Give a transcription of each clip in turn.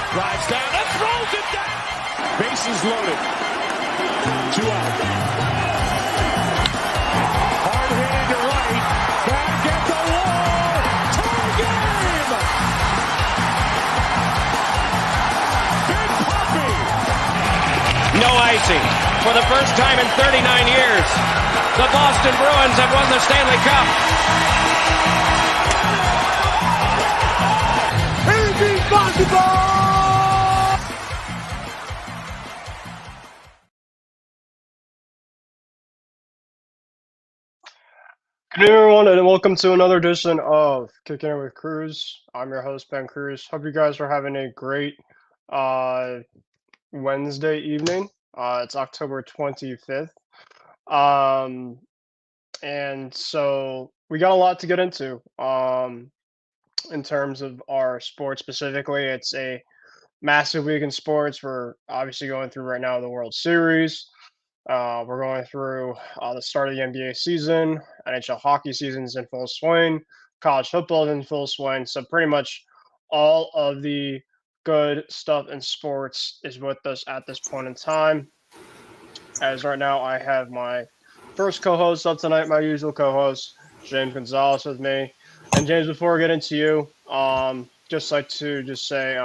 Drives down and throws it down. Bases loaded. 2 out. Hard hit into right. Back at the wall. Tie game. Big Puppy. No icing. For the first time in 39 years, the Boston Bruins have won the Stanley Cup. Anything possible! Good evening, everyone, and welcome to another edition of Kicking It with Kruse. I'm your host, Ben Kruse. Hope you guys are having a great Wednesday evening. It's October 25th. And so we got a lot to get into in terms of our sports specifically. It's a massive week in sports. We're obviously going through right now the World Series. We're going through the start of the NBA season. NHL hockey season's in full swing. College football is in full swing. So pretty much all of the good stuff in sports is with us at this point in time. As right now, I have my first co-host of tonight, my usual co-host, James Gonzalez, with me. And James, before we get into you, just like to just say,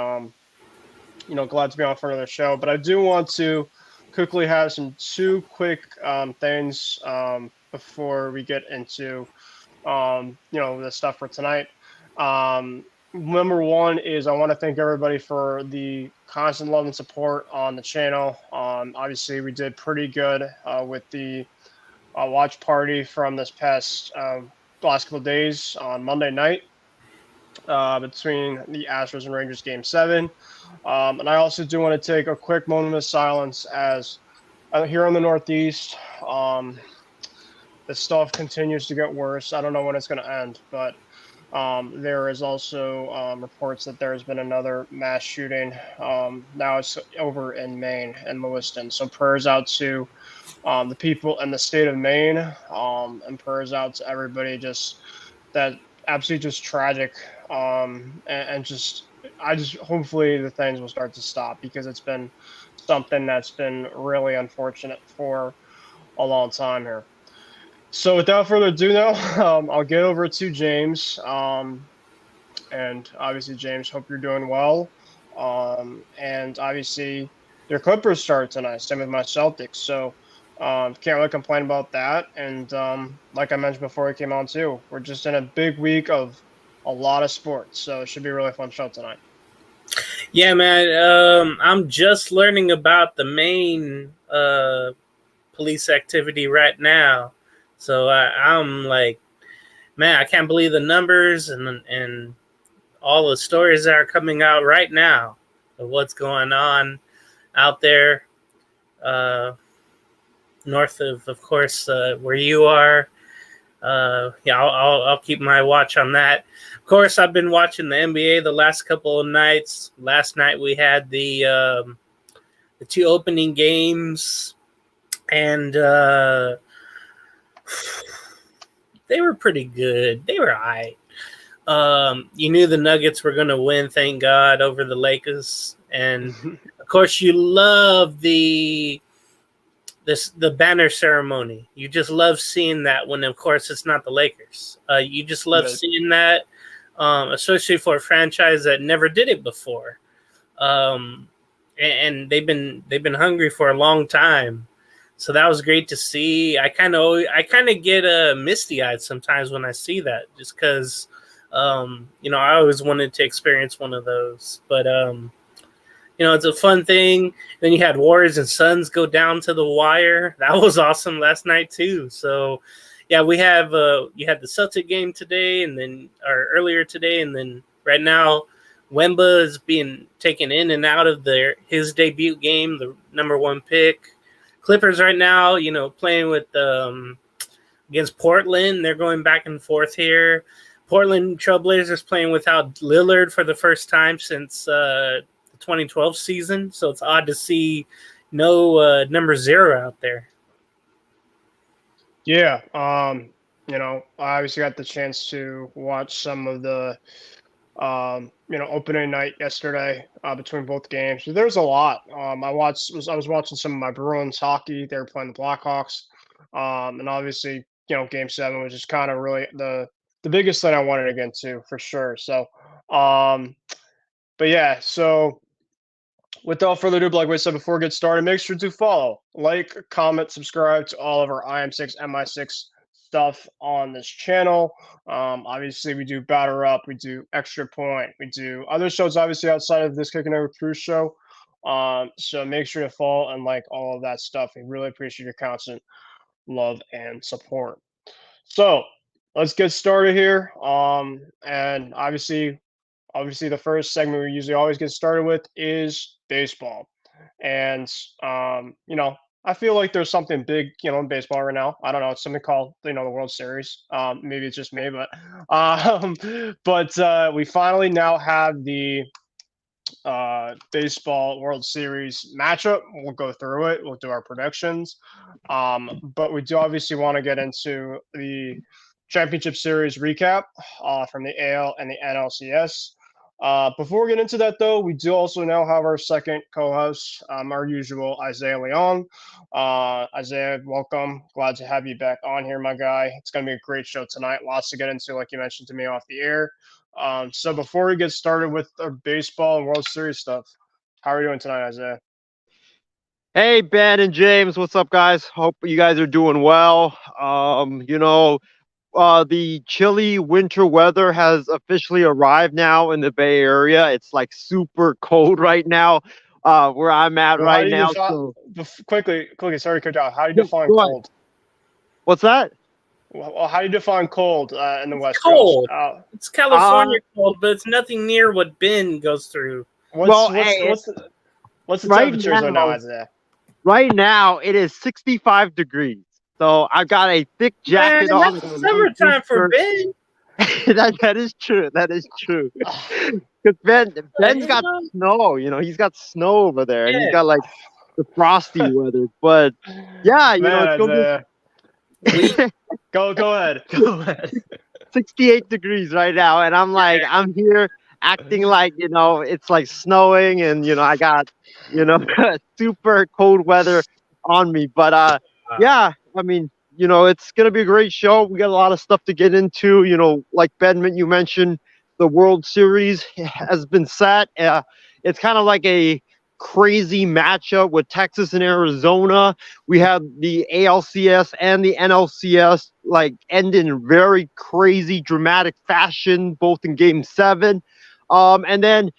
glad to be on for another show. But I do want to quickly have two quick things before we get into the stuff for tonight. Number one is I want to thank everybody for the constant love and support on the channel. Obviously, we did pretty good with the watch party from this past last couple of days on Monday night between the Astros and Rangers Game 7. And I also do want to take a quick moment of silence as here in the Northeast, the stuff continues to get worse. I don't know when it's going to end, but there is also reports that there has been another mass shooting. Now it's over in Maine and Lewiston. So prayers out to the people in the state of Maine, and prayers out to everybody. Just that absolutely just tragic, and just hopefully the things will start to stop, because it's been something that's been really unfortunate for a long time here. So without further ado now, I'll get over to James. And obviously, James, hope you're doing well. And obviously, your Clippers start tonight, same with my Celtics. So can't really complain about that. And like I mentioned before we came on too, we're just in a big week of a lot of sports. So it should be a really fun show tonight. Yeah, man. I'm just learning about the main police activity right now. So I'm like, man, I can't believe the numbers and all the stories that are coming out right now of what's going on out there north of course, where you are. I'll keep my watch on that. Of course, I've been watching the NBA the last couple of nights. Last night we had the two opening games, and they were pretty good. They were all right. You knew the Nuggets were going to win, thank God, over the Lakers. And, of course, you love the banner ceremony. You just love seeing that when, of course, it's not the Lakers. You just love seeing that, especially for a franchise that never did it before. And they've been hungry for a long time. So that was great to see. I kind of get misty-eyed sometimes when I see that, just because I always wanted to experience one of those. But it's a fun thing. Then you had Warriors and Suns go down to the wire. That was awesome last night too. So yeah, we have you had the Celtic game today, and then earlier today, and then right now Wemba is being taken in and out of his debut game, the number 1 pick. Clippers right now, playing with against Portland. They're going back and forth here. Portland Trailblazers playing without Lillard for the first time since the 2012 season. So it's odd to see no number 0 out there. Yeah. I obviously got the chance to watch some of the opening night yesterday between both games. So there's a lot. I was watching some of my Bruins hockey. They were playing the Blackhawks, and obviously, Game 7 was just kind of really the biggest thing I wanted to get into for sure. So, um, but yeah, so without further ado, like we said before, get started, make sure to follow, like, comment, subscribe to all of our IM6, MI6 stuff on this channel. Obviously, we do Batter Up, we do Extra Point, we do other shows, obviously, outside of this Kicking Over Cruise show. So make sure to follow and like all of that stuff. We really appreciate your constant love and support. So let's get started here. And obviously the first segment we usually always get started with is baseball. And I feel like there's something big, in baseball right now. I don't know, it's something called, the World Series. Maybe it's just me, but we finally now have the baseball World Series matchup. We'll go through it. We'll do our predictions. But we do obviously want to get into the championship series recap from the AL and the NLCS. Before we get into that, though, we do also now have our second co-host, our usual Isiah Leon. Isiah, welcome. Glad to have you back on here, my guy. It's going to be a great show tonight. Lots to get into, like you mentioned to me off the air. So before we get started with our baseball and World Series stuff, how are you doing tonight, Isiah? Hey, Ben and James, what's up, guys? Hope you guys are doing well. The chilly winter weather has officially arrived now in the Bay Area. It's like super cold right now, where I'm at Well, how right do you now. define So, quickly? Sorry to cut you off. How do you yeah, define go ahead. cold? What's that? Well, how do you define cold in the West Cold. Coast? It's California cold, but it's nothing near what Ben goes through. What's Well, what's hey, what's the, what's the right temperatures right now, now, Isiah? right now it is 65 degrees. So I've got a thick Man, jacket on. that's summertime for Ben. That is true. That is true. Because Ben's got snow. He's got snow over there, and he's Yeah. got like the frosty weather. But yeah, Man, it's gonna Isiah, be go ahead. Go ahead. 68 degrees right now, and I'm like, I'm here acting like it's like snowing, and I got super cold weather on me. But yeah, I mean, it's gonna be a great show. We got a lot of stuff to get into. Like Ben, you mentioned, the World Series has been set. It's kind of like a crazy matchup with Texas and Arizona. We have the ALCS and the NLCS like end in very crazy, dramatic fashion, both in Game 7. And then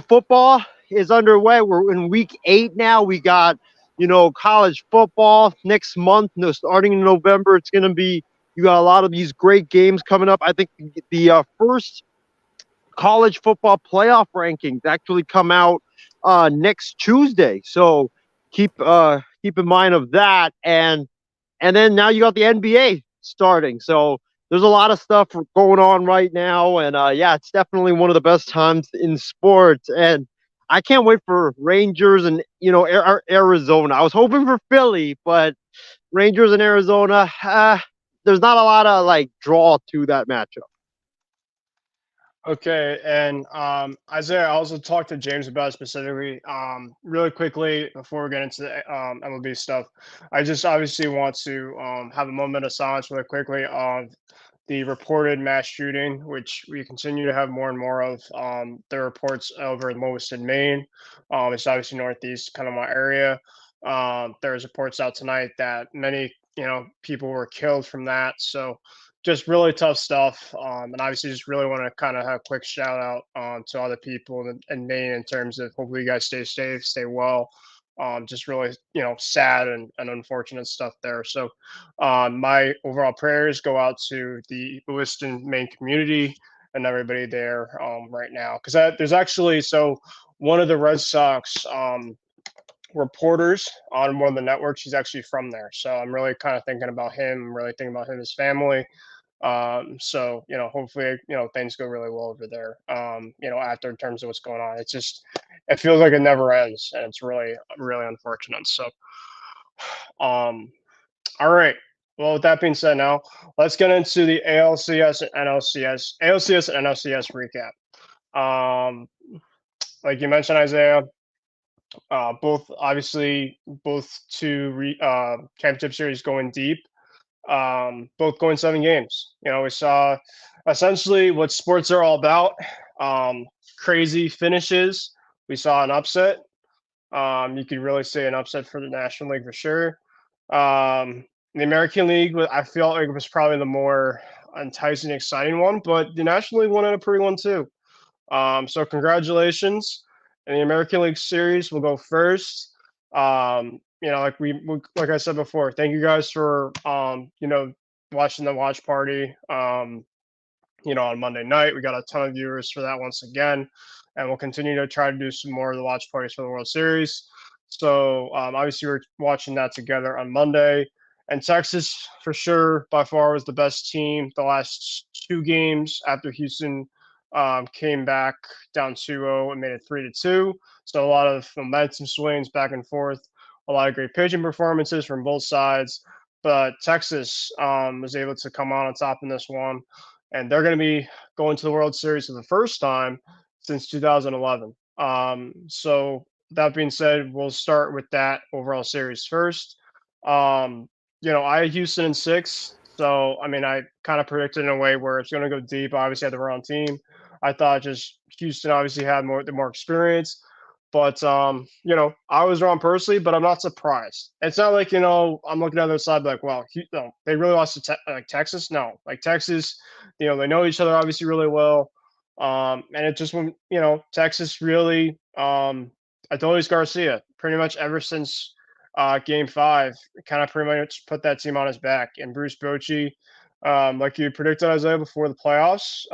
football is underway. We're in week 8 now. We got college football next month. Starting in November, it's going to be, you got a lot of these great games coming up. I think the first college football playoff rankings actually come out next Tuesday. So keep in mind of that. And then now you got the NBA starting. So there's a lot of stuff going on right now. And yeah, it's definitely one of the best times in sports. And I can't wait for Rangers and Arizona. I was hoping for Philly, but Rangers and Arizona, there's not a lot of like draw to that matchup. Okay, and Isiah, I also talked to James about it specifically. Really quickly before we get into the MLB stuff, I just obviously want to have a moment of silence really quickly on the reported mass shooting, which we continue to have more and more of. The reports over in Lewiston, Maine. It's obviously northeast, kind of my area. There's reports out tonight that many people were killed from that. So just really tough stuff. And obviously, just really want to kind of have a quick shout out to all the people in Maine in terms of hopefully you guys stay safe, stay well. Just really, sad and unfortunate stuff there. So, my overall prayers go out to the Lewiston, Maine community and everybody there right now. Because there's actually, one of the Red Sox reporters on one of the networks, he's actually from there. So I'm really kind of thinking about him, I'm really thinking about him, his family. So hopefully things go really well over there. After in terms of what's going on, it feels like it never ends, and it's really really unfortunate. So, all right. Well, with that being said, now let's get into the ALCS and NLCS recap. Um, like you mentioned, Isaiah, both two championship series going deep, both going 7 games. We saw essentially what sports are all about. Um, Crazy finishes. We saw an upset. You could really say an upset for the National League for sure. The American League, I felt like it was probably the more enticing, exciting one, but the National League won in a pretty one too. So congratulations. In the American League Series, we'll go first. Like I said before, thank you guys for watching the watch party. On Monday night, we got a ton of viewers for that once again, and we'll continue to try to do some more of the watch parties for the World Series. So obviously, we're watching that together on Monday. And Texas, for sure, by far was the best team the last 2 games after Houston came back down 2-0 and made it 3-2. So a lot of momentum swings back and forth, a lot of great pitching performances from both sides. But Texas was able to come on top in this one, and they're going to be going to the World Series for the first time since 2011. So that being said, we'll start with that overall series first. I had Houston in 6. So, I mean, I kind of predicted in a way where it's going to go deep. Obviously, had the wrong team. I thought just Houston obviously had the more experience. But, I was wrong personally, but I'm not surprised. It's not like, I'm looking at the other side like, well, they really lost to Texas. No, like Texas, they know each other obviously really well. And it just when, Texas really, Adolis Garcia, pretty much ever since Game 5, kind of pretty much put that team on his back. And Bruce Bochy, like you predicted, Isaiah, before the playoffs,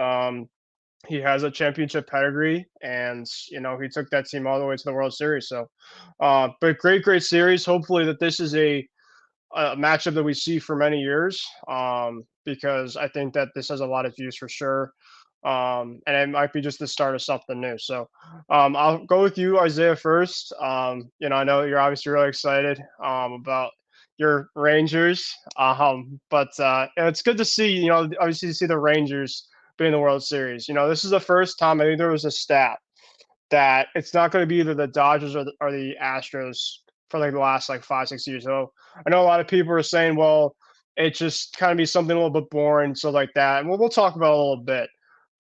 he has a championship pedigree, and he took that team all the way to the World Series. So, but great series. Hopefully, that this is a matchup that we see for many years, because I think that this has a lot of views for sure. And it might be just the start of something new. So I'll go with you, Isaiah, first. I know you're obviously really excited about your Rangers, but it's good to see, obviously to see the Rangers be in the World Series. This is the first time I think there was a stat that it's not going to be either the Dodgers or the Astros for like the last 5-6 years. So I know a lot of people are saying, well, it just kind of be something a little bit boring, so like that. And we'll talk about it a little bit.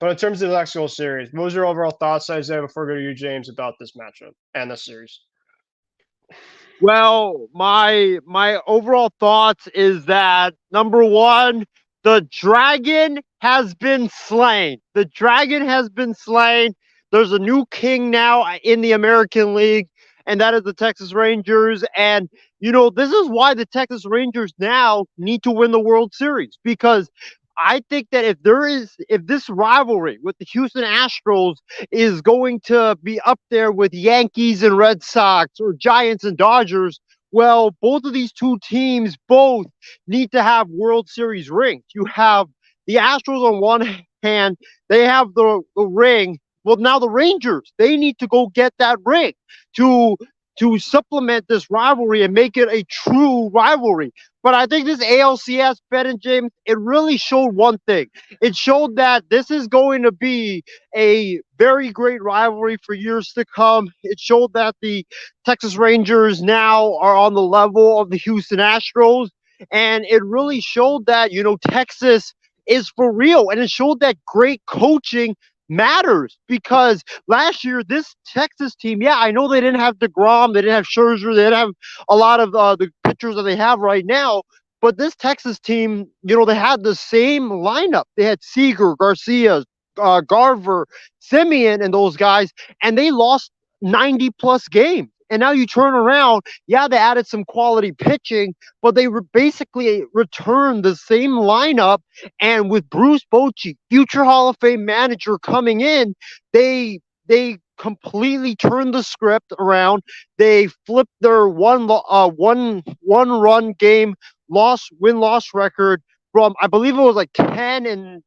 But in terms of the actual series, what was your overall thoughts, Isaiah, before we go to you, James, about this matchup and the series? Well, my overall thoughts is that number one, the dragon has been slain. The dragon has been slain. There's a new king now in the American League, and that is the Texas Rangers. And this is why the Texas Rangers now need to win the World Series, because I think that if this rivalry with the Houston Astros is going to be up there with Yankees and Red Sox or Giants and Dodgers, well, both of these two teams both need to have World Series rings. You have the Astros on one hand, they have the ring. Well, now the Rangers, they need to go get that ring to supplement this rivalry and make it a true rivalry. But I think this ALCS, Ben and James, it really showed one thing. It showed that this is going to be a very great rivalry for years to come. It showed that the Texas Rangers now are on the level of the Houston Astros. And it really showed that, Texas is for real. And it showed that great coaching matters, because last year this Texas team, yeah, I know they didn't have DeGrom, they didn't have Scherzer, they didn't have a lot of the pitchers that they have right now, but this Texas team, they had the same lineup. They had Seager, Garcia, Garver, Simeon, and those guys, and they lost 90 plus games. And now you turn around, yeah, they added some quality pitching, but they basically returned the same lineup. And with Bruce Bochy, future Hall of Fame manager, coming in, they completely turned the script around. They flipped their one run game win-loss record from, I believe it was like 10-30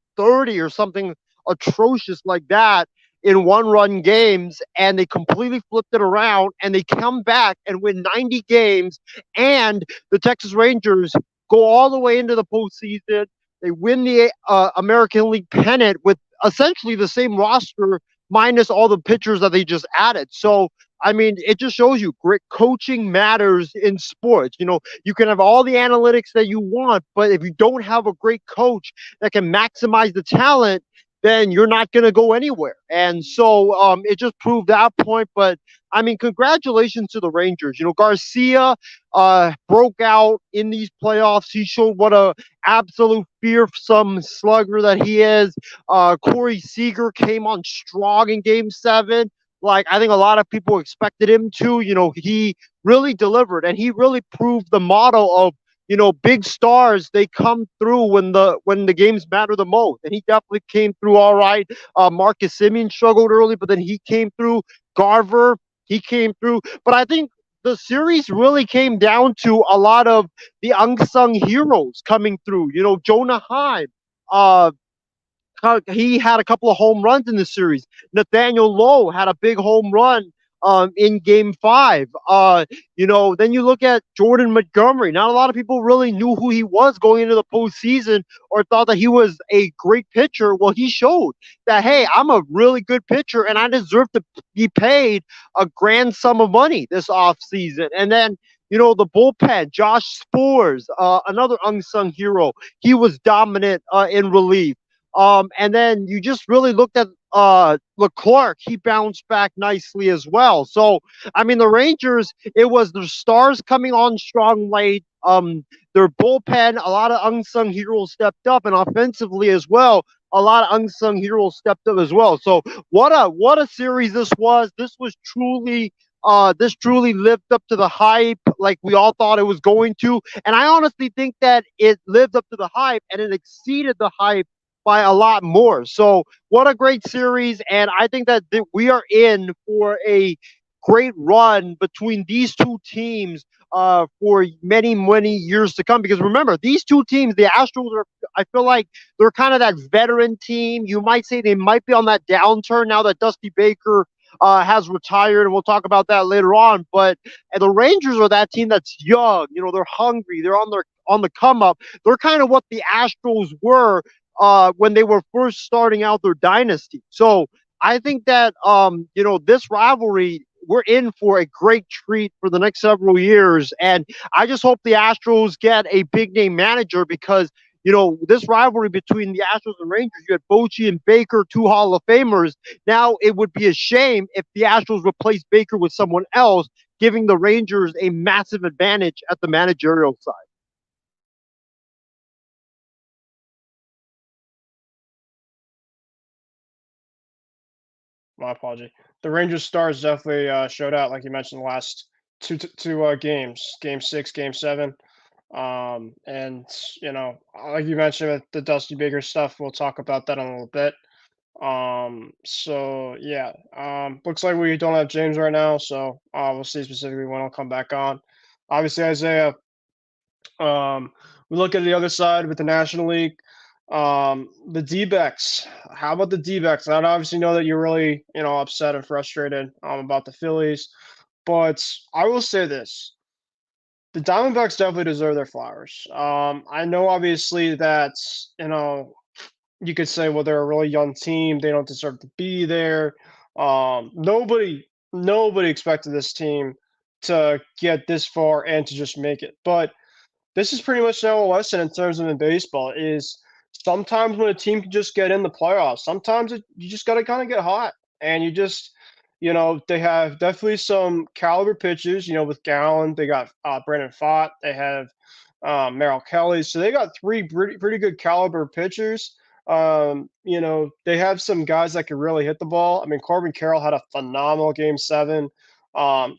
or something atrocious like that, in one-run games, and they completely flipped it around, and they come back and win 90 games, and the Texas Rangers go all the way into the postseason. They win the American League pennant with essentially the same roster minus all the pitchers that they just added. So I mean, it just shows you great coaching matters in sports. You can have all the analytics that you want, but if you don't have a great coach that can maximize the talent, then you're not going to go anywhere. And so it just proved that point. But I mean, congratulations to the Rangers. Garcia broke out in these playoffs. He showed what a absolute fearsome slugger that he is. Corey Seager came on strong in Game 7. Like, I think a lot of people expected him to. He really delivered, and he really proved the motto of big stars, they come through when the games matter the most. And he definitely came through all right. Marcus Semien struggled early, but then he came through. Garver, he came through. But I think the series really came down to a lot of the unsung heroes coming through. Jonah Heim. He had a couple of home runs in the series. Nathaniel Lowe had a big home run in Game 5. Then you look at Jordan Montgomery. Not a lot of people really knew who he was going into the postseason or thought that he was a great pitcher. Well, he showed that, hey, I'm a really good pitcher and I deserve to be paid a grand sum of money this offseason. And then the bullpen, Josh Spores, another unsung hero. He was dominant in relief. And then you just really looked at Leclerc. He bounced back nicely as well. So, I mean, the Rangers, it was the stars coming on strong late. Their bullpen, a lot of unsung heroes stepped up, and offensively as well, a lot of unsung heroes stepped up as well. So, what a series this was. This truly lived up to the hype like we all thought it was going to. And I honestly think that it lived up to the hype and it exceeded the hype by a lot more. So what a great series. And I think that we are in for a great run between these two teams for many, many years to come. Because remember, these two teams, the Astros I feel like they're kind of that veteran team. You might say they might be on that downturn now that Dusty Baker has retired, and we'll talk about that later on. But the Rangers are that team that's young. They're hungry. They're on the come up. They're kind of what the Astros were when they were first starting out their dynasty. So I think that this rivalry, we're in for a great treat for the next several years. And I just hope the Astros get a big name manager because this rivalry between the Astros and Rangers, you had Bochy and Baker, two Hall of Famers. Now it would be a shame if the Astros replaced Baker with someone else, giving the Rangers a massive advantage at the managerial side. My apology. The Rangers stars definitely showed out, like you mentioned, the last two games, Game 6, Game 7. And like you mentioned with the Dusty Baker stuff, we'll talk about that in a little bit. So yeah, looks like we don't have James right now, so we'll see specifically when I'll come back on. Obviously, Isiah. We look at the other side with the National League. The D-backs. How about the D-backs? I obviously know that you're really, upset and frustrated about the Phillies, but I will say this: the Diamondbacks definitely deserve their flowers. I know obviously that you could say, well, they're a really young team; they don't deserve to be there. Nobody expected this team to get this far and to just make it, but this is pretty much now a lesson in terms of in baseball is sometimes when a team can just get in the playoffs, sometimes you just got to kind of get hot and you just, they have definitely some caliber pitchers, with Gallen, they got Brandon Pfaadt, they have Merrill Kelly. So they got three pretty good caliber pitchers. They have some guys that can really hit the ball. I mean, Corbin Carroll had a phenomenal Game 7.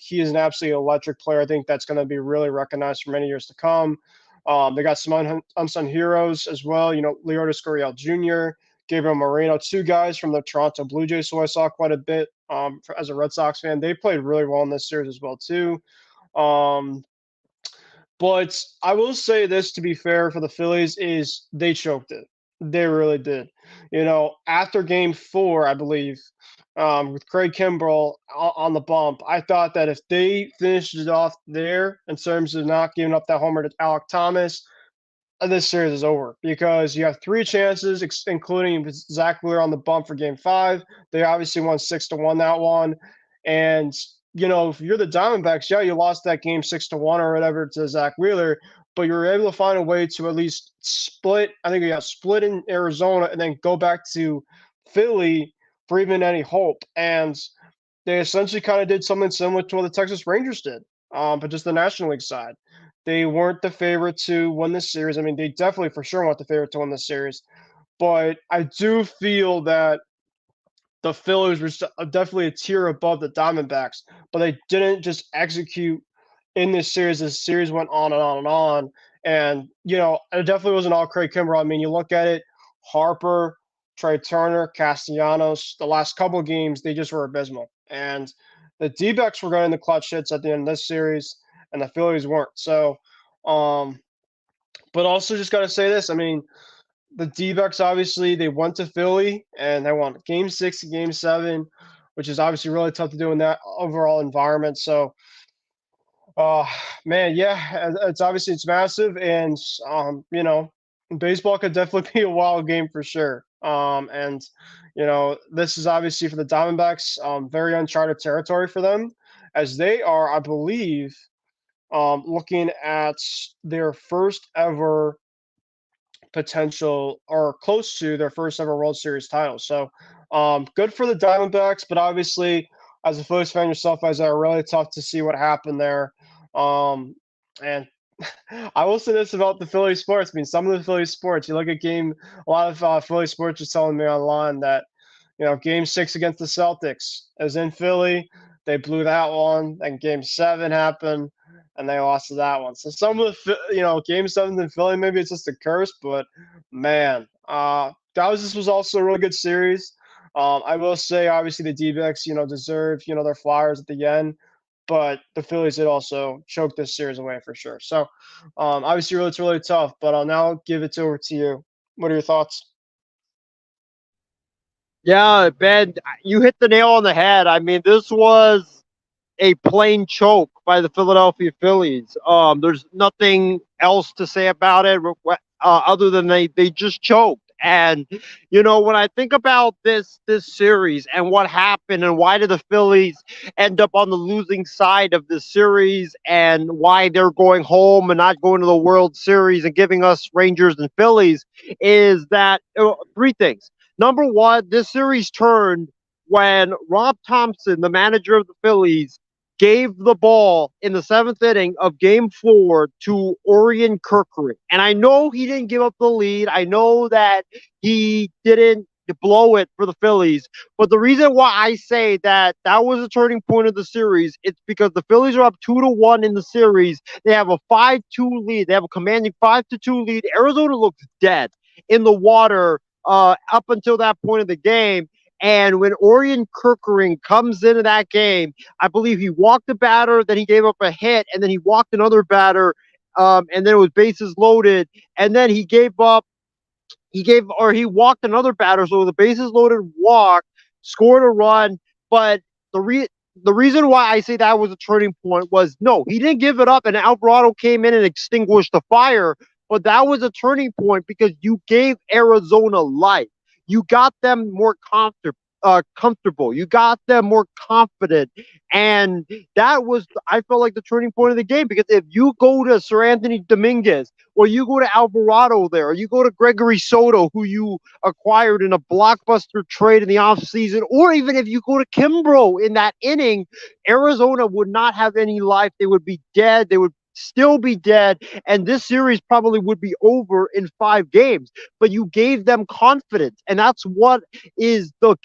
He is an absolutely electric player. I think that's going to be really recognized for many years to come. They got some unsung heroes as well. Leonardo Scorial Jr., Gabriel Moreno, two guys from the Toronto Blue Jays, who I saw quite a bit as a Red Sox fan. They played really well in this series as well too. But I will say this, to be fair for the Phillies, is they choked it. They really did. After Game 4, I believe, with Craig Kimbrell on the bump, I thought that if they finished it off there in terms of not giving up that homer to Alec Thomas, this series is over because you have 3 chances, including Zach Wheeler on the bump for Game 5. They obviously won 6-1 that one, and if you're the Diamondbacks, yeah, you lost that game 6-1 or whatever to Zach Wheeler, but you were able to find a way to at least split. I think you got split in Arizona and then go back to Philly for even any hope. And they essentially kind of did something similar to what the Texas Rangers did, but just the National League side. They weren't the favorite to win this series. I mean, they definitely for sure weren't the favorite to win this series, but I do feel that the Phillies were definitely a tier above the Diamondbacks, but they didn't just execute in this series. This series went on and on and on. And, it definitely wasn't all Craig Kimbrell. I mean, you look at it, Harper, Trey Turner, Castellanos, the last couple of games, they just were abysmal. And the D-backs were getting the clutch hits at the end of this series, and the Phillies weren't. So, but also just got to say this. I mean, the D-backs, obviously, they went to Philly, and they won Game 6 and Game 7, which is obviously really tough to do in that overall environment. So, man, yeah, it's massive, and baseball could definitely be a wild game for sure. And this is obviously for the Diamondbacks, very uncharted territory for them, as they are, I believe, looking at their first ever potential or close to their first ever World Series title. So, good for the Diamondbacks, but obviously, as a Phillies fan yourself, Isiah, really tough to see what happened there. And I will say this about the Philly sports. I mean, some of the Philly sports, you look at a lot of Philly sports is telling me online that, Game 6 against the Celtics is in Philly. They blew that one. Then Game 7 happened, and they lost to that one. So some of the, Game 7 in Philly, maybe it's just a curse, but man, this was also a really good series. I will say, obviously, the D-backs, deserve, their flowers at the end, but the Phillies did also choke this series away for sure. So, obviously, it's really tough, but I'll now give it over to you. What are your thoughts? Yeah, Ben, you hit the nail on the head. I mean, this was a plain choke by the Philadelphia Phillies. There's nothing else to say about it other than they just choked. And when I think about this series and what happened and why did the Phillies end up on the losing side of this series and why they're going home and not going to the World Series and giving us Rangers and Phillies, is that three things. Number one, this series turned when Rob Thompson, the manager of the Phillies, gave the ball in the 7th inning of Game 4 to Orion Kerkering. And I know he didn't give up the lead. I know that he didn't blow it for the Phillies. But the reason why I say that was a turning point of the series, it's because the Phillies are up 2-1 in the series. They have a 5-2 lead. They have a commanding 5-2 lead. Arizona looks dead in the water up until that point of the game. And when Orion Kerkering comes into that game, I believe he walked a batter, then he gave up a hit, and then he walked another batter, and then it was bases loaded, and then he walked another batter, so it was a bases loaded walk, scored a run. But the reason why I say that was a turning point was, no, he didn't give it up, and Alvarado came in and extinguished the fire, but that was a turning point because you gave Arizona life. You got them more comfortable. You got them more confident. And that was, I felt like, the turning point of the game, because if you go to Sir Anthony Dominguez, or you go to Alvarado there, or you go to Gregory Soto, who you acquired in a blockbuster trade in the offseason, or even if you go to Kimbrough in that inning, Arizona would not have any life. They would be dead. They would still be dead, and this series probably would be over in 5 games. But you gave them confidence, and that's what is the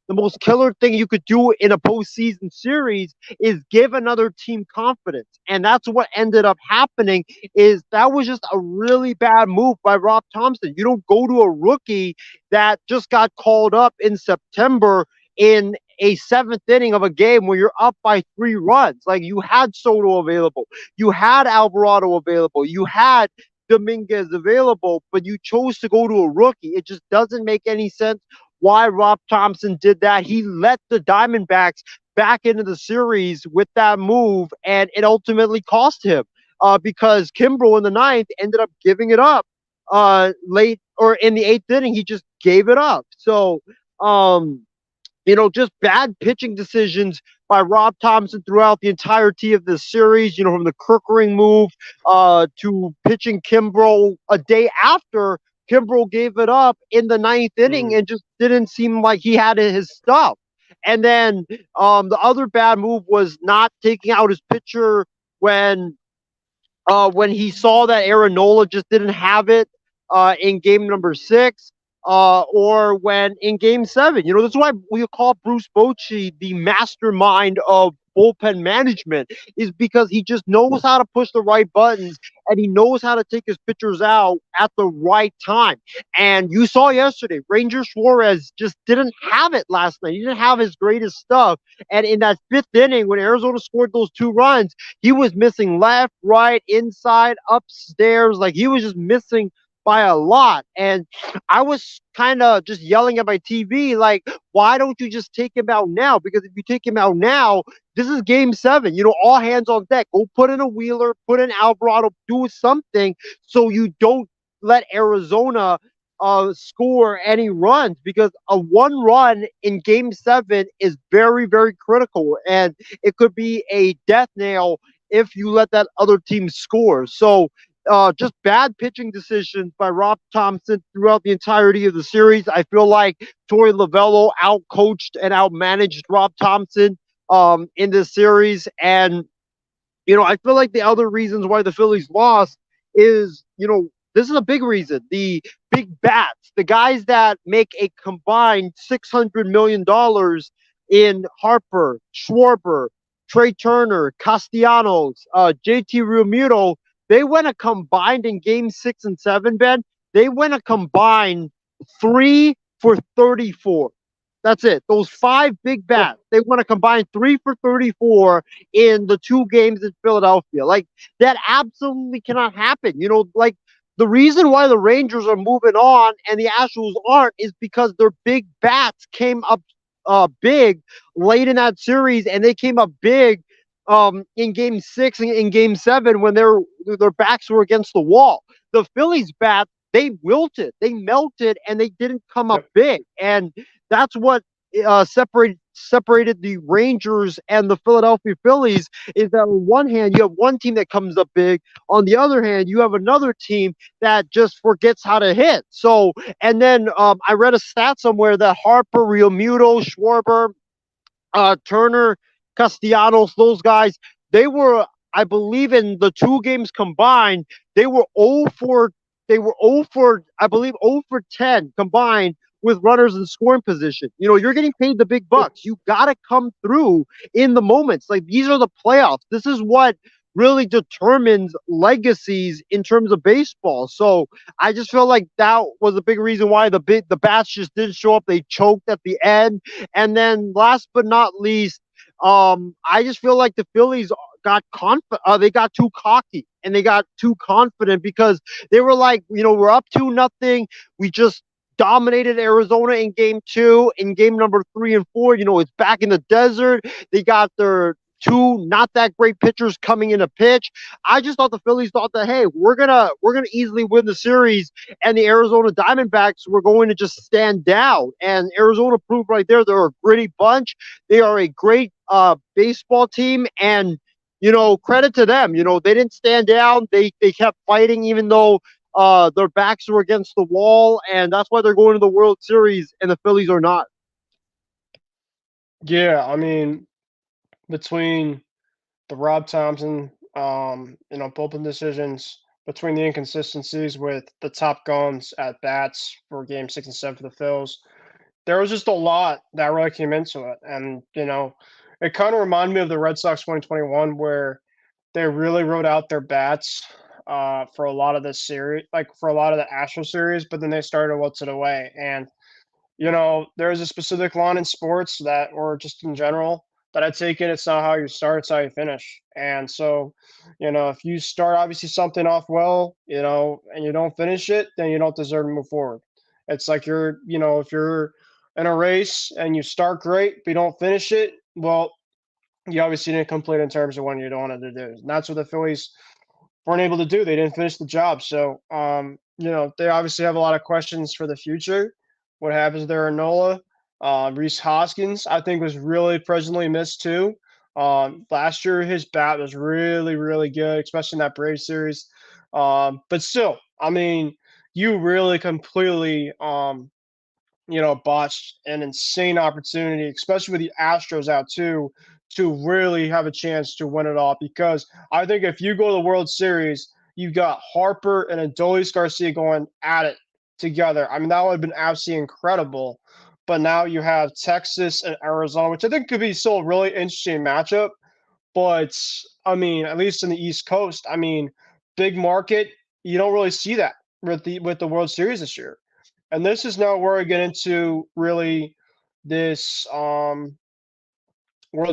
most killer thing you could do in a postseason series, is give another team confidence. And that's what ended up happening. Is that was just a really bad move by Rob Thompson. You don't go to a rookie that just got called up in September in a 7th inning of a game where you're up by 3 runs. Like, you had Soto available, you had Alvarado available, you had Dominguez available, but you chose to go to a rookie. It just doesn't make any sense why Rob Thompson did that. He let the Diamondbacks back into the series with that move, and it ultimately cost him. because Kimbrel in the ninth ended up giving it up late or in the eighth inning. He just gave it up. So, just bad pitching decisions by Rob Thompson throughout the entirety of this series, from the Kirkering move to pitching Kimbrel a day after Kimbrel gave it up in the ninth inning and just didn't seem like he had his stuff. And then the other bad move was not taking out his pitcher when he saw that Aaron Nola just didn't have it in game number 6. Or when in game 7, that's why we call Bruce Bochy the mastermind of bullpen management, is because he just knows how to push the right buttons and he knows how to take his pitchers out at the right time. And you saw yesterday, Ranger Suarez just didn't have it last night. He didn't have his greatest stuff. And in that 5th inning, when Arizona scored those 2 runs, he was missing left, right, inside, upstairs. Like, he was just missing by a lot. And I was kind of just yelling at my TV, like, why don't you just take him out now? Because if you take him out now, this is game 7. All hands on deck. Go put in a Wheeler, put in Alvarado, do something so you don't let Arizona score any runs, because a 1 run in game 7 is very, very critical. And it could be a death nail if you let that other team score. So, just bad pitching decisions by Rob Thompson throughout the entirety of the series. I feel like Torey Lovullo outcoached and outmanaged Rob Thompson in this series. And, I feel like the other reasons why the Phillies lost is, this is a big reason. The big bats, the guys that make a combined $600 million in Harper, Schwarber, Trey Turner, Castellanos, JT Realmuto, they went a combined in game 6 and 7, Ben. They went a combined 3 for 34. That's it. Those 5 big bats, they went a combined 3 for 34 in the 2 games in Philadelphia. Like, that absolutely cannot happen. Like, the reason why the Rangers are moving on and the Astros aren't is because their big bats came up big late in that series, and they came up big in game 6 and in game 7 when their backs were against the wall. The Phillies bat, they wilted, they melted, and they didn't come up big. And that's what separated the Rangers and the Philadelphia Phillies, is that on one hand, you have one team that comes up big. On the other hand, you have another team that just forgets how to hit. So, and then I read a stat somewhere that Harper, Realmuto, Schwarber, Turner, Castellanos, those guys, they were, I believe, in the 2 games combined, they were 0 for, I believe, 0 for 10 combined with runners in scoring position. You're getting paid the big bucks. You got to come through in the moments. Like, these are the playoffs. This is what really determines legacies in terms of baseball. So I just feel like that was a big reason why the bats just didn't show up. They choked at the end. And then last but not least, I just feel like the Phillies got they got too cocky and they got too confident, because they were like, we're up 2-0. We just dominated Arizona in game 2. In game number 3 and 4, it's back in the desert. They got their 2 not that great pitchers coming in a pitch. I just thought the Phillies thought that, hey, we're gonna easily win the series, and the Arizona Diamondbacks were going to just stand down. And Arizona proved right there they're a gritty bunch. They are a great baseball team, and credit to them. They didn't stand down. They kept fighting, even though their backs were against the wall, and that's why they're going to the World Series, and the Phillies are not. Yeah, I mean, between the Rob Thompson, bullpen decisions, between the inconsistencies with the top guns at bats for game 6 and 7 for the Phils, there was just a lot that really came into it. And, it kind of reminded me of the Red Sox 2021, where they really wrote out their bats for a lot of the series, like for a lot of the Astro series, but then they started to wilt it away. And, there's a specific line in sports that, or just in general, that I take it, it's not how you start, it's how you finish. And so, if you start obviously something off well, and you don't finish it, then you don't deserve to move forward. It's like if you're in a race and you start great, but you don't finish it, well, you obviously didn't complete in terms of what you wanted to do. And that's what the Phillies weren't able to do. They didn't finish the job. So, they obviously have a lot of questions for the future. What happens there in Nola? Reese Hoskins, I think, was really presently missed too. Last year, his bat was really, really good, especially in that Braves series. But still, I mean, you really completely, botched an insane opportunity, especially with the Astros out too, to really have a chance to win it all. Because I think if you go to the World Series, you got Harper and Adolis Garcia going at it together. I mean, that would have been absolutely incredible. But now you have Texas and Arizona, which I think could be still a really interesting matchup. But I mean, at least in the East Coast, I mean, big market, you don't really see that with the World Series this year. And this is now where I get into really this World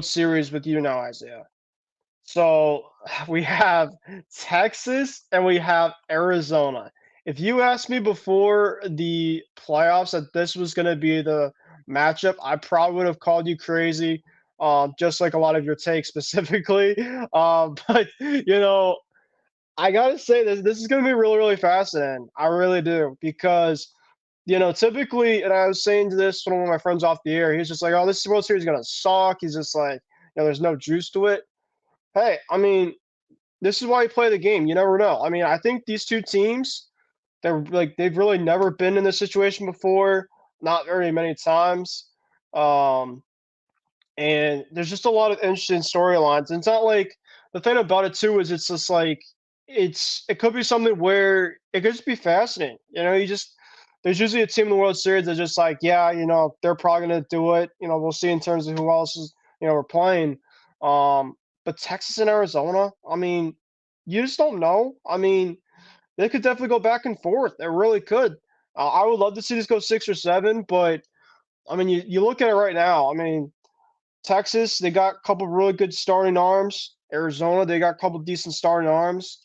Series with you now, Isaiah. So we have Texas and we have Arizona. If you asked me before the playoffs that this was going to be the matchup, I probably would have called you crazy, just like a lot of your takes specifically. But I gotta say this is gonna be really, really fascinating. I really do because typically, and I was saying to this to one of my friends off the air, he's just like, "Oh, this World Series is gonna suck." He's just like, there's no juice to it. Hey, I mean, this is why you play the game. You never know. I mean, I think these two teams, they've really never been in this situation before, not very many times. Um, and there's just a lot of interesting storylines. And it's not like the thing about it too is it's just like it could be something where it could just be fascinating. You just there's usually a team in the World Series that's just like, yeah, they're probably gonna do it. We'll see in terms of who else is we're playing. But Texas and Arizona, I mean, you just don't know. I mean, they could definitely go back and forth. They really could. I would love to see this go 6 or 7, but I mean, you look at it right now. I mean, Texas, they got a couple really good starting arms. Arizona, they got a couple decent starting arms.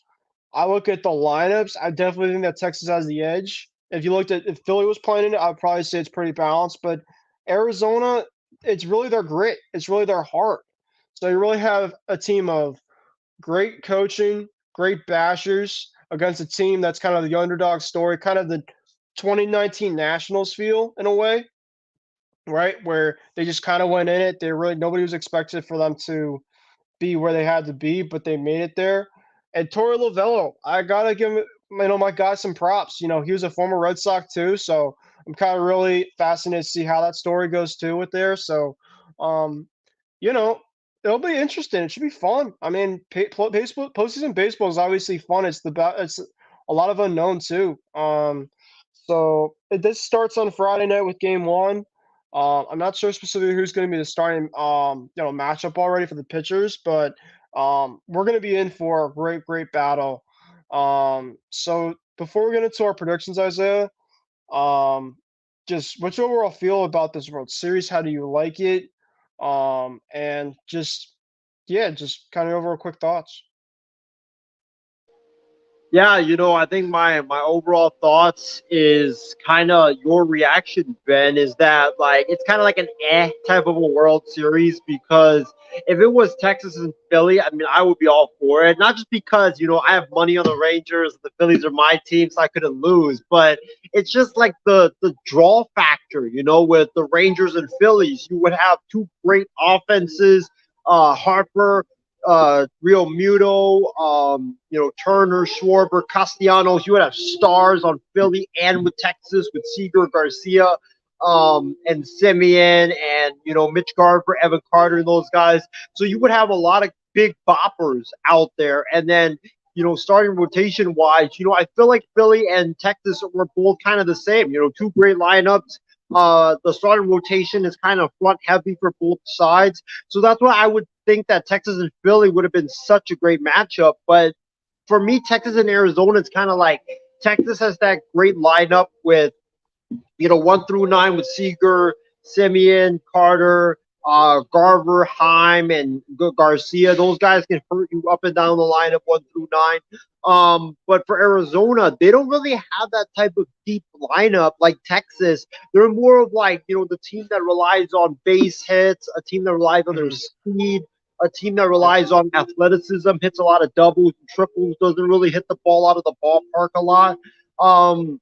I look at the lineups. I definitely think that Texas has the edge. If Philly was playing it, I'd probably say it's pretty balanced. But Arizona, it's really their grit. It's really their heart. So you really have a team of great coaching, great bashers against a team that's kind of the underdog story, kind of the 2019 Nationals feel in a way, right? Where they just kind of went in it. Nobody was expected for them to be where they had to be, but they made it there. And Torey Lovello, I gotta give him, my guy some props. He was a former Red Sox too, so I'm kind of really fascinated to see how that story goes too with there. So, um, you know, it'll be interesting. It should be fun. I mean, baseball, postseason baseball is obviously fun. It's a lot of unknown too. This starts on Friday night with Game One. I'm not sure specifically who's going to be the starting matchup already for the pitchers, but we're going to be in for a great, great battle. So before we get into our predictions, Isaiah, um, just what's your overall feel about this World Series? How do you like it? And just yeah, just kind of overall quick thoughts. Yeah, I think my overall thoughts is kind of your reaction, Ben, is that like it's kind of like an type of a World Series because if it was Texas and Philly, I mean, I would be all for it. Not just because I have money on the Rangers, the Phillies are my team, so I couldn't lose, but it's just like the draw factor, with the Rangers and Phillies, you would have two great offenses, Harper, Real Muto, Turner, Schwarber, Castellanos. You would have stars on Philly and with Texas with Seager, Garcia, and Simeon, and Mitch Garver, Evan Carter, and those guys. So you would have a lot of big boppers out there, and then starting rotation wise, I feel like Philly and Texas were both kind of the same. Two great lineups. The starting rotation is kind of front heavy for both sides. So that's why I would think that Texas and Philly would have been such a great matchup. But for me, Texas and Arizona, it's kind of like Texas has that great lineup with 1 through 9 with Seager, Simeon, Carter, Garver, Heim, and Garcia. Those guys can hurt you up and down the lineup 1 through 9. But for Arizona, they don't really have that type of deep lineup like Texas. They're more of like, the team that relies on base hits, a team that relies on their speed, a team that relies on athleticism, hits a lot of doubles and triples, doesn't really hit the ball out of the ballpark a lot. Um,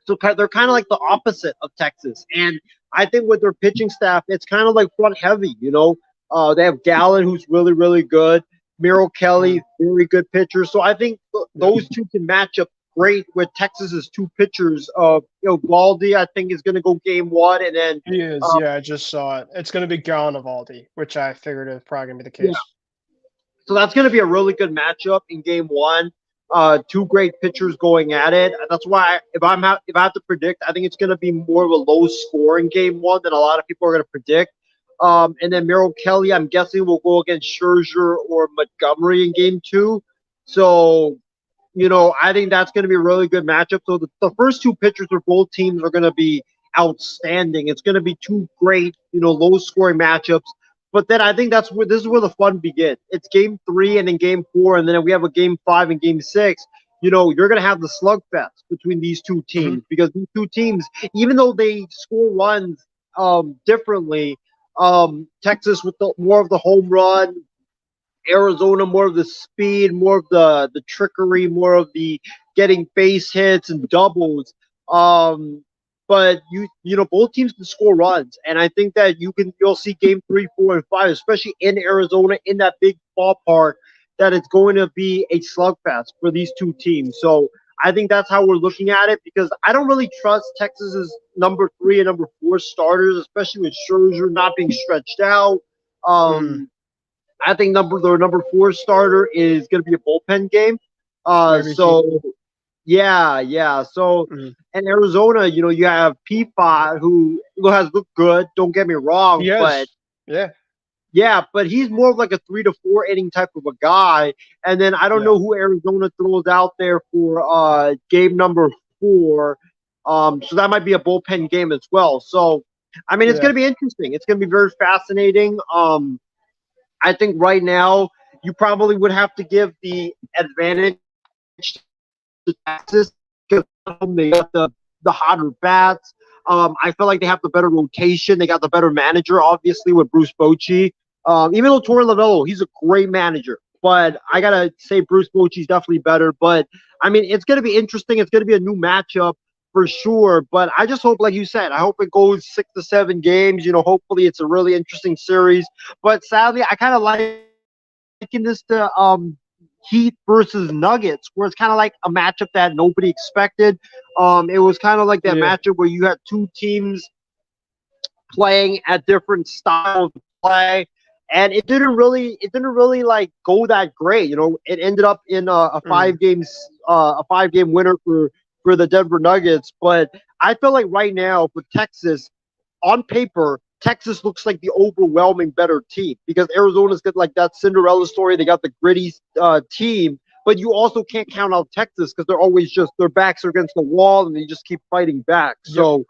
so they're kind of like the opposite of Texas. And I think with their pitching staff, it's kind of like front heavy. They have Gallen, who's really, really good. Merrill Kelly, very good pitcher. So I think those two can match up great with Texas's two pitchers. Baldy, I think, is going to go game one, and then He is. Yeah, I just saw it. It's going to be Gallen Evaldi, which I figured is probably going to be the yeah. case. So that's going to be a really good matchup in game one. Two great pitchers going at it. That's why if I have to predict, I think it's going to be more of a low score in game one than a lot of people are going to predict. And then Merrill Kelly, I'm guessing, will go against Scherzer or Montgomery in game two. So, I think that's going to be a really good matchup. So the first two pitchers for both teams are going to be outstanding. It's going to be two great, low scoring matchups. But then I think this is where the fun begins. It's game three and then game four, and then we have a game five and game six. You're going to have the slugfest between these two teams because these two teams, even though they score runs differently, Texas with more of the home run, Arizona more of the speed, more of the trickery, more of the getting base hits and doubles. But both teams can score runs, and I think that you'll see game 3, 4, and 5, especially in Arizona in that big ballpark, that it's going to be a slugfest for these two teams. So I think that's how we're looking at it because I don't really trust Texas's number 3 and number 4 starters, especially with Scherzer not being stretched out. I think their number 4 starter is going to be a bullpen game. Yeah. So, in Arizona, you have P5 who has looked good. Don't get me wrong, but he's more of like a 3 to 4 inning type of a guy. And then I don't know who Arizona throws out there for game number 4. So that might be a bullpen game as well. So, I mean, it's going to be interesting. It's going to be very fascinating. I think right now you probably would have to give the advantage to Texas because they got the hotter bats. I feel like they have the better rotation. They got the better manager, obviously, with Bruce Bochy. Even though Torre Lavello, he's a great manager. But I got to say Bruce Bochy's definitely better. But, I mean, it's going to be interesting. It's going to be a new matchup for sure. But I just hope, like you said, I hope it goes 6 to 7 games. Hopefully it's a really interesting series. But sadly, I kind of liken this to Heat versus Nuggets, where it's kind of like a matchup that nobody expected. It was kind of like that matchup where you had two teams playing at different styles of play, and it didn't really like go that great. It ended up in a 5-game winner for the Denver Nuggets. But I feel like right now for Texas, on paper, Texas looks like the overwhelming better team because Arizona's got like that Cinderella story. They got the gritty team, but you also can't count out Texas because they're always just their backs are against the wall and they just keep fighting back. So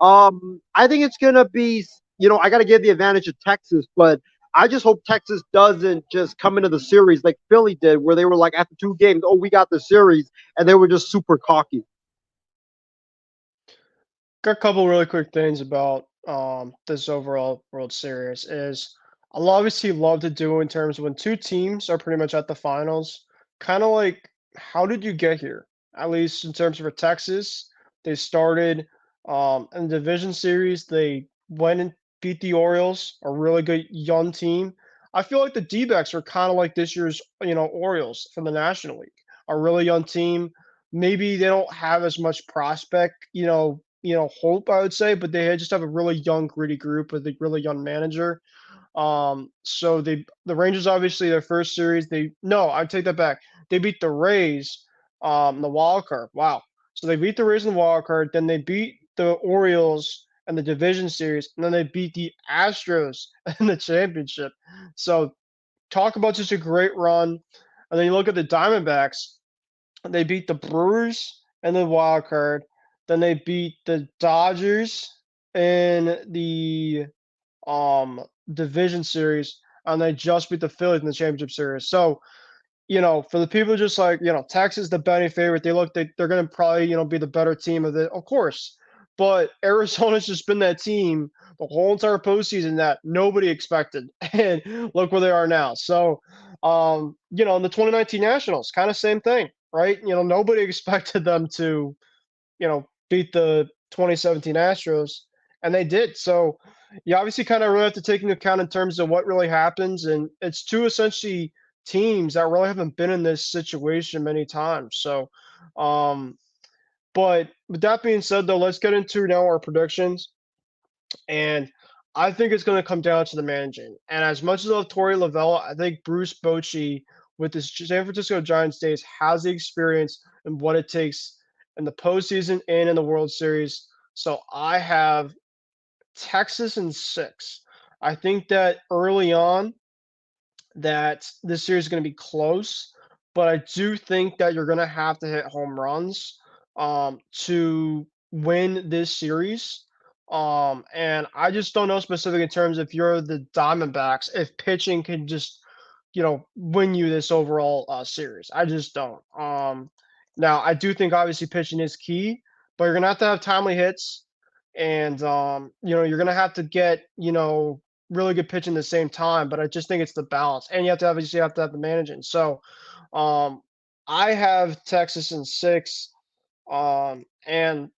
I think it's going to be, I got to give the advantage to Texas, but I just hope Texas doesn't just come into the series like Philly did where they were like after 2 games, oh, we got the series, and they were just super cocky. Got a couple really quick things about this overall World Series is I'll obviously love to do in terms of when two teams are pretty much at the finals, kind of like how did you get here? At least in terms of for Texas, they started in the division series. They went and beat the Orioles, a really good young team. I feel like the D-backs are kind of like this year's Orioles from the National League, a really young team. Maybe they don't have as much prospect, hope, I would say, but they just have a really young, gritty group with a really young manager. So the Rangers, obviously, their first series, I take that back. They beat the Rays, the wild card. Wow. So they beat the Rays in the wild card, then they beat the Orioles in the division series, and then they beat the Astros in the championship. So talk about just a great run. And then you look at the Diamondbacks, they beat the Brewers in the wild card. Then they beat the Dodgers in the division series, and they just beat the Phillies in the championship series. So, for the people just like, Texas, the betting favorite, they're going to probably, be the better team of it. Of course, but Arizona's just been that team the whole entire postseason that nobody expected, and look where they are now. So, in the 2019 Nationals, kind of same thing, right? Nobody expected them to, beat the 2017 Astros, and they did. So, you obviously kind of really have to take into account in terms of what really happens, and it's two essentially teams that really haven't been in this situation many times. So, um, but with that being said, though, let's get into now our predictions. And I think it's going to come down to the managing. And as much as I love Torey Lavelle, I think Bruce Bochy with this San Francisco Giants days has the experience and what it takes in the postseason and in the World Series. So I have Texas in 6. I think that early on that this series is going to be close, but I do think that you're going to have to hit home runs to win this series. And I just don't know specific in terms if you're the Diamondbacks, if pitching can just, win you this overall series. I just don't. Now I do think obviously pitching is key, but you're gonna have to have timely hits, and you're gonna have to get really good pitching at the same time. But I just think it's the balance, and you have to obviously have to have the managing. So, um, I have Texas in 6. And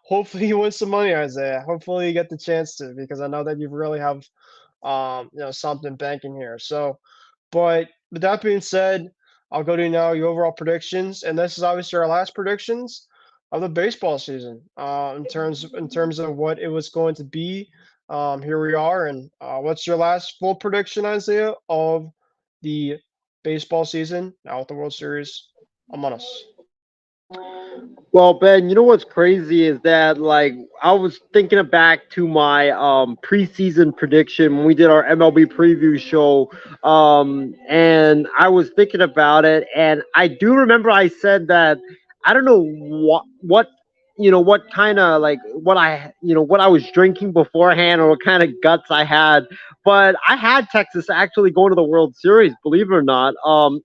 hopefully you win some money, Isaiah. Hopefully you get the chance to, because I know that you really have something banking here. So, but with that being said, I'll go to now your overall predictions, and this is obviously our last predictions of the baseball season. In terms of what it was going to be. Here we are, and what's your last full prediction, Isaiah, of the baseball season now with the World Series among us? Well, Ben, you know what's crazy is that like I was thinking back to my preseason prediction when we did our MLB preview show, and I was thinking about it, and I do remember I said that I don't know what what kind of like what I was drinking beforehand or what kind of guts I had, but I had Texas actually going to the World Series, believe it or not,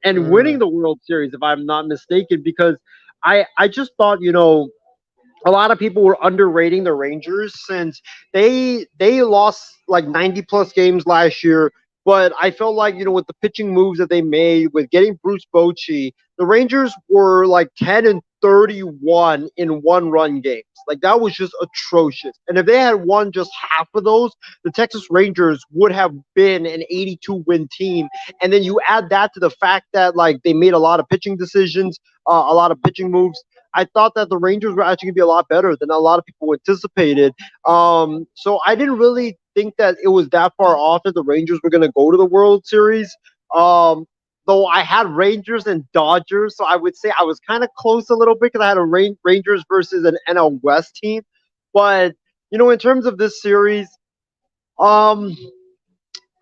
and winning Mm, the World Series if I'm not mistaken, because I just thought, a lot of people were underrating the Rangers since they lost like 90 plus games last year. But I felt like, with the pitching moves that they made, with getting Bruce Bochy, the Rangers were like 10-31 in one-run games. Like that was just atrocious. And if they had won just half of those, the Texas Rangers would have been an 82 win team. And then you add that to the fact that like they made a lot of pitching decisions, a lot of pitching moves. I thought that the Rangers were actually going to be a lot better than a lot of people anticipated. So I didn't really think that it was that far off that the Rangers were going to go to the World Series. Though I had Rangers and Dodgers, so I would say I was kind of close a little bit because I had a Rangers versus an NL West team. But in terms of this series, um,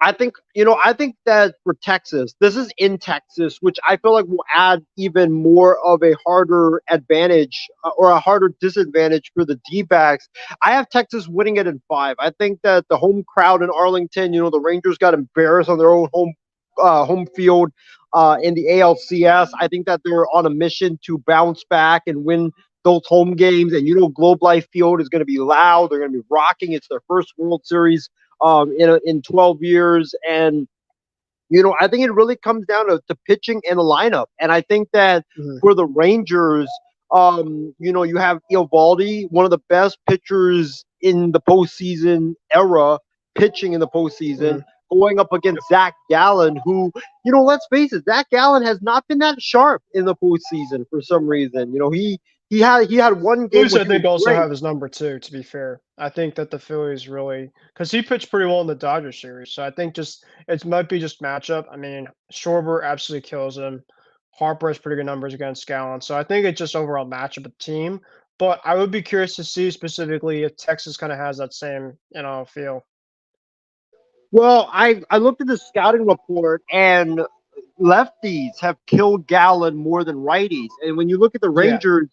I think that for Texas, this is in Texas, which I feel like will add even more of a harder advantage or a harder disadvantage for the D-backs. I have Texas winning it in 5. I think that the home crowd in Arlington, the Rangers got embarrassed on their own home field in the ALCS. I think that they're on a mission to bounce back and win those home games. And Globe Life Field is going to be loud. They're going to be rocking. It's their first World Series in 12 years. And, I think it really comes down to pitching and the lineup. And I think that mhm, for the Rangers, you have Eovaldi, one of the best pitchers in the postseason era, pitching in the postseason, mhm. going up against Zach Gallen, who, let's face it, Zach Gallen has not been that sharp in the postseason for some reason. He had one game Phillies, where I he was think, also great. have his number 2, to be fair. I think that the Phillies really, because he pitched pretty well in the Dodgers series. So I think just it might be just matchup. I mean, Schwarber absolutely kills him. Harper has pretty good numbers against Gallen. So I think it's just overall matchup of team. But I would be curious to see specifically if Texas kind of has that same, feel. Well, I looked at the scouting report, and lefties have killed Gallen more than righties. And when you look at the Yeah. Rangers,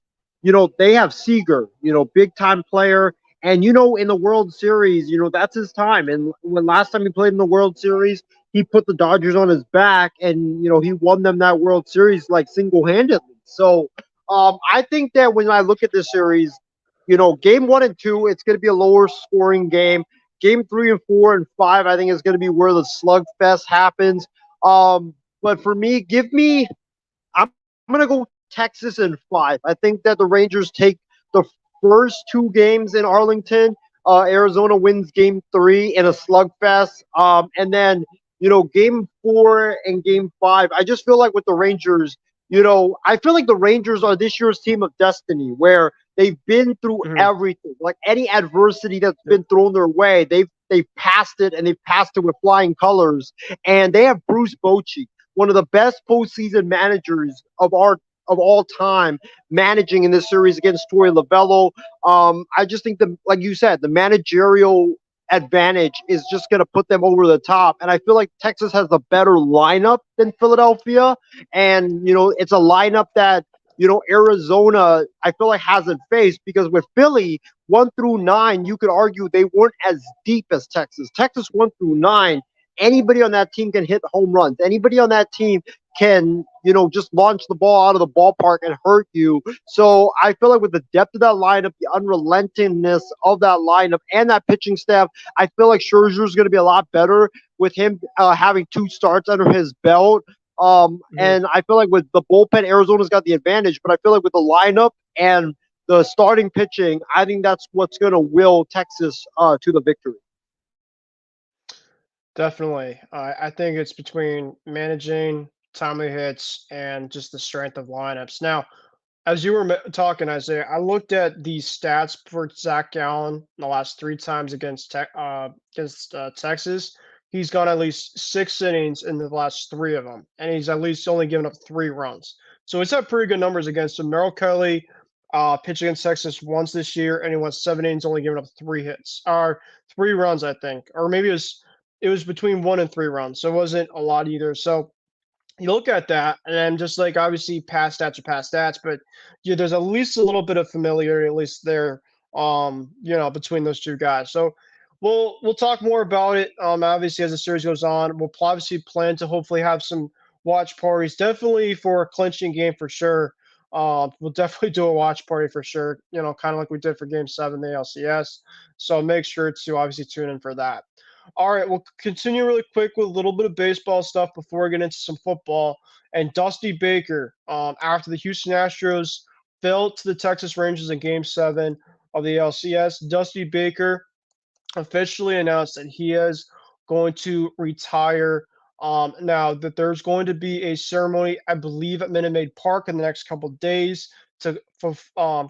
they have Seager, big time player. And in the World Series, that's his time. And when last time he played in the World Series, he put the Dodgers on his back, and he won them that World Series like single handedly. So I think that when I look at this series, game 1 and 2, it's going to be a lower scoring game. Game 3 and 4 and 5, I think is going to be where the slugfest happens. But for me, I'm going to go Texas in 5. I think that the Rangers take the first 2 games in Arlington. Arizona wins game 3 in a slugfest. And then, game 4 and game 5, I just feel like with the Rangers, I feel like the Rangers are this year's team of destiny where they've been through everything. Like any adversity that's been thrown their way, they've passed it, and they've passed it with flying colors. And they have Bruce Bochy, one of the best postseason managers of all time, managing in this series against Torey Lovullo. I just think like you said, the managerial advantage is just going to put them over the top. And I feel like Texas has a better lineup than Philadelphia. And, it's a lineup that, Arizona, I feel like hasn't faced, because with Philly 1 through 9, you could argue they weren't as deep as Texas. Texas 1 through 9, anybody on that team can hit home runs. Anybody on that team can, just launch the ball out of the ballpark and hurt you. So I feel like with the depth of that lineup, the unrelentingness of that lineup, and that pitching staff, I feel like Scherzer's going to be a lot better with him having 2 starts under his belt. And I feel like with the bullpen, Arizona's got the advantage. But I feel like with the lineup and the starting pitching, I think that's what's going to will Texas to the victory. Definitely. I think it's between managing timely hits and just the strength of lineups. Now, as you were talking, Isaiah, I looked at the stats for Zach Gallen the last 3 times against Texas. He's gone at least 6 innings in the last 3 of them, and he's at least only given up 3 runs. So he's had pretty good numbers against him. Merrill Kelly pitched against Texas once this year, and he went 7 innings, only giving up 3 hits, or 3 runs, I think, or maybe it was between 1 and 3 runs, so it wasn't a lot either. So you look at that, and then just like obviously past stats are past stats, but there's at least a little bit of familiarity, at least there, between those 2 guys. So we'll talk more about it. Obviously as the series goes on, we'll obviously plan to hopefully have some watch parties, definitely for a clinching game for sure. We'll definitely do a watch party for sure, kind of like we did for Game 7 the LCS. So make sure to obviously tune in for that. All right, we'll continue really quick with a little bit of baseball stuff before we get into some football. And Dusty Baker, after the Houston Astros fell to the Texas Rangers in Game 7 of the LCS, Dusty Baker officially announced that he is going to retire. Now that there's going to be a ceremony, I believe, at Minute Maid Park in the next couple of days to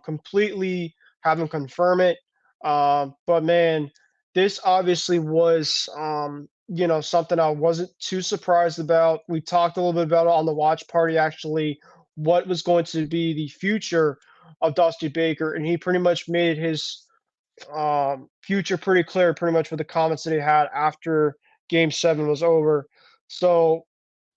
completely have him confirm it. But man, this obviously was, something I wasn't too surprised about. We talked a little bit about it on the watch party, actually, what was going to be the future of Dusty Baker, and he pretty much made his future pretty clear, pretty much with the comments that he had after Game 7 was over. So,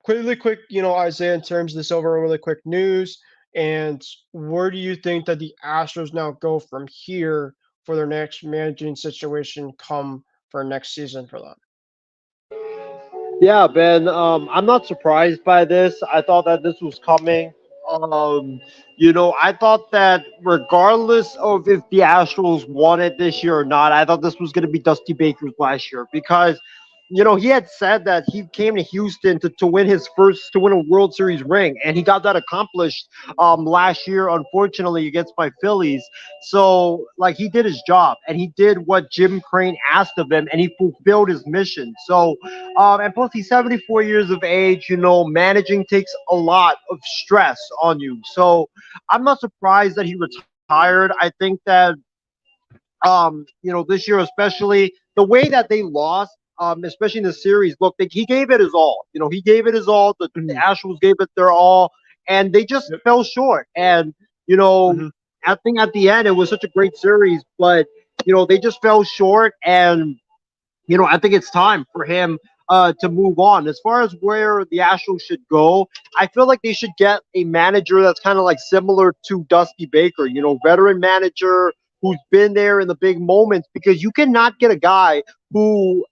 quick, Isaiah, in terms of this overall really quick news, and where do you think that the Astros now go from here for their next managing situation come for next season for them? Yeah, Ben, I'm not surprised by this. I thought that this was coming. I thought that regardless of if the Astros won it this year or not, I thought this was going to be Dusty Baker's last year because he had said that he came to Houston to win a World Series ring, and he got that accomplished last year, unfortunately, against my Phillies. So, he did his job, and he did what Jim Crane asked of him, and he fulfilled his mission. So, and plus, he's 74 years of age. Managing takes a lot of stress on you. So, I'm not surprised that he retired. I think that, this year, especially the way that they lost, especially in the series, look, he gave it his all. He gave it his all. The Astros gave it their all, and they just fell short. And, I think at the end, it was such a great series, but, they just fell short. And, I think it's time for him to move on. As far as where the Astros should go, I feel like they should get a manager that's kind of like similar to Dusty Baker, veteran manager who's been there in the big moments, because you cannot get a guy who's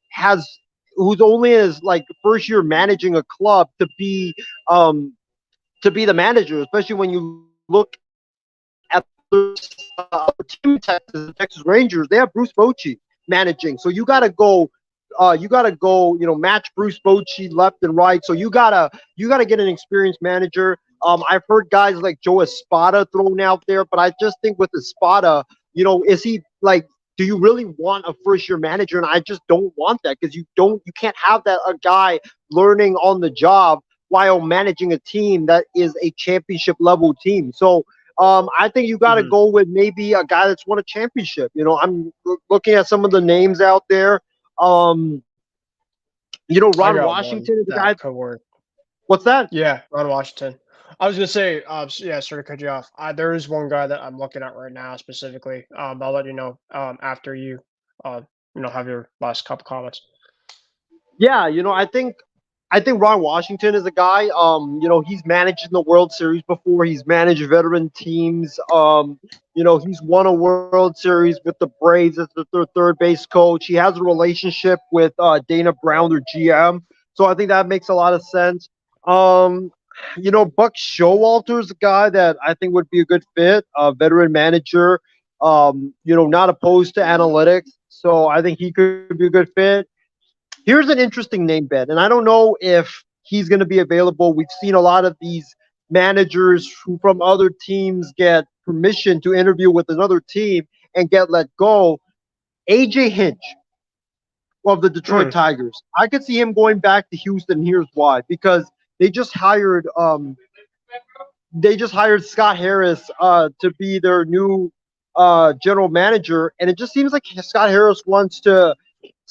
only his first year managing a club to be the manager, especially when you look at the team in Texas, the Texas Rangers, they have Bruce Bochy managing. So you gotta go. Match Bruce Bochy left and right. So you gotta get an experienced manager. I've heard guys like Joe Espada thrown out there, but I just think with Espada, is he like? Do you really want a first year manager? And I just don't want that because you can't have that a guy learning on the job while managing a team that is a championship level team. So I think you got to go with maybe a guy that's won a championship. I'm looking at some of the names out there. Um, I Ron got one Washington is a guy. that could work. What's that? Yeah, Ron Washington. I was gonna say, yeah, sorry to cut you off. There is one guy that I'm looking at right now specifically. I'll let you know after you, uh, have your last couple comments. Yeah, I think Ron Washington is a guy. He's managed in the World Series before. He's managed veteran teams. He's won a World Series with the Braves as the third base coach. He has a relationship with Dana Brown, their GM. So I think that makes a lot of sense. Buck Showalter is a guy that I think would be a good fit. Veteran manager. Not opposed to analytics. So I think he could be a good fit. Here's an interesting name, Ben, and I don't know if he's going to be available. We've seen a lot of these managers who from other teams get permission to interview with another team and get let go. AJ Hinch of the Detroit Tigers. I could see him going back to Houston. Here's why: because they just hired Scott Harris to be their new general manager, and it just seems like Scott Harris wants to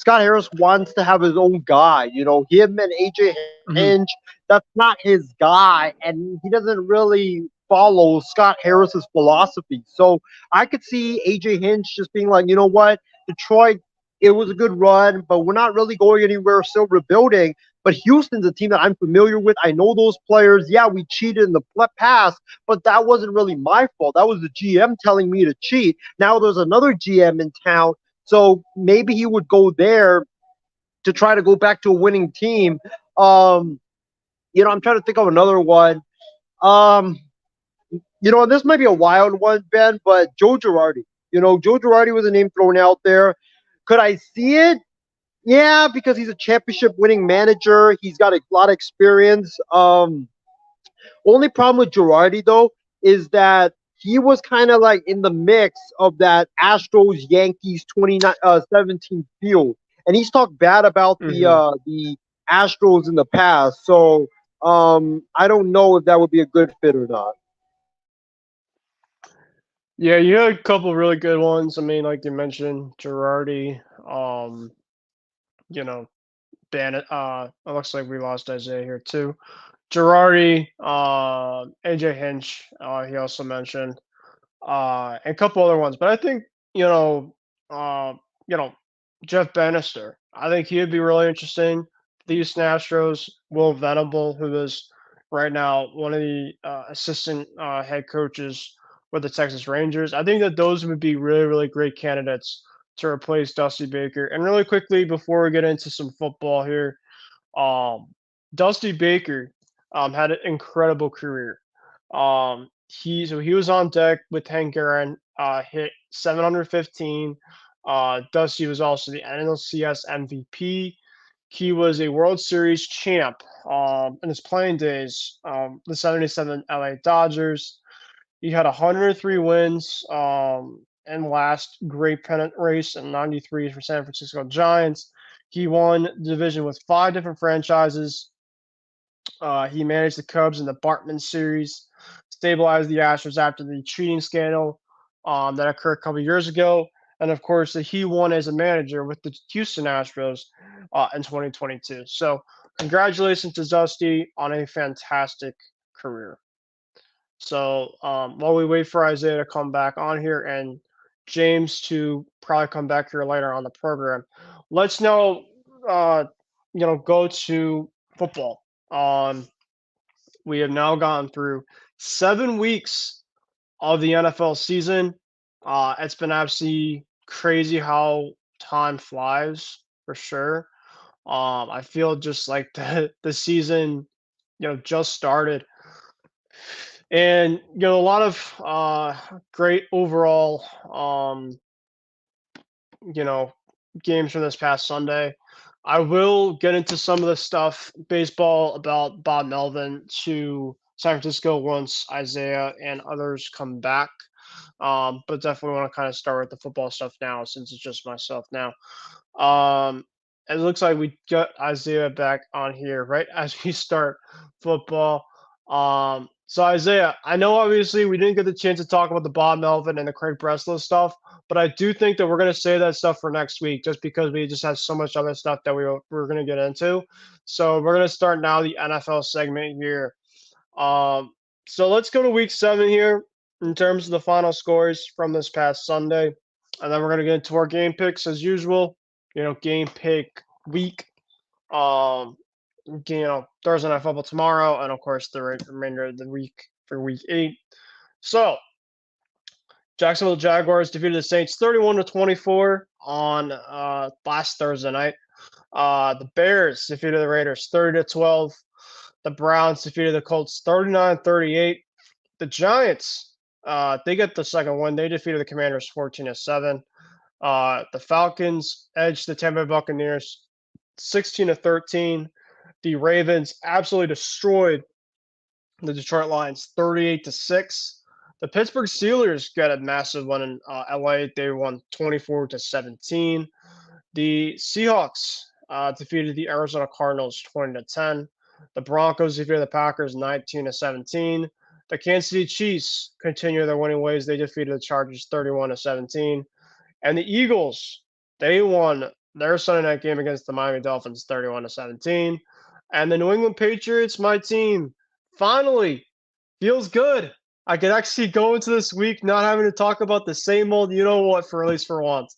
have his own guy. Him and AJ Hinch, that's not his guy, and he doesn't really follow Scott Harris's philosophy. So I could see AJ Hinch just being like, you know what, Detroit, it was a good run, but we're not really going anywhere, still rebuilding. But Houston's a team that I'm familiar with. I know those players. Yeah, we cheated in the past, but that wasn't really my fault. That was the GM telling me to cheat. Now there's another GM in town. So maybe he would go there to try to go back to a winning team. I'm trying to think of another one. This might be a wild one, Ben, but Joe Girardi. Joe Girardi was a name thrown out there. Could I see it? Yeah, because he's a championship winning manager. He's got a lot of experience. Only problem with Girardi, though, is that he was kind of like in the mix of that Astros Yankees 2017 field, and he's talked bad about the Astros in the past. So I don't know if that would be a good fit or not. Yeah, you had a couple really good ones. I mean, like you mentioned, Girardi. Bennett. It looks like we lost Isiah here too. Girardi, AJ Hinch. He also mentioned. And a couple other ones. But I think uh, Jeff Bannister. I think he would be really interesting. The Houston Astros. Will Venable, who is right now one of the assistant head coaches with the Texas Rangers. I think that those would be really, really great candidates to replace Dusty Baker. And really quickly, before we get into some football here, Dusty Baker had an incredible career. He was on deck with Hank Aaron, hit 715. Dusty was also the NLCS MVP. He was a World Series champ in his playing days. The 77 LA Dodgers. He had 103 wins and last great pennant race in 93 for San Francisco Giants. He won the division with 5 different franchises. He managed the Cubs in the Bartman series, stabilized the Astros after the cheating scandal that occurred a couple years ago. And of course, he won as a manager with the Houston Astros in 2022. So, congratulations to Dusty on a fantastic career. So, while we wait for Isiah to come back on here and James to probably come back here later on the program, let's now, go to football. We have now gone through 7 weeks of the NFL season. It's been absolutely crazy how time flies for sure. I feel just like the season, just started. And a lot of great overall you know games from this past Sunday. I will get into some of the stuff baseball about Bob Melvin to San Francisco once Isiah and others come back. But definitely want to kind of start with the football stuff now since it's just myself now. Um, it looks like we got Isiah back on here right as we start football. So Isiah, I know obviously we didn't get the chance to talk about the Bob Melvin and the Craig Breslow stuff, but I do think that we're going to save that stuff for next week just because we just have so much other stuff that we're going to get into. So we're going to start now the NFL segment here. Um, so let's go to week 7 here in terms of the final scores from this past Sunday. And then we're going to get into our game picks as usual. Game pick week. Um, Thursday Night Football tomorrow, and of course the remainder of the week for week 8. So, Jacksonville Jaguars defeated the Saints 31-24 on last Thursday night. The Bears defeated the Raiders 30-12. The Browns defeated the Colts 39-38. The Giants, they get the second win. They defeated the Commanders 14-7. The Falcons edged the Tampa Bay Buccaneers 16-13. The Ravens absolutely destroyed the Detroit Lions 38-6. The Pittsburgh Steelers got a massive one in LA. They won 24-17. The Seahawks defeated the Arizona Cardinals 20-10. The Broncos defeated the Packers 19-17. The Kansas City Chiefs continue their winning ways. They defeated the Chargers 31-17. And the Eagles, they won their Sunday night game against the Miami Dolphins 31-17. And the New England Patriots, my team, finally feels good. I could actually go into this week not having to talk about the same old you-know-what for at least for once.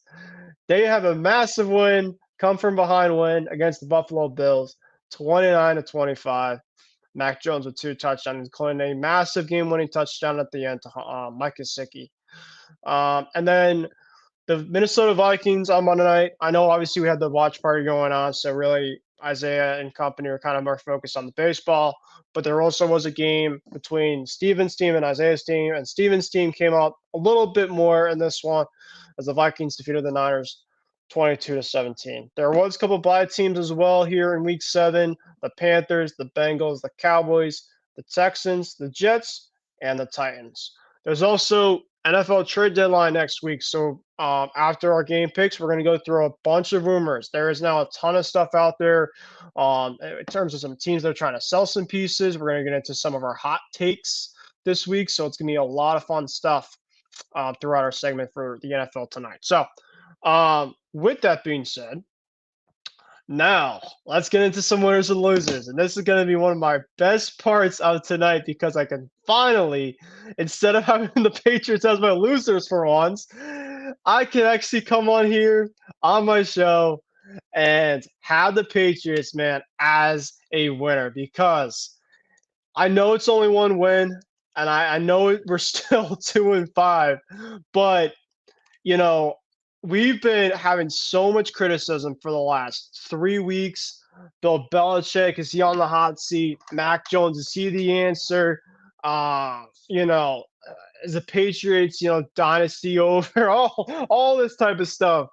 They have a massive win, come from behind win against the Buffalo Bills, 29-25. Mac Jones with 2 touchdowns, including a massive game-winning touchdown at the end to Mike Gesicki. And then the Minnesota Vikings on Monday night. I know obviously we had the watch party going on, so really Isiah and company were kind of more focused on the baseball. But there also was a game between Steven's team and Isiah's team, and Steven's team came out a little bit more in this one as the Vikings defeated the Niners 22-17. There was a couple of bye teams as well here in week 7. The Panthers, the Bengals, the Cowboys, the Texans, the Jets, and the Titans. There's also NFL trade deadline next week. So after our game picks, we're going to go through a bunch of rumors. There is now a ton of stuff out there in terms of some teams that are trying to sell some pieces. We're going to get into some of our hot takes this week. So it's going to be a lot of fun stuff throughout our segment for the NFL tonight. So with that being said, now let's get into some winners and losers. And this is going to be one of my best parts of tonight because I can finally, instead of having the Patriots as my losers for once, I can actually come on here on my show and have the Patriots, man, as a winner because I know it's only one win and I know we're still 2-5, but we've been having so much criticism for the last 3 weeks. Bill Belichick, is he on the hot seat? Mac Jones, is he the answer? Is the Patriots, dynasty over? All this type of stuff.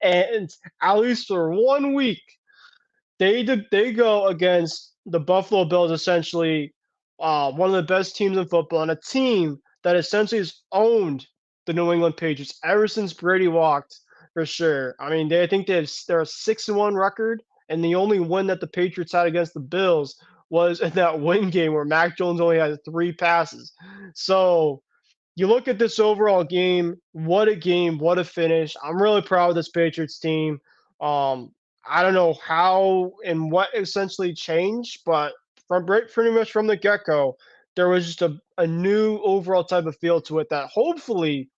And at least for 1 week, they go against the Buffalo Bills, essentially one of the best teams in football, and a team that essentially has owned the New England Patriots ever since Brady walked, for sure. I mean, I think they're a 6-1 record, and the only win that the Patriots had against the Bills was in that win game where Mac Jones only had 3 passes. So you look at this overall game, what a finish. I'm really proud of this Patriots team. I don't know how and what essentially changed, but pretty much from the get-go, there was just a new overall type of feel to it that hopefully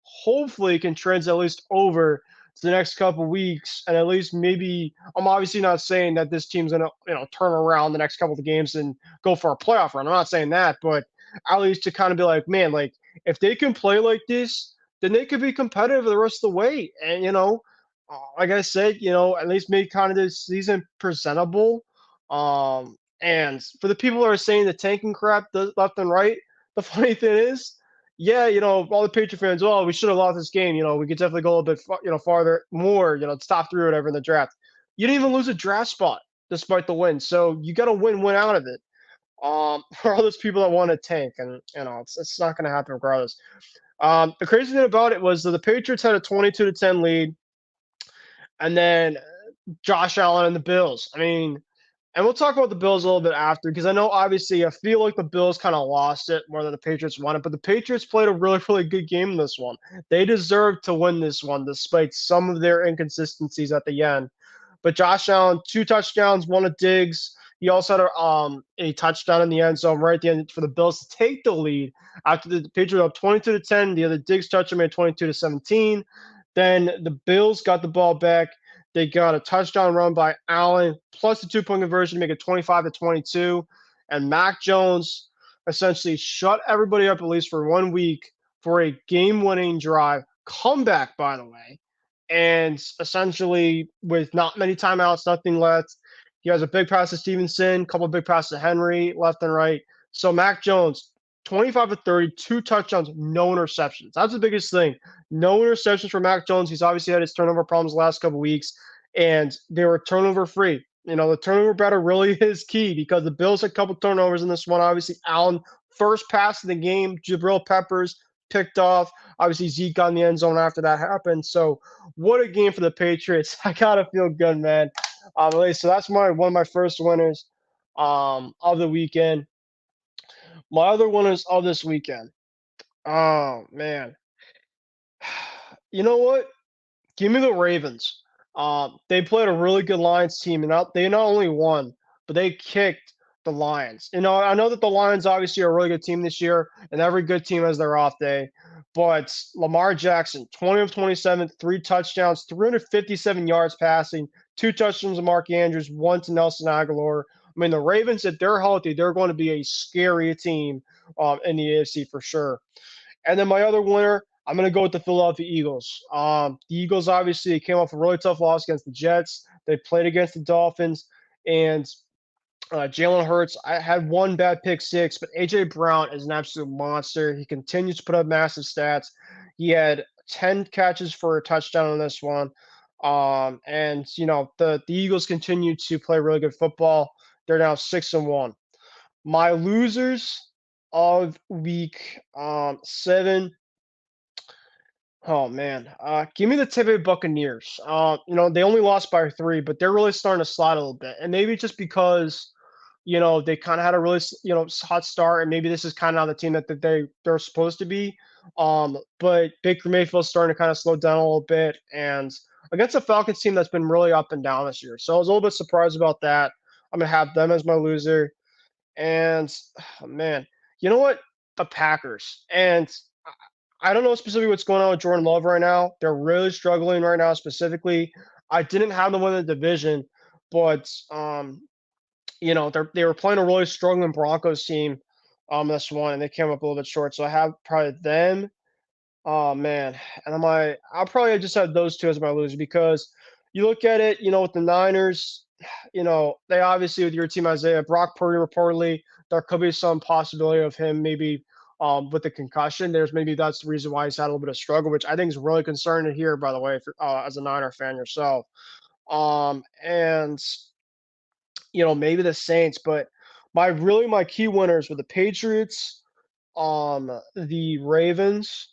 can translate at least over to the next couple of weeks. And at least maybe, I'm obviously not saying that this team's going to turn around the next couple of games and go for a playoff run. I'm not saying that, but at least to kind of be like, man, like if they can play like this, then they could be competitive the rest of the way. And, like I said, at least make kind of this season presentable. And for the people that are saying the tanking crap left and right, the funny thing is, yeah, all the Patriot fans, oh, we should have lost this game. We could definitely go a little bit, farther, more, top three or whatever in the draft. You didn't even lose a draft spot despite the win. So you got to win out of it. For all those people that want to tank, and it's not going to happen regardless. The crazy thing about it was that the Patriots had a 22-10 lead, and then Josh Allen and the Bills. I mean, and we'll talk about the Bills a little bit after, because I know obviously I feel like the Bills kind of lost it more than the Patriots won it, but the Patriots played a really, really good game in this one. They deserved to win this one despite some of their inconsistencies at the end. But Josh Allen, 2 touchdowns, 1 of Diggs. He also had a touchdown in the end zone right at the end for the Bills to take the lead after the Patriots were up 22-10. The other Diggs touchdown made 22-17. Then the Bills got the ball back. They got a touchdown run by Allen plus the 2-point conversion to make it 25-22. And Mac Jones essentially shut everybody up at least for 1 week for a game-winning drive. Comeback, by the way. And essentially, with not many timeouts, nothing left, he has a big pass to Stevenson, a couple of big passes to Henry, left and right. So Mac Jones, 25-30, 2 touchdowns, no interceptions. That's the biggest thing. No interceptions for Mac Jones. He's obviously had his turnover problems the last couple of weeks, and they were turnover free. The turnover battle really is key because the Bills had a couple turnovers in this one. Obviously, Allen, first pass of the game, Jabril Peppers picked off. Obviously, Zeke got in the end zone after that happened. So, what a game for the Patriots. I gotta feel good, man. So that's one of my first winners of the weekend. My other winners of this weekend. Oh man. You know what? Give me the Ravens. They played a really good Lions team, and they not only won, but they kicked the Lions. I know that the Lions obviously are a really good team this year, and every good team has their off day. But Lamar Jackson, 20 of 27, 3 touchdowns, 357 yards passing, 2 touchdowns to Mark Andrews, 1 to Nelson Aguilar. I mean, the Ravens, if they're healthy, they're going to be a scary team in the AFC for sure. And then my other winner, I'm going to go with the Philadelphia Eagles. The Eagles, obviously, came off a really tough loss against the Jets. They played against the Dolphins, and Jalen Hurts, I had 1 bad pick six, but A.J. Brown is an absolute monster. He continues to put up massive stats. He had 10 catches for a touchdown on this one. And the Eagles continue to play really good football. They're now 6-1. My losers of week 7. Oh man, give me the Tampa Bay Buccaneers. They only lost by 3, but they're really starting to slide a little bit, and maybe just because they kind of had a really hot start, and maybe this is kind of the team that they're supposed to be. But Baker Mayfield's starting to kind of slow down a little bit, and against a Falcons team that's been really up and down this year, so I was a little bit surprised about that. I'm gonna have them as my loser, and man, you know what? The Packers. And I don't know specifically what's going on with Jordan Love right now. They're really struggling right now specifically. I didn't have them win the division, but they were playing a really struggling Broncos team this one, and they came up a little bit short. So I have probably them. Oh man, and I'll probably just have those 2 as my loser because you look at it, with the Niners, they obviously with your team Isaiah, Brock Purdy reportedly, there could be some possibility of him maybe with the concussion. Maybe that's the reason why he's had a little bit of struggle, which I think is really concerning to hear, by the way, as a Niner fan yourself. And maybe the Saints, but my key winners were the Patriots, the Ravens,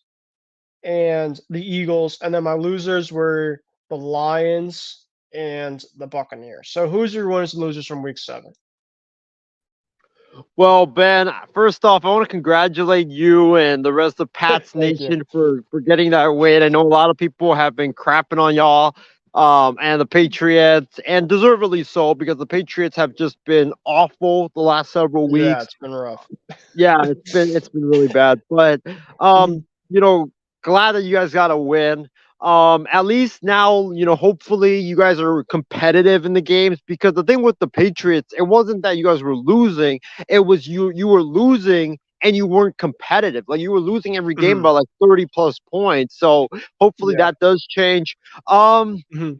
and the Eagles, and then my losers were the Lions and the Buccaneers. So who's your winners and losers from week 7? Well, Ben, first off, I want to congratulate you and the rest of Pat's Thank Nation for getting that win. I know a lot of people have been crapping on y'all and the Patriots, and deservedly so, because the Patriots have just been awful the last several Yeah, weeks. it's been rough. Yeah, it's been really bad. But glad that you guys got a win. At least now, hopefully you guys are competitive in the games, because the thing with the Patriots, it wasn't that you guys were losing, it was you were losing and you weren't competitive. Like, you were losing every game by like 30 plus points. So hopefully that does change. Mhm.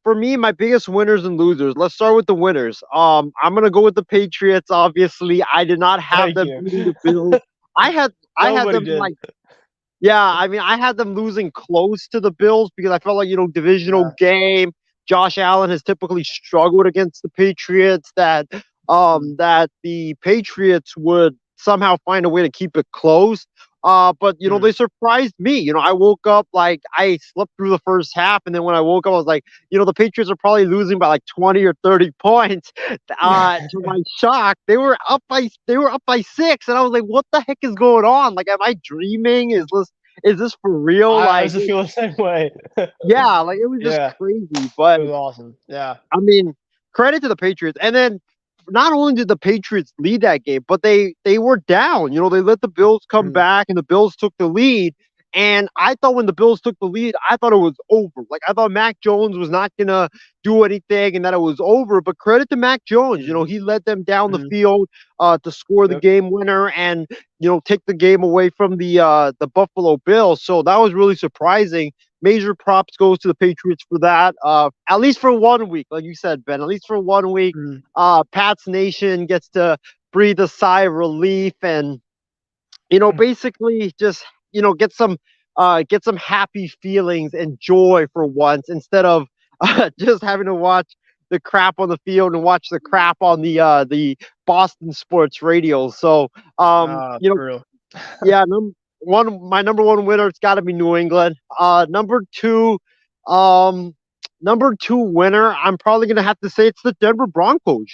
for me, my biggest winners and losers. Let's start with the winners. I'm gonna go with the Patriots. Obviously, I did not have Thank them you. beating the Bills. I had Nobody them did. like yeah. I mean, I had them losing close to the Bills because I felt like divisional Yeah. game. Josh Allen has typically struggled against the Patriots. That the Patriots would somehow find a way to keep it close. But Mm. they surprised me. I woke up like I slept through the first half, and then when I woke up, I was like, the Patriots are probably losing by like 20 or 30 points. To my shock, they were up by 6, and I was like, what the heck is going on? Like, am I dreaming? Is this for real? I Like, also feel the same way. yeah, like it was just Yeah, crazy. it But was awesome. Yeah. I mean, credit to the Patriots. And then not only did the Patriots lead that game, but they were down. They let the Bills come Mm. back, and the Bills took the lead. And I thought when the Bills took the lead, I thought it was over. Like, I thought Mac Jones was not gonna do anything and that it was over. But credit to Mac Jones. Mm. He led them down the Mm. field to score the Yep. game winner and take the game away from the Buffalo Bills. So that was really surprising. Major props goes to the Patriots for that. At least for 1 week, like you said, Ben. At least for 1 week, Mm. Pats Nation gets to breathe a sigh of relief and basically just get some happy feelings and joy for once instead of just having to watch the crap on the field and watch the crap on the Boston sports radio. So For real. yeah, my number one winner, it's got to be New England. Number two winner, I'm probably gonna have to say it's the Denver Broncos.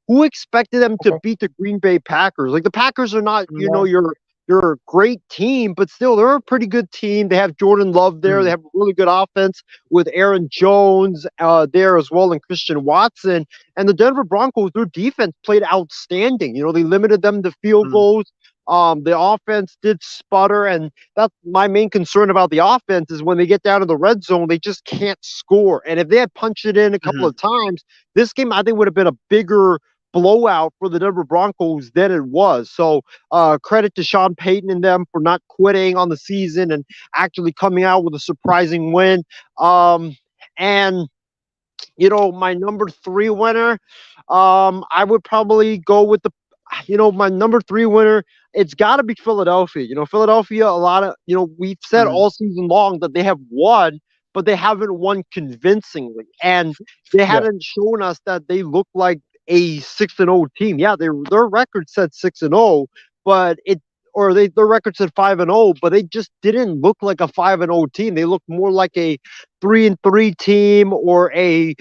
Who expected them to Okay. beat the Green Bay Packers? Like, the Packers are not, No. your great team, but still they're a pretty good team. They have Jordan Love there. They Mm. have a really good offense with Aaron Jones there as well, and Christian Watson. And the Denver Broncos, their defense played outstanding. They limited them to field Mm. goals. The offense did sputter, and that's my main concern about the offense is when they get down to the red zone, they just can't score. And if they had punched it in a couple Mhm. of times, this game I think would have been a bigger blowout for the Denver Broncos than it was. So credit to Sean Payton and them for not quitting on the season and actually coming out with a surprising win. And my number 3 winner, I would probably go with my number 3 winner. It's got to be Philadelphia. Philadelphia, a lot of, we've said Mm. all season long that they have won, but they haven't won convincingly. And they Yeah. haven't shown us that they look like a 6-0 team. Yeah, their record said 6-0, but their record said 5-0, but they just didn't look like a 5-0 team. They looked more like a 3-3 team or a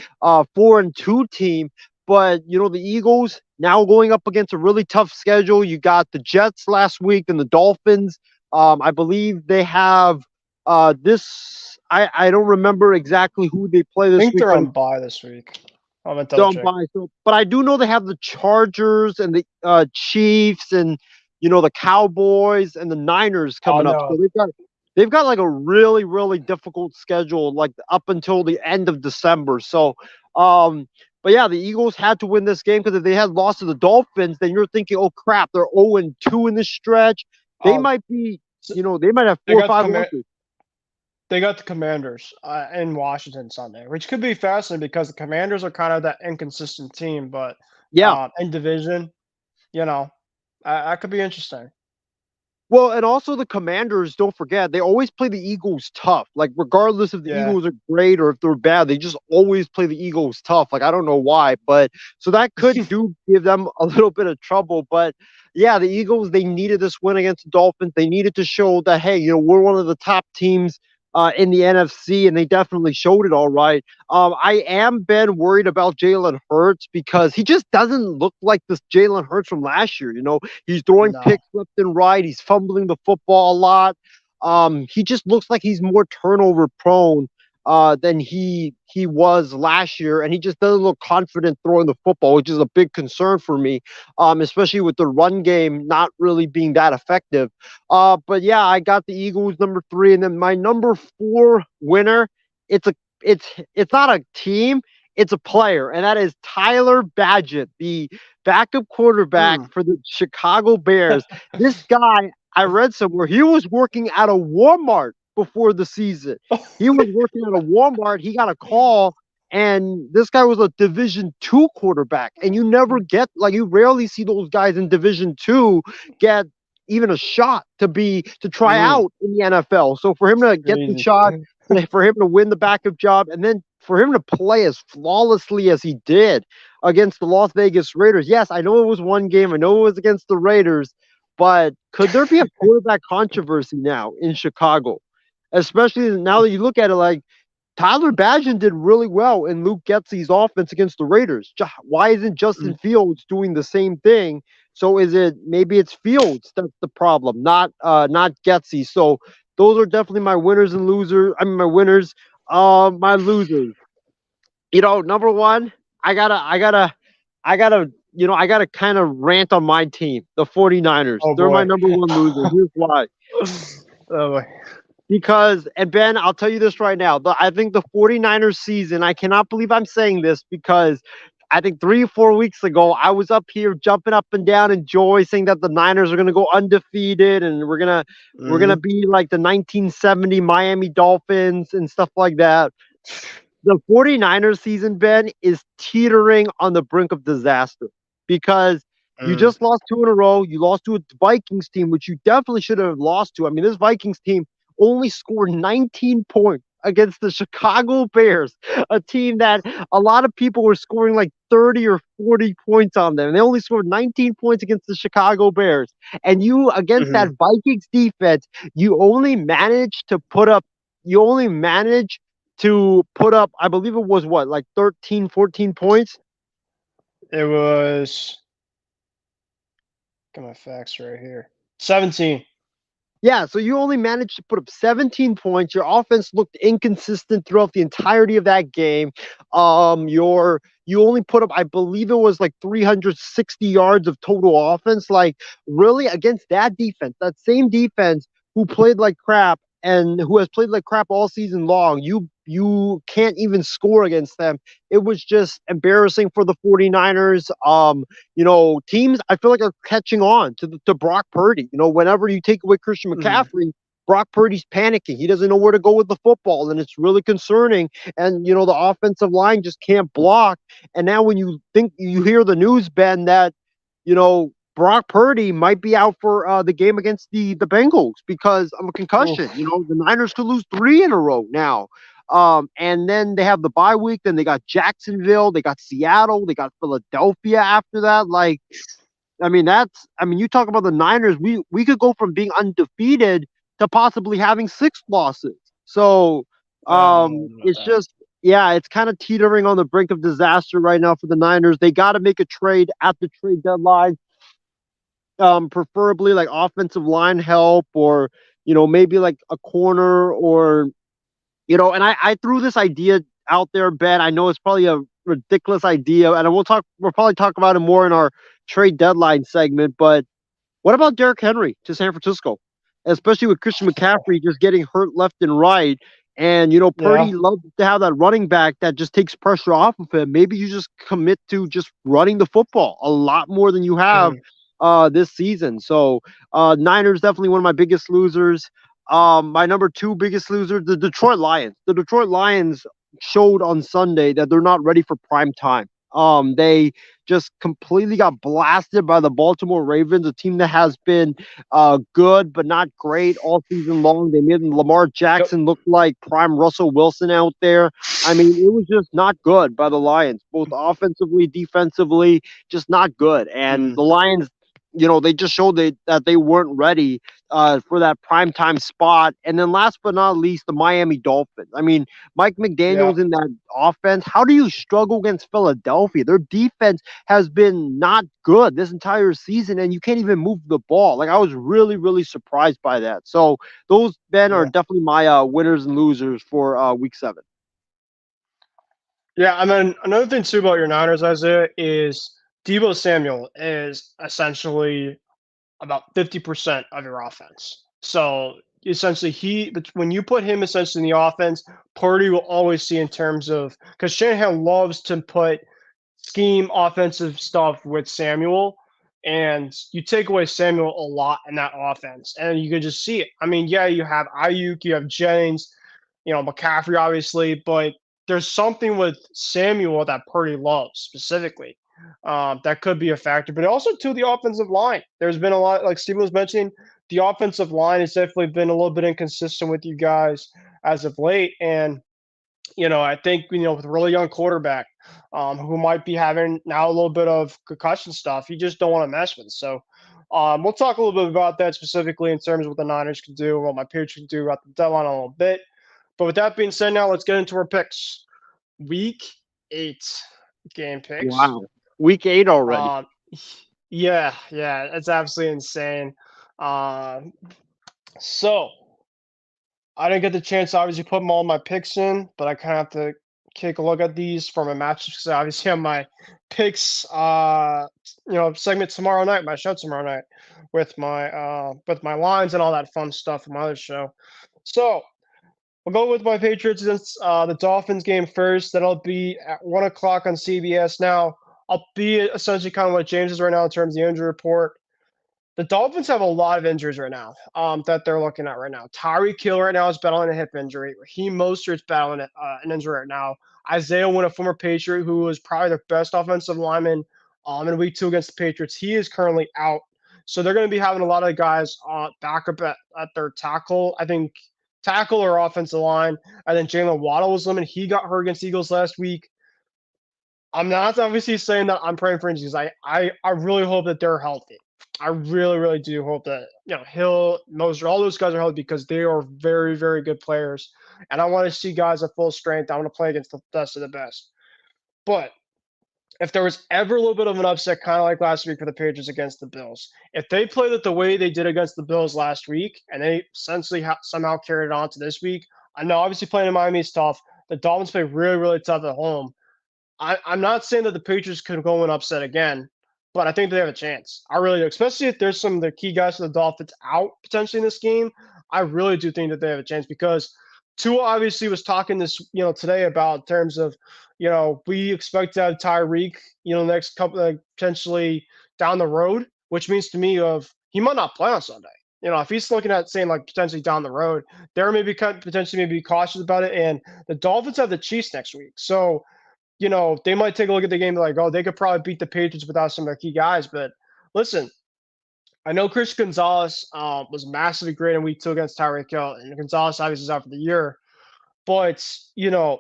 4-2 team. But the Eagles now going up against a really tough schedule. You got the Jets last week and the Dolphins. I believe they have this. I don't remember exactly who they play I this think week. they're on bye this week. I'm gonna double Don't check. buy. So, but I do know they have the Chargers and the Chiefs and the Cowboys and the Niners Oh coming up. no. So they've got like a really, really difficult schedule, like up until the end of December. So but yeah, the Eagles had to win this game because if they had lost to the Dolphins, then you're thinking, oh crap, they're 0-2 in this stretch. They might be, So they might have they 4 or got the 5 comma- losses. they got the Commanders in Washington Sunday, which could be fascinating because the Commanders are kind of that inconsistent team, but Yeah. in division, that could be interesting. Well, and also the Commanders, don't forget, they always play the Eagles tough. Like, regardless if the Yeah. Eagles are great or if they're bad, they just always play the Eagles tough. Like, I don't know why, but so that could do give them a little bit of trouble. But yeah, the Eagles, they needed this win against the Dolphins. They needed to show that, hey, we're one of the top teams in the NFC, and they definitely showed it all right. I am, Ben, worried about Jalen Hurts because he just doesn't look like this Jalen Hurts from last year. He's throwing No. picks left and right. He's fumbling the football a lot. He just looks like he's more turnover prone than he was last year, and he just doesn't look confident throwing the football, which is a big concern for me, especially with the run game not really being that effective. But yeah, I got the Eagles number 3, and then my number 4 winner. It's not a team, it's a player, and that is Tyler Badgett, the backup quarterback for the Chicago Bears. This guy, I read somewhere, he was working at a Walmart before the season. He was working at a Walmart. He got a call, And this guy was a Division II quarterback, and you never get you rarely see those guys in Division II get even a shot to try out in the NFL. So for him to get the Crazy. shot, for him to win the backup job, and then for him to play as flawlessly as he did against the Las Vegas Raiders. Yes, I know it was one game. I know it was against the Raiders, but could there be a quarterback controversy now in Chicago? Especially now that you look at it, Tyler Badgett did really well in Luke Getsy's offense against the Raiders. Why isn't Justin Fields doing the same thing? So maybe it's Fields that's the problem, not Getsy. So those are definitely my winners and losers. I mean my winners, my losers. Number one, I gotta kind of rant on my team, the 49ers. Oh They're my boy. number one loser. Here's why. Oh boy. Because, and Ben, I'll tell you this right now. I think the 49ers season, I cannot believe I'm saying this because I think 3 or 4 weeks ago, I was up here jumping up and down in joy saying that the Niners are going to go undefeated and we're going to be like the 1970 Miami Dolphins and stuff like that. The 49ers season, Ben, is teetering on the brink of disaster because you just lost 2 in a row. You lost to a Vikings team, which you definitely should have lost to. I mean, this Vikings team only scored 19 points against the Chicago Bears, a team that a lot of people were scoring like 30 or 40 points on them. They only scored 19 points against the Chicago Bears. And you, against that Vikings defense, you only managed to put up, I believe it was what, like 13, 14 points? It was. Got my facts right here. 17. Yeah, so you only managed to put up 17 points. Your offense looked inconsistent throughout the entirety of that game. You only put up, I believe it was like 360 yards of total offense. Like, really, against that defense, that same defense who played like crap and who has played like crap all season long, you can't even score against them. It was just embarrassing for the 49ers. Teams I feel like are catching on to Brock Purdy. Whenever you take away Christian McCaffrey, Brock Purdy's panicking. He doesn't know where to go with the football, and it's really concerning. And the offensive line just can't block. And now when you hear the news, Ben, that Brock Purdy might be out for the game against the Bengals because of a concussion. The Niners could lose 3 in a row now. And then they have the bye week. Then they got Jacksonville. They got Seattle. They got Philadelphia after that. You talk about the Niners. We could go from being undefeated to possibly having 6 losses. So it's kind of teetering on the brink of disaster right now for the Niners. They got to make a trade at the trade deadline. Preferably like offensive line help or, maybe like a corner or, and I threw this idea out there, Ben. I know it's probably a ridiculous idea and we'll probably talk about it more in our trade deadline segment, but what about Derrick Henry to San Francisco? Especially with Christian McCaffrey just getting hurt left and right. And, Purdy loves to have that running back that just takes pressure off of him. Maybe you just commit to just running the football a lot more than you have this season. So Niners definitely one of my biggest losers. My number 2 biggest loser, the Detroit Lions. The Detroit Lions showed on Sunday that they're not ready for prime time. They just completely got blasted by the Baltimore Ravens, a team that has been good but not great all season long. They made Lamar Jackson look like prime Russell Wilson out there. I mean, it was just not good by the Lions, both offensively, defensively, just not good. And the Lions, they just showed that they weren't ready for that primetime spot. And then last but not least, the Miami Dolphins. I mean, Mike McDaniel's in that offense. How do you struggle against Philadelphia? Their defense has been not good this entire season, and you can't even move the ball. Like, I was really, really surprised by that. So those, Ben, are definitely my winners and losers for Week 7. Yeah, I mean, another thing too about your Niners, Isaiah, is Deebo Samuel is essentially about 50% of your offense. So essentially, when you put him essentially in the offense, Purdy will always see in terms of, because Shanahan loves to put scheme offensive stuff with Samuel, and you take away Samuel a lot in that offense, and you can just see it. I mean, yeah, you have Ayuk, you have Jennings, McCaffrey, obviously, but there's something with Samuel that Purdy loves specifically. That could be a factor, but also to the offensive line. There's been a lot, like Steven was mentioning, the offensive line has definitely been a little bit inconsistent with you guys as of late. And I think with a really young quarterback who might be having now a little bit of concussion stuff, you just don't want to mess with. So we'll talk a little bit about that specifically in terms of what the Niners can do, what my Patriots can do about the deadline a little bit. But with that being said, now let's get into our picks. Week 8 game picks. Wow, week 8 already. Yeah, it's absolutely insane. So I didn't get the chance to obviously put all my picks in, but I kind of have to take a look at these for my matches because I obviously have my picks, segment tomorrow night, my show tomorrow night with my lines and all that fun stuff from my other show. So we'll go with my Patriots against the Dolphins game first. That'll be at 1:00 on CBS. Now I'll be essentially kind of what James is right now in terms of the injury report. The Dolphins have a lot of injuries right now that they're looking at right now. Tyreek Hill right now is battling a hip injury. Raheem Mostert's battling an injury right now. Isaiah Wynn, a former Patriot who was probably the best offensive lineman in week 2 against the Patriots, he is currently out. So they're going to be having a lot of guys back up at their tackle. I think tackle or offensive line. And then Jalen Waddle was limited. He got hurt against the Eagles last week. I'm not obviously saying that I'm praying for injuries. I really hope that they're healthy. I really, really do hope that Hill, Moser, all those guys are healthy because they are very, very good players. And I want to see guys at full strength. I want to play against the best of the best. But if there was ever a little bit of an upset, kind of like last week for the Patriots against the Bills, if they played it the way they did against the Bills last week, and they essentially somehow carried it on to this week, I know obviously playing in Miami is tough. The Dolphins play really, really tough at home. I'm not saying that the Patriots could go and upset again, but I think they have a chance. I really do, especially if there's some of the key guys for the Dolphins out potentially in this game. I really do think that they have a chance because Tua obviously was talking this, today about in terms of, we expect to have Tyreek, next couple potentially down the road, which means to me of he might not play on Sunday. If he's looking at saying like potentially down the road, they're maybe potentially maybe cautious about it. And the Dolphins have the Chiefs next week, so they might take a look at the game and like, oh, they could probably beat the Patriots without some of their key guys. But listen, I know Chris Gonzalez was massively great in week 2 against Tyreek Hill, and Gonzalez obviously is out for the year. But,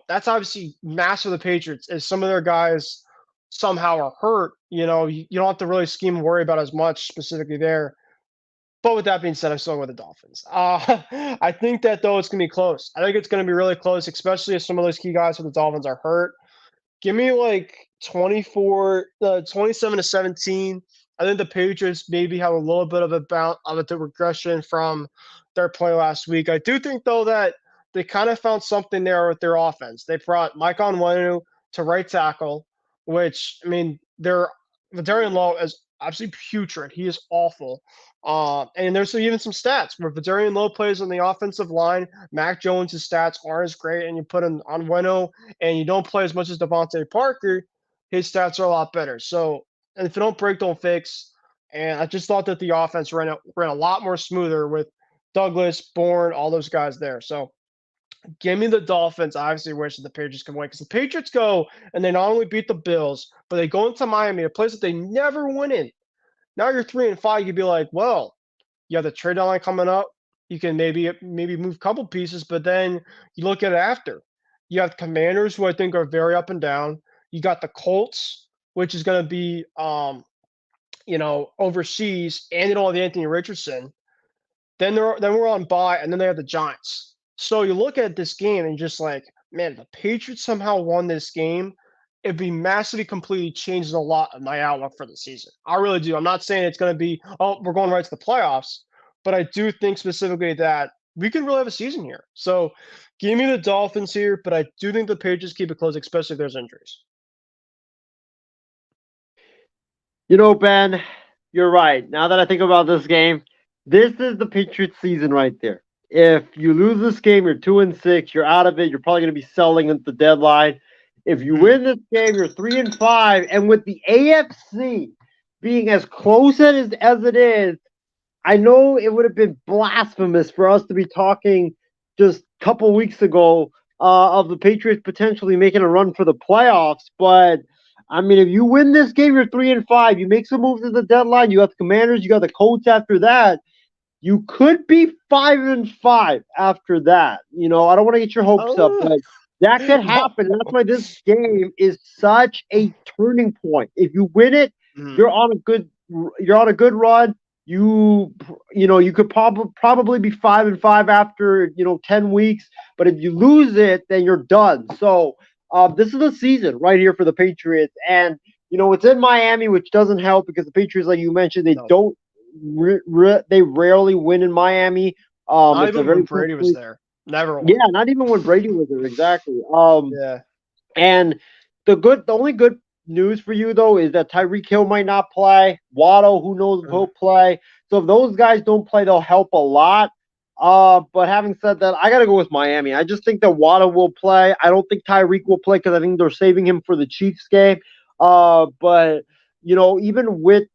that's obviously massive for the Patriots is some of their guys somehow are hurt. You don't have to really scheme and worry about as much specifically there. But with that being said, I'm still going with the Dolphins. I think that, though, it's going to be close. I think it's going to be really close, especially if some of those key guys for the Dolphins are hurt. Give me like 27-17. I think the Patriots maybe have a little bit of a regression from their play last week. I do think, though, that they kind of found something there with their offense. They brought Mike Onwenu to right tackle, which, their Vidarian Lowe is absolutely putrid. He is awful. And there's even some stats where Vidarian Lowe plays on the offensive line. Mac Jones' stats aren't as great, and you put him on Weno, and you don't play as much as Devontae Parker, his stats are a lot better. So, and if you don't break, don't fix. And I just thought that the offense ran a lot more smoother with Douglas, Bourne, all those guys there. So, give me the Dolphins. I obviously wish that the Patriots can win because the Patriots go and they not only beat the Bills, but they go into Miami, a place that they never win in. Now you're 3-5. You'd be like, well, you have the trade deadline coming up. You can maybe move a couple pieces, but then you look at it after. You have Commanders, who I think are very up and down. You got the Colts, which is going to be, overseas, and you don't have Anthony Richardson. Then we're on bye, and then they have the Giants. So you look at this game and just like, man, if the Patriots somehow won this game, it'd be massively completely changing a lot of my outlook for the season. I really do. I'm not saying it's going to be, oh, we're going right to the playoffs, but I do think specifically that we can really have a season here. So give me the Dolphins here, but I do think the Patriots keep it close, especially if there's injuries. Ben, you're right. Now that I think about this game, this is the Patriots season right there. If you lose this game, you're 2-6, you're out of it. You're probably going to be selling at the deadline. If you win this game, you're 3-5. And with the AFC being as close as it is, I know it would have been blasphemous for us to be talking just a couple weeks ago of the Patriots potentially making a run for the playoffs. But I mean, if you win this game, you're 3-5. You make some moves at the deadline. You got the Commanders. You got the Colts after that. You could be 5-5 after that. You know, I don't want to get your hopes up, but that could happen. That's why this game is such a turning point. If you win it, you're on a good run. You know, you could probably be 5-5 after 10 weeks. But if you lose it, then you're done. So this is the season right here for the Patriots, and it's in Miami, which doesn't help because the Patriots, like you mentioned, they don't. They rarely win in Miami. Not even when Brady was there. Never won. Yeah, not even when Brady was there. Exactly. Yeah. And the only good news for you though is that Tyreek Hill might not play. Waddle, who knows if he'll play. So if those guys don't play, they'll help a lot. But having said that, I got to go with Miami. I just think that Waddle will play. I don't think Tyreek will play because I think they're saving him for the Chiefs game. But even with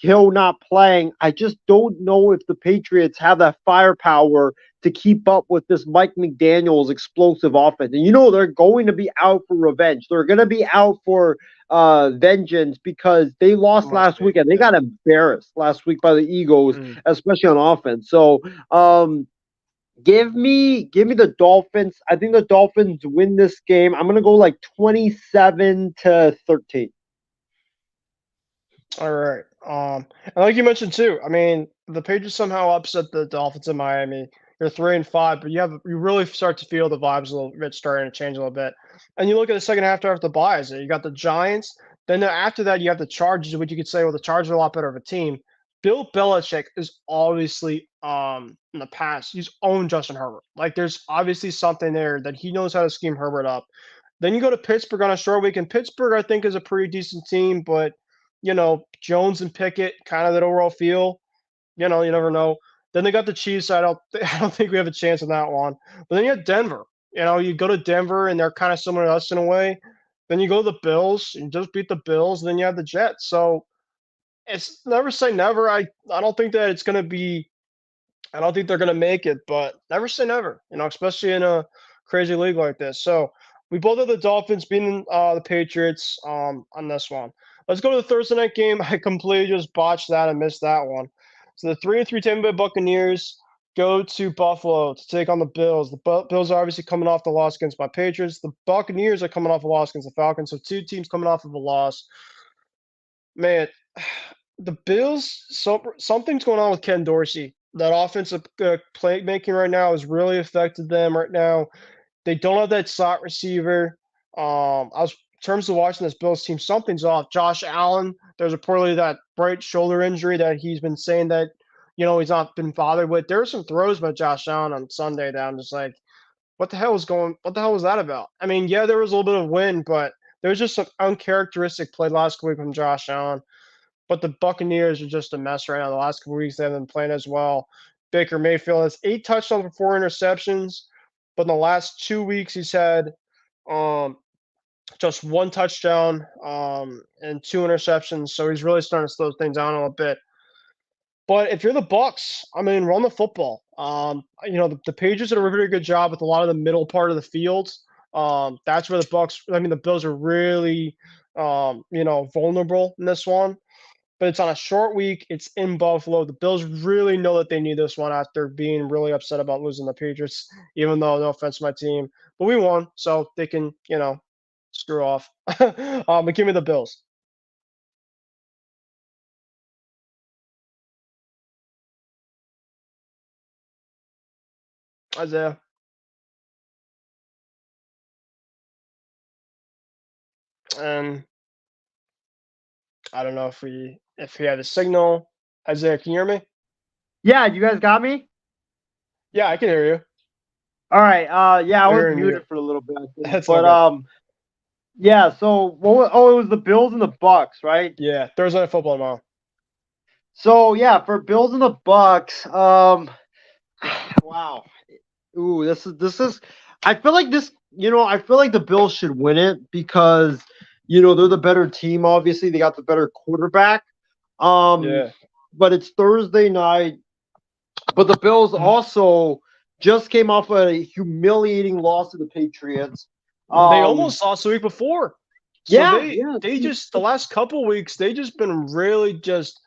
Hill not playing, I just don't know if the Patriots have that firepower to keep up with this Mike McDaniel's explosive offense. And they're going to be out for revenge. They're going to be out for vengeance because they lost last week and they got embarrassed last week by the Eagles, especially on offense. So give me the Dolphins. I think the Dolphins win this game. I'm going to go like 27-13. All right. And like you mentioned too, I mean, the Patriots somehow upset the Dolphins in Miami. You're 3-5, but you really start to feel the vibes a little bit starting to change a little bit. And you look at the second half after the buys. You got the Giants. Then after that, you have the Chargers, which you could say, well, the Chargers are a lot better of a team. Bill Belichick is obviously in the past, he's owned Justin Herbert. Like there's obviously something there that he knows how to scheme Herbert up. Then you go to Pittsburgh on a short week, and Pittsburgh I think is a pretty decent team, but Jones and Pickett, kind of that overall feel. You never know. Then they got the Chiefs. I don't think we have a chance in that one. But then you have Denver. You go to Denver, and they're kind of similar to us in a way. Then you go to the Bills, and just beat the Bills. And then you have the Jets. So it's never say never. I don't think that it's going to be – I don't think they're going to make it. But never say never, especially in a crazy league like this. So we both have the Dolphins beating the Patriots on this one. Let's go to the Thursday night game. I completely just botched that and missed that one. So the 3-3 Tampa Bay Buccaneers go to Buffalo to take on the Bills. The Bills are obviously coming off the loss against my Patriots. The Buccaneers are coming off a loss against the Falcons. So two teams coming off of a loss. Man, the Bills, something's going on with Ken Dorsey. That offensive playmaking right now has really affected them right now. They don't have that slot receiver. In terms of watching this Bills team, something's off. Josh Allen, there's reportedly that right shoulder injury that he's been saying that, he's not been bothered with. There were some throws by Josh Allen on Sunday that I'm just like, what the hell was that about? I mean, yeah, there was a little bit of wind, but there was just some uncharacteristic play last week from Josh Allen. But the Buccaneers are just a mess right now. The last couple weeks they haven't been playing as well. Baker Mayfield has 8 touchdowns and 4 interceptions, but in the last 2 weeks he's had just 1 touchdown and 2 interceptions. So he's really starting to slow things down a little bit. But if you're the Bucs, I mean, run the football. The Patriots did a really good job with a lot of the middle part of the field. That's where the Bills are really, vulnerable in this one. But it's on a short week. It's in Buffalo. The Bills really know that they need this one after being really upset about losing the Patriots, even though, no offense to my team. But we won, so they can, screw off. But give me the Bills. Isiah. And I don't know if he had a signal. Isiah, can you hear me? Yeah, you guys got me? Yeah, I can hear you. All right. Yeah, I was muted for a little bit. That's but okay. Yeah. So it was the Bills and the Bucs, right? Yeah, Thursday Night Football tomorrow. So yeah, for Bills and the Bucs, wow. Ooh, this is. I feel like this. I feel like the Bills should win it because they're the better team. Obviously, they got the better quarterback. Yeah. But it's Thursday night. But the Bills also just came off a humiliating loss to the Patriots. They almost lost the week before. So yeah, they just the last couple weeks they just been really just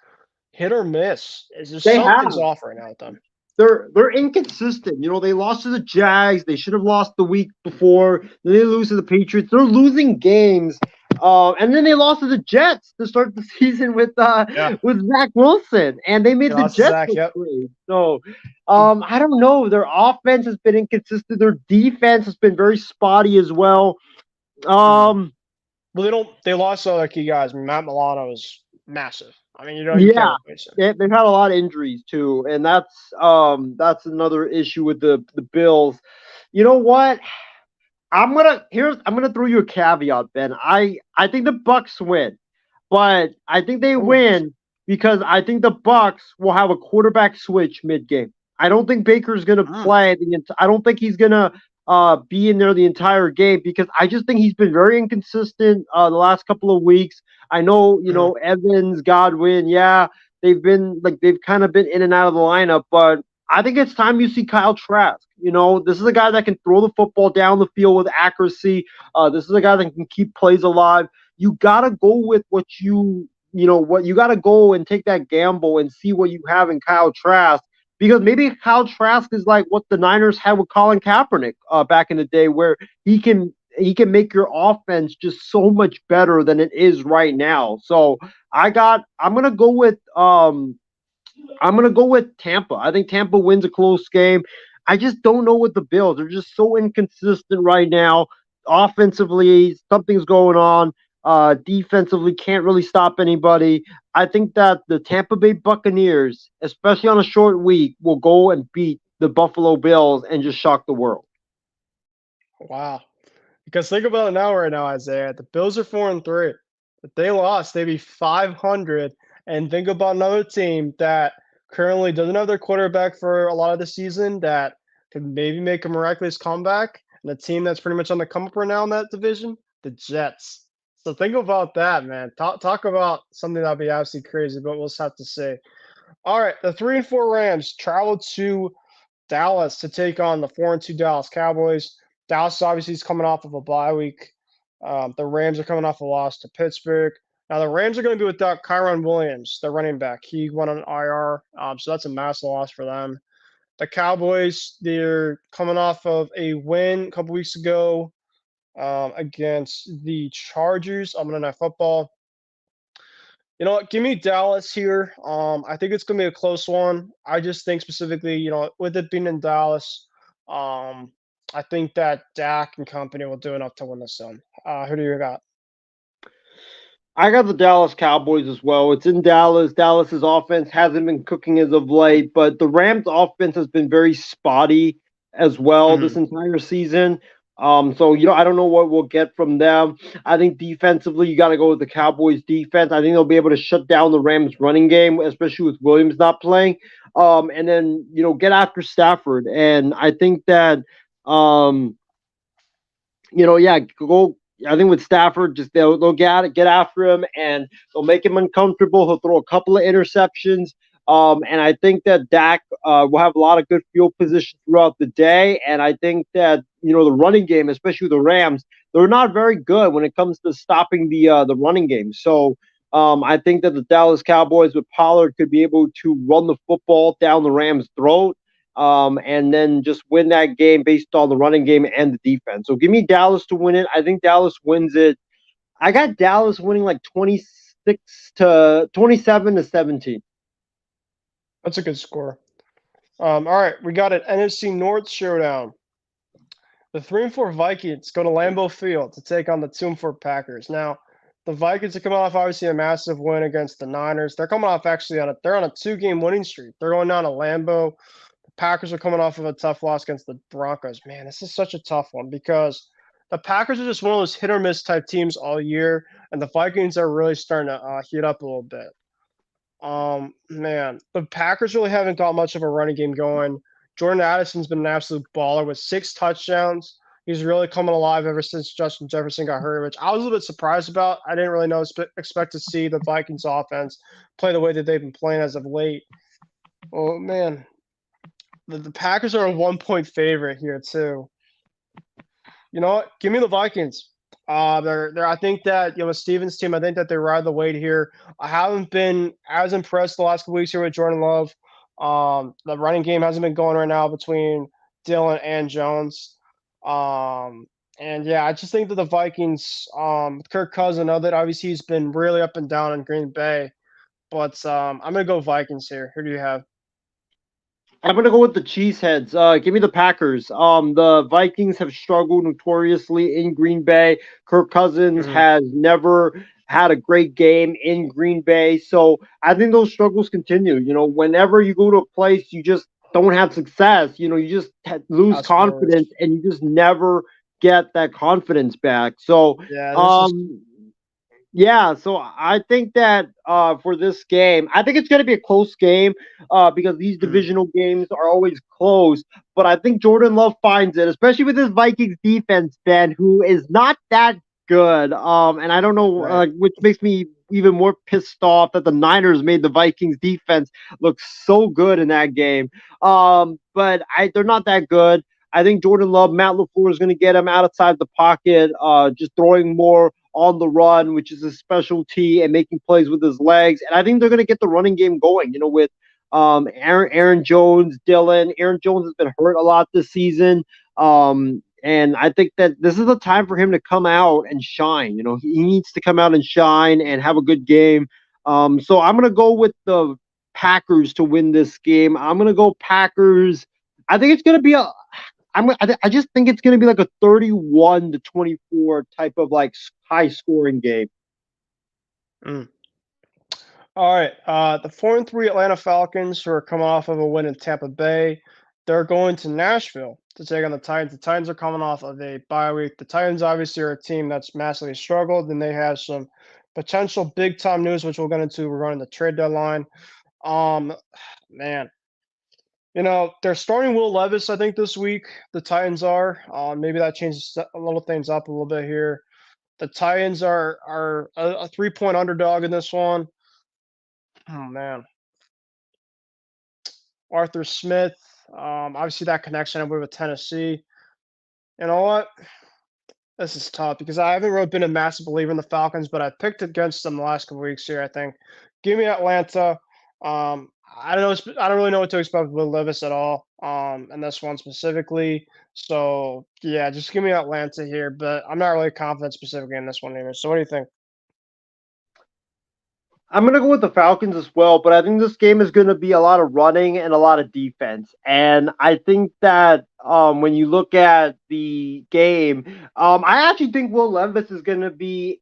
hit or miss. It's just they have. something's off right now with them. They're inconsistent. You know, they lost to the Jags. They should have lost the week before. Then they lose to the Patriots. They're losing games. And then they lost to the Jets to start the season with Zach Wilson, and they made the Jets look great. So I don't know. Their offense has been inconsistent. Their defense has been very spotty as well. Well, they lost other key guys. Matt Milano is massive. I mean, you can't replace him. They've had a lot of injuries too, and that's another issue with the Bills. You know what? I'm gonna throw you a caveat, Ben. I think the Bucks win, but I think they win because I think the Bucks will have a quarterback switch mid-game. I don't think Baker's gonna play I don't think he's gonna be in there the entire game because I just think he's been very inconsistent the last couple of weeks. I know, Evans, Godwin, they've kind of been in and out of the lineup, but I think it's time you see Kyle Trask. This is a guy that can throw the football down the field with accuracy. This is a guy that can keep plays alive. You gotta go with what you gotta go and take that gamble and see what you have in Kyle Trask. Because maybe Kyle Trask is like what the Niners had with Colin Kaepernick back in the day, where he can make your offense just so much better than it is right now. So I'm gonna go with Tampa. I think Tampa wins a close game. I just don't know with the Bills. They're just so inconsistent right now. Offensively, something's going on. Defensively, can't really stop anybody. I think that the Tampa Bay Buccaneers, especially on a short week, will go and beat the Buffalo Bills and just shock the world. Wow. Because think about it now, right now, Isiah. The Bills are 4-3. If they lost, they'd be 500. And think about another team that currently doesn't have their quarterback for a lot of the season that could maybe make a miraculous comeback. And a team that's pretty much on the come up right now in that division, the Jets. So think about that, man. Talk about something that'd be absolutely crazy, but we'll just have to see. All right, the 3-4 Rams travel to Dallas to take on the 4-2 Dallas Cowboys. Dallas obviously is coming off of a bye week. The Rams are coming off a loss to Pittsburgh. Now the Rams are going to be without Kyron Williams, the running back. He went on IR, so that's a massive loss for them. The Cowboys, they're coming off of a win a couple weeks ago against the Chargers on Monday Night Football. You know what? Give me Dallas here. I think it's going to be a close one. I just think specifically, with it being in Dallas, I think that Dak and company will do enough to win this one. Who do you got? I got the Dallas Cowboys as well. It's in Dallas. Dallas's offense hasn't been cooking as of late, but the Rams' offense has been very spotty as well this entire season. So I don't know what we'll get from them. I think defensively, you got to go with the Cowboys' defense. I think they'll be able to shut down the Rams' running game, especially with Williams not playing. And then get after Stafford. And I think that go. I think with Stafford, just they'll get after him and they'll make him uncomfortable. He'll throw a couple of interceptions. And I think that Dak will have a lot of good field position throughout the day. And I think that, the running game, especially the Rams, they're not very good when it comes to stopping the running game. So I think that the Dallas Cowboys with Pollard could be able to run the football down the Rams' throat. And then just win that game based on the running game and the defense. So give me Dallas to win it. I think Dallas wins it. I got Dallas winning like 27-17. That's a good score. All right, we got an NFC North showdown. The 3-4 Vikings go to Lambeau Field to take on the 2-4 Packers. Now, the Vikings are coming off obviously a massive win against the Niners. They're coming off they're on a 2-game winning streak. They're going down to Lambeau. Packers are coming off of a tough loss against the Broncos. Man, this is such a tough one because the Packers are just one of those hit or miss type teams all year, and the Vikings are really starting to heat up a little bit. Man, the Packers really haven't got much of a running game going. Jordan Addison's been an absolute baller with 6 touchdowns. He's really coming alive ever since Justin Jefferson got hurt, which I was a little bit surprised about. I didn't really expect to see the Vikings offense play the way that they've been playing as of late. Oh, man. The Packers are a 1-point favorite here too. You know what? Give me the Vikings. They're. I think that with Steven's team, I think that they ride the weight here. I haven't been as impressed the last couple weeks here with Jordan Love. The running game hasn't been going right now between Dillon and Jones. And yeah, I just think that the Vikings, Kirk Cousins, I know that obviously he's been really up and down in Green Bay, but I'm gonna go Vikings here. Who do you have? I'm gonna go with the Cheeseheads. Give me the Packers. The Vikings have struggled notoriously in Green Bay. Kirk Cousins Mhm. has never had a great game in Green Bay, so I think those struggles continue. Whenever you go to a place, you just don't have success. You just lose Absolutely. confidence, and you just never get that confidence back. So, Yeah, there's just um, yeah, so I think that for this game, I think it's going to be a close game because these mm, divisional games are always close. But I think Jordan Love finds it, especially with his Vikings defense, Ben, who is not that good. And I don't know, right. which makes me even more pissed off that the Niners made the Vikings defense look so good in that game. But they're not that good. I think Jordan Love, Matt LaFleur is going to get him outside the pocket, just throwing more on the run, which is his specialty, and making plays with his legs. And I think they're going to get the running game going, with Aaron Jones, Dillon. Aaron Jones has been hurt a lot this season. And I think that this is the time for him to come out and shine. He needs to come out and shine and have a good game. So I'm going to go with the Packers to win this game. I'm going to go Packers. I think it's going to be I just think it's going to be like a 31-24 type of like high scoring game. Mm. All right. The 4-3 Atlanta Falcons, who are coming off of a win in Tampa Bay, they're going to Nashville to take on the Titans. The Titans are coming off of a bye week. The Titans obviously are a team that's massively struggled, and they have some potential big time news, which we'll get into regarding the trade deadline. Um, man, they're starting Will Levis, I think, this week. The Titans are. Maybe that changes a little things up a little bit here. The Titans are a 3-point underdog in this one. Oh man, Arthur Smith. Obviously that connection with Tennessee. You know what? This is tough because I haven't really been a massive believer in the Falcons, but I picked against them the last couple weeks here. I think. Give me Atlanta. I don't know. I don't really know what to expect with Levis at all. And this one specifically. So yeah, just give me Atlanta here. But I'm not really confident specifically in this one either. So what do you think? I'm going to go with the Falcons as well, but I think this game is going to be a lot of running and a lot of defense. And I think that when you look at the game, I actually think Will Levis is going to be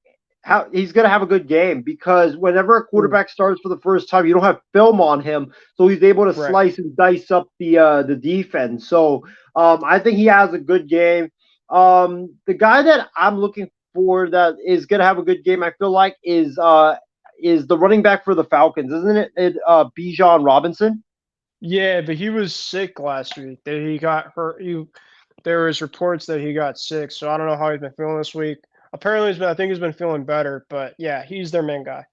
he's going to have a good game because whenever a Mm, quarterback starts for the first time, you don't have film on him, so he's able to right. slice and dice up the defense. So I think he has a good game. The guy that I'm looking for that is going to have a good game, I feel like, is the running back for the Falcons, isn't it? Bijan Robinson. Yeah, but he was sick last week. That he got hurt. There was reports that he got sick, so I don't know how he's been feeling this week. Apparently, I think he's been feeling better, but yeah, he's their main guy.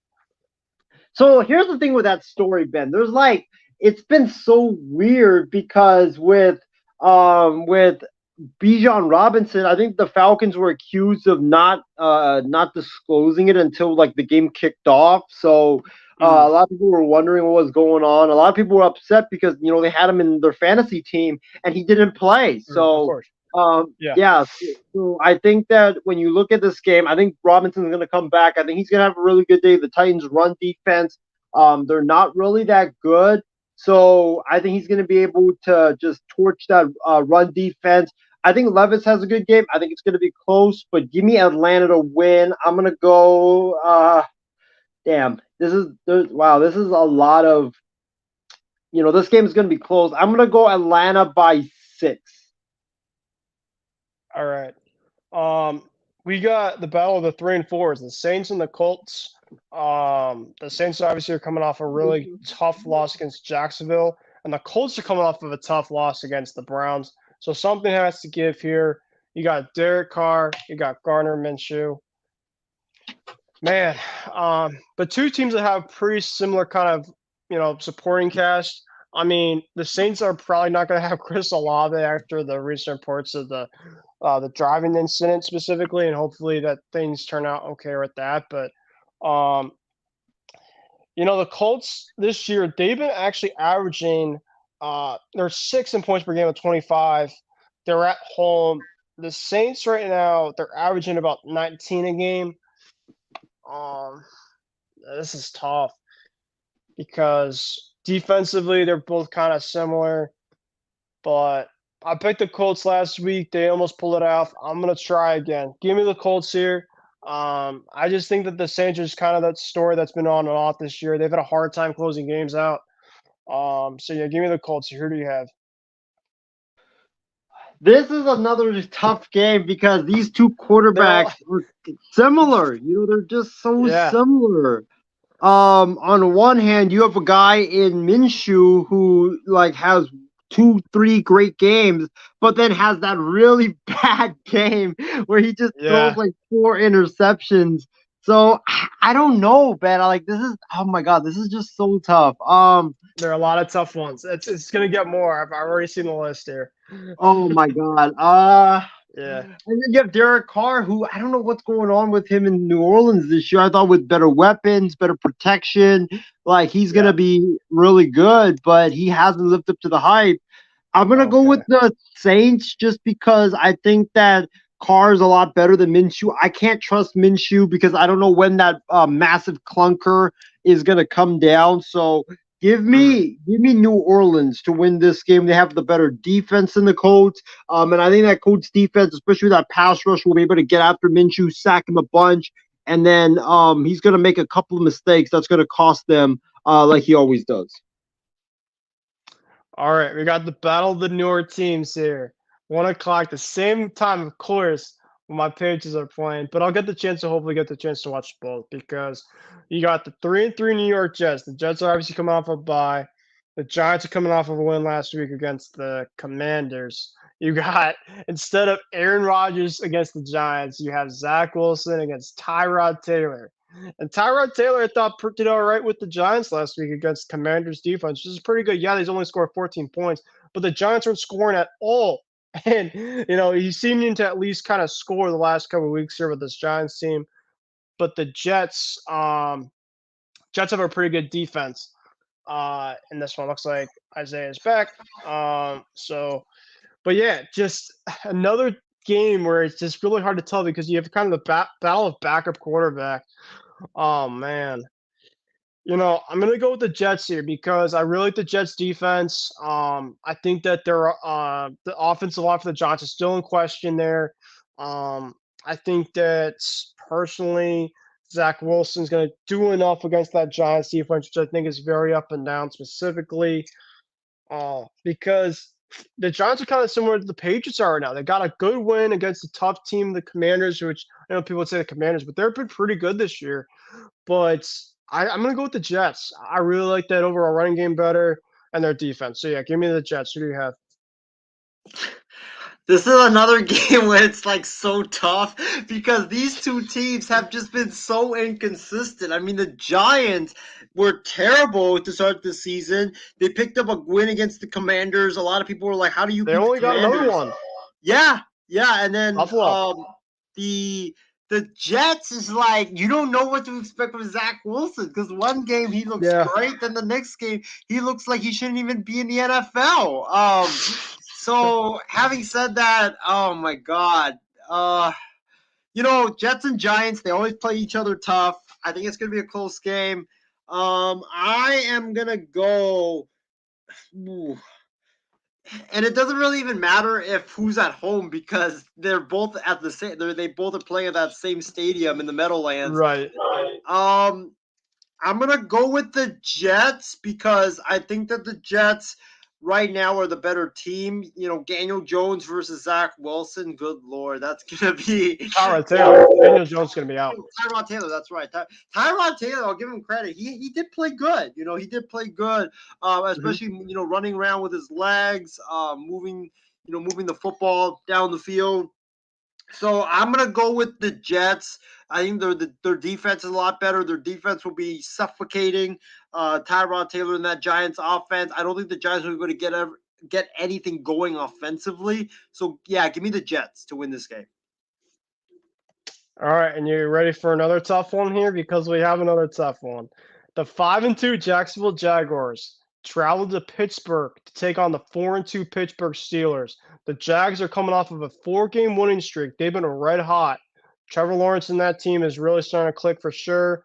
So here's the thing with that story, Ben. It's been so weird because with Bijan Robinson, I think the Falcons were accused of not disclosing it until like the game kicked off. So a Mm, lot of people were wondering what was going on. A lot of people were upset because they had him in their fantasy team and he didn't play. of So course. Yeah. yeah, so I think that when you look at this game, I think Robinson's going to come back. I think he's going to have a really good day. The Titans' run defense, they're not really that good. So I think he's going to be able to just torch that run defense. I think Levis has a good game. I think it's going to be close, but give me Atlanta to win. I'm going to go. Damn, wow. This is a lot of. This game is going to be close. I'm going to go Atlanta by 6. All right. We got the battle of the 3 and 4s, the Saints and the Colts. The Saints obviously are coming off a really tough loss against Jacksonville, and the Colts are coming off of a tough loss against the Browns. So something has to give here. You got Derek Carr, you got Gardner Minshew. Man, but two teams that have pretty similar kind of supporting cast. I mean, the Saints are probably not going to have Chris Olave after the recent reports of the driving incident specifically, and hopefully that things turn out okay with that. But um, the Colts this year, they've been actually averaging they're 6 in points per game of 25. They're at home. The Saints right now, they're averaging about 19 a game. Um, this is tough because defensively they're both kind of similar, but I picked the Colts last week. They almost pulled it off. I'm gonna try again. Give me the Colts here. I just think that the Saints is kind of that story that's been on and off this year. They've had a hard time closing games out. So yeah, give me the Colts. Who do you have? This is another tough game because these two quarterbacks are similar. They're just so similar. On one hand, you have a guy in Minshew who has 2-3 great games, but then has that really bad game where he just throws 4 interceptions. So I don't know, Ben. Oh my God, this is just so tough. There are a lot of tough ones. It's gonna get more. I've already seen the list here. Oh my God. Yeah. And then you have Derek Carr, who I don't know what's going on with him in New Orleans this year. I thought with better weapons, better protection, he's gonna be really good, but he hasn't lived up to the hype. I'm gonna go with the Saints just because I think that Carr is a lot better than Minshew. I can't trust Minshew because I don't know when that massive clunker is gonna come down. So give me New Orleans to win this game. They have the better defense than the Colts, and I think that Colts defense, especially that pass rush, will be able to get after Minshew, sack him a bunch, and then he's gonna make a couple of mistakes that's gonna cost them, like he always does. All right, we got the battle of the newer teams here. 1 o'clock, the same time, of course, when my pages are playing. But I'll hopefully get the chance to watch both because you got the 3-3 New York Jets. The Jets are obviously coming off a bye. The Giants are coming off of a win last week against the Commanders. You got, instead of Aaron Rodgers against the Giants, you have Zach Wilson against Tyrod Taylor. And Tyrod Taylor, I thought, did all right with the Giants last week against Commanders' defense, which is pretty good. Yeah, he's only scored 14 points, but the Giants aren't scoring at all. And, he's seeming to at least kind of score the last couple of weeks here with this Giants team. But the Jets have a pretty good defense. And this one looks like Isiah is back. But yeah, just another game where it's just really hard to tell because you have kind of the battle of backup quarterback. Oh man, I'm gonna go with the Jets here because I really like the Jets defense. I think that the offensive line for the Giants is still in question there. I think that personally, Zach Wilson's gonna do enough against that Giants defense, which I think is very up and down specifically. Because the Giants are kind of similar to the Patriots are right now. They got a good win against a tough team, the Commanders, which I know people would say the Commanders, but they've been pretty good this year. But I'm going to go with the Jets. I really like that overall running game better and their defense. So, yeah, give me the Jets. Who do you have? This is another game where it's so tough because these two teams have just been so inconsistent. I mean, the Giants were terrible to start the season. They picked up a win against the Commanders. A lot of people were like, how do you beat the Commanders? They only got another one. Yeah. And then the Jets is you don't know what to expect from Zach Wilson because one game he looks great, then the next game he looks like he shouldn't even be in the NFL. So having said that, oh my God, Jets and Giants, they always play each other tough. I think it's going to be a close game. I am going to go, and it doesn't really even matter if who's at home because they're both at the same, they both are playing at that same stadium in the Meadowlands. Right. I'm going to go with the Jets because I think that the Jets right now are the better team. Daniel Jones versus Zach Wilson. Good Lord, that's going to be Tyrod Taylor. Daniel Jones is going to be out. Tyrod Taylor, that's right. Tyrod Taylor, I'll give him credit. He did play good. He did play good, especially running around with his legs, moving the football down the field. So I'm gonna go with the Jets. I think their defense is a lot better. Their defense will be suffocating Tyrod Taylor in that Giants offense. I don't think the Giants are going to get anything going offensively. So yeah, give me the Jets to win this game. All right, and you ready for another tough one here? Because we have another tough one. The 5-2 Jacksonville Jaguars travel to Pittsburgh to take on the 4-2 Pittsburgh Steelers. The Jags are coming off of a 4-game winning streak. They've been red hot. Trevor Lawrence and that team is really starting to click for sure.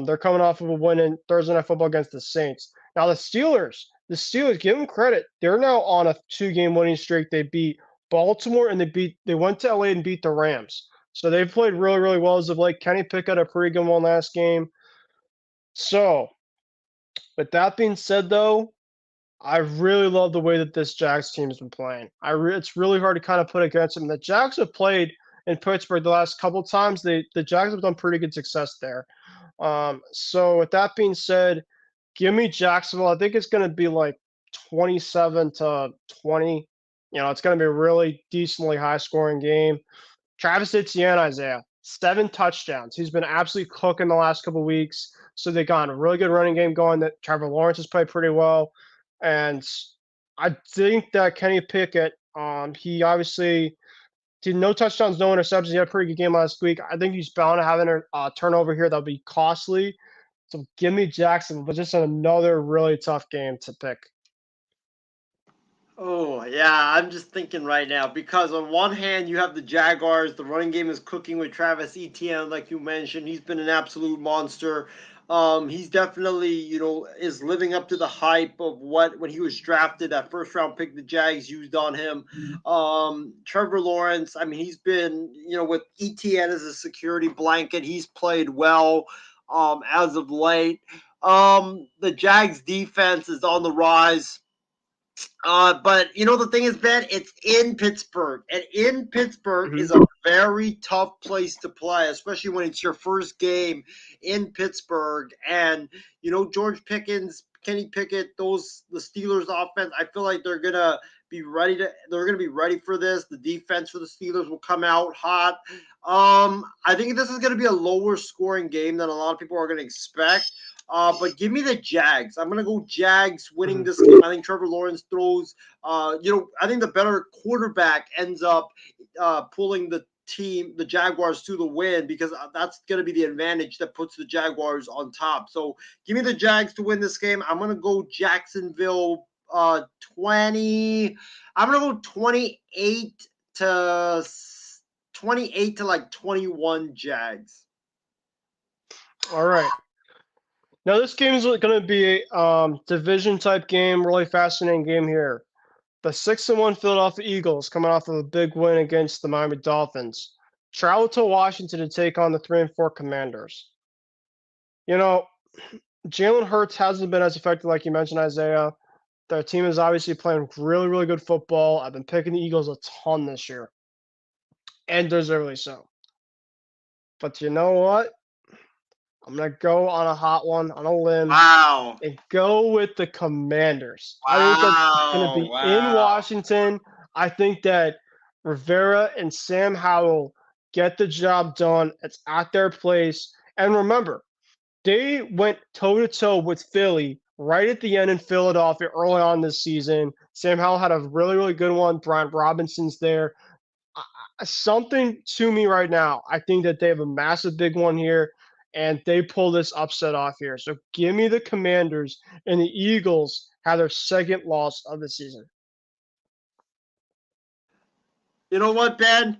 They're coming off of a win in Thursday Night Football against the Saints. Now the Steelers, give them credit. They're now on a 2-game winning streak. They beat Baltimore and they went to LA and beat the Rams. So they've played really, really well as of late. Kenny Pickett had a pretty good one last game. So, with that being said, though, I really love the way that this Jags team has been playing. It's really hard to kind of put against them. The Jags have played in Pittsburgh the last couple of times. The Jags have done pretty good success there. So, with that being said, give me Jacksonville. I think it's going to be like 27-20. It's going to be a really decently high-scoring game. Travis Etienne, Isiah, 7 touchdowns. He's been absolutely cooking the last couple of weeks. So they got a really good running game going that Trevor Lawrence has played pretty well. And I think that Kenny Pickett, he obviously did no touchdowns, no interceptions. He had a pretty good game last week. I think he's bound to have a turnover here that'll be costly. So give me Jacksonville, but just another really tough game to pick. Oh, yeah, I'm just thinking right now because on one hand, you have the Jaguars. The running game is cooking with Travis Etienne, like you mentioned. He's been an absolute monster. He's definitely, is living up to the hype of when he was drafted, that first round pick the Jags used on him. Trevor Lawrence, I mean, he's been, with Etienne as a security blanket, he's played well as of late. The Jags defense is on the rise. But the thing is, Ben, it's in Pittsburgh, and in Pittsburgh is a very tough place to play, especially when it's your first game in Pittsburgh. And George Pickens, Kenny Pickett, the Steelers offense, I feel like they're gonna be ready for this. The defense for the Steelers will come out hot. I think this is gonna be a lower scoring game than a lot of people are gonna expect. But give me the Jags. I'm going to go Jags winning this game. I think Trevor Lawrence throws, I think the better quarterback ends up pulling the Jaguars to the win because that's going to be the advantage that puts the Jaguars on top. So give me the Jags to win this game. I'm going to go Jacksonville 20. I'm going to go 28 to like 21 Jags. All right. Now, this game is going to be a division-type game, really fascinating game here. The 6-1 Philadelphia Eagles, coming off of a big win against the Miami Dolphins, travel to Washington to take on the 3-4 Commanders. Jalen Hurts hasn't been as effective, like you mentioned, Isiah. Their team is obviously playing really, really good football. I've been picking the Eagles a ton this year, and deservedly so. But you know what? I'm going to go on a hot one, on a limb. Wow. And go with the Commanders. Wow. I think that's going to be in Washington. I think that Rivera and Sam Howell get the job done. It's at their place. And remember, they went toe-to-toe with Philly right at the end in Philadelphia early on this season. Sam Howell had a really, really good one. Brian Robinson's there. Something to me right now, I think that they have a massive big one here. And they pull this upset off here. So give me the Commanders, and the Eagles have their second loss of the season. You know what, Ben?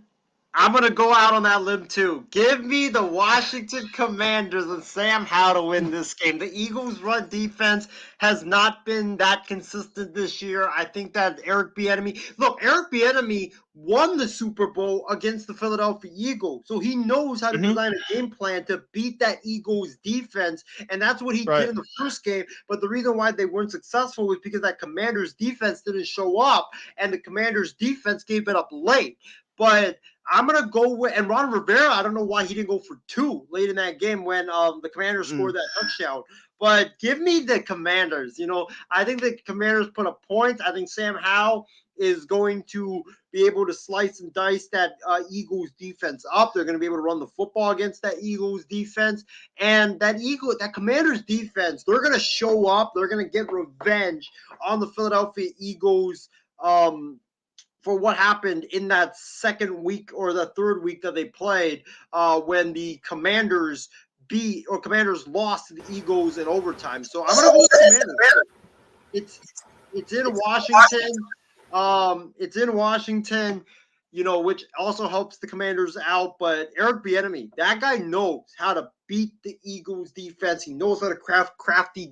I'm going to go out on that limb too. Give me the Washington Commanders and Sam Howell to win this game. The Eagles' run defense has not been that consistent this year. I think that Eric Bieniemy won the Super Bowl against the Philadelphia Eagles. So he knows how to design a game plan to beat that Eagles defense. And that's what he did in the first game. But the reason why they weren't successful was because that Commanders defense didn't show up. And the Commanders defense gave it up late. But I'm going to go with – and Ron Rivera, I don't know why he didn't go for 2 late in that game when the Commanders scored that touchdown. But give me the Commanders. I think the Commanders put up points. I think Sam Howell is going to be able to slice and dice that Eagles defense up. They're going to be able to run the football against that Eagles defense. And that Commanders defense, they're going to show up. They're going to get revenge on the Philadelphia Eagles for what happened in that second week or the third week that they played when the Commanders lost to the Eagles in overtime. So I'm going to go with the Commanders. It's in Washington. It's in Washington, which also helps the Commanders out. But Eric Bieniemy, that guy knows how to beat the Eagles defense. He knows how to craft crafty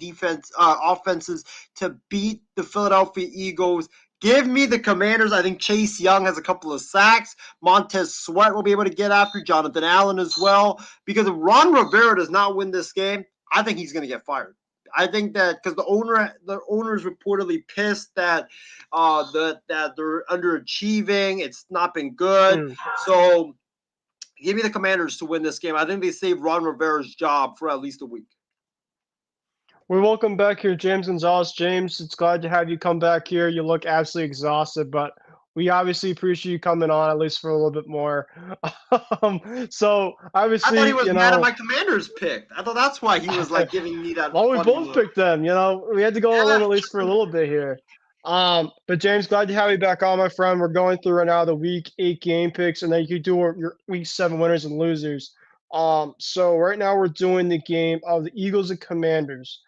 offenses to beat the Philadelphia Eagles. Give me the Commanders. I think Chase Young has a couple of sacks. Montez Sweat will be able to get after Jonathan Allen as well. Because if Ron Rivera does not win this game, I think he's going to get fired. I think that because the owner is reportedly pissed that that they're underachieving. It's not been good. So give me the Commanders to win this game. I think they saved Ron Rivera's job for at least a week. We welcome back here, James Gonzalez. James, it's glad to have you come back here. You look absolutely exhausted, but we obviously appreciate you coming on at least for a little bit more. So obviously, I thought he was mad at my Commanders pick. I thought that's why he was like giving me that. Well, we both picked them. We had to go alone at least for a little bit here. But James, glad to have you back on, my friend. We're going through right now the Week 8 game picks, and then you can do your Week 7 winners and losers. So right now we're doing the game of the Eagles and Commanders.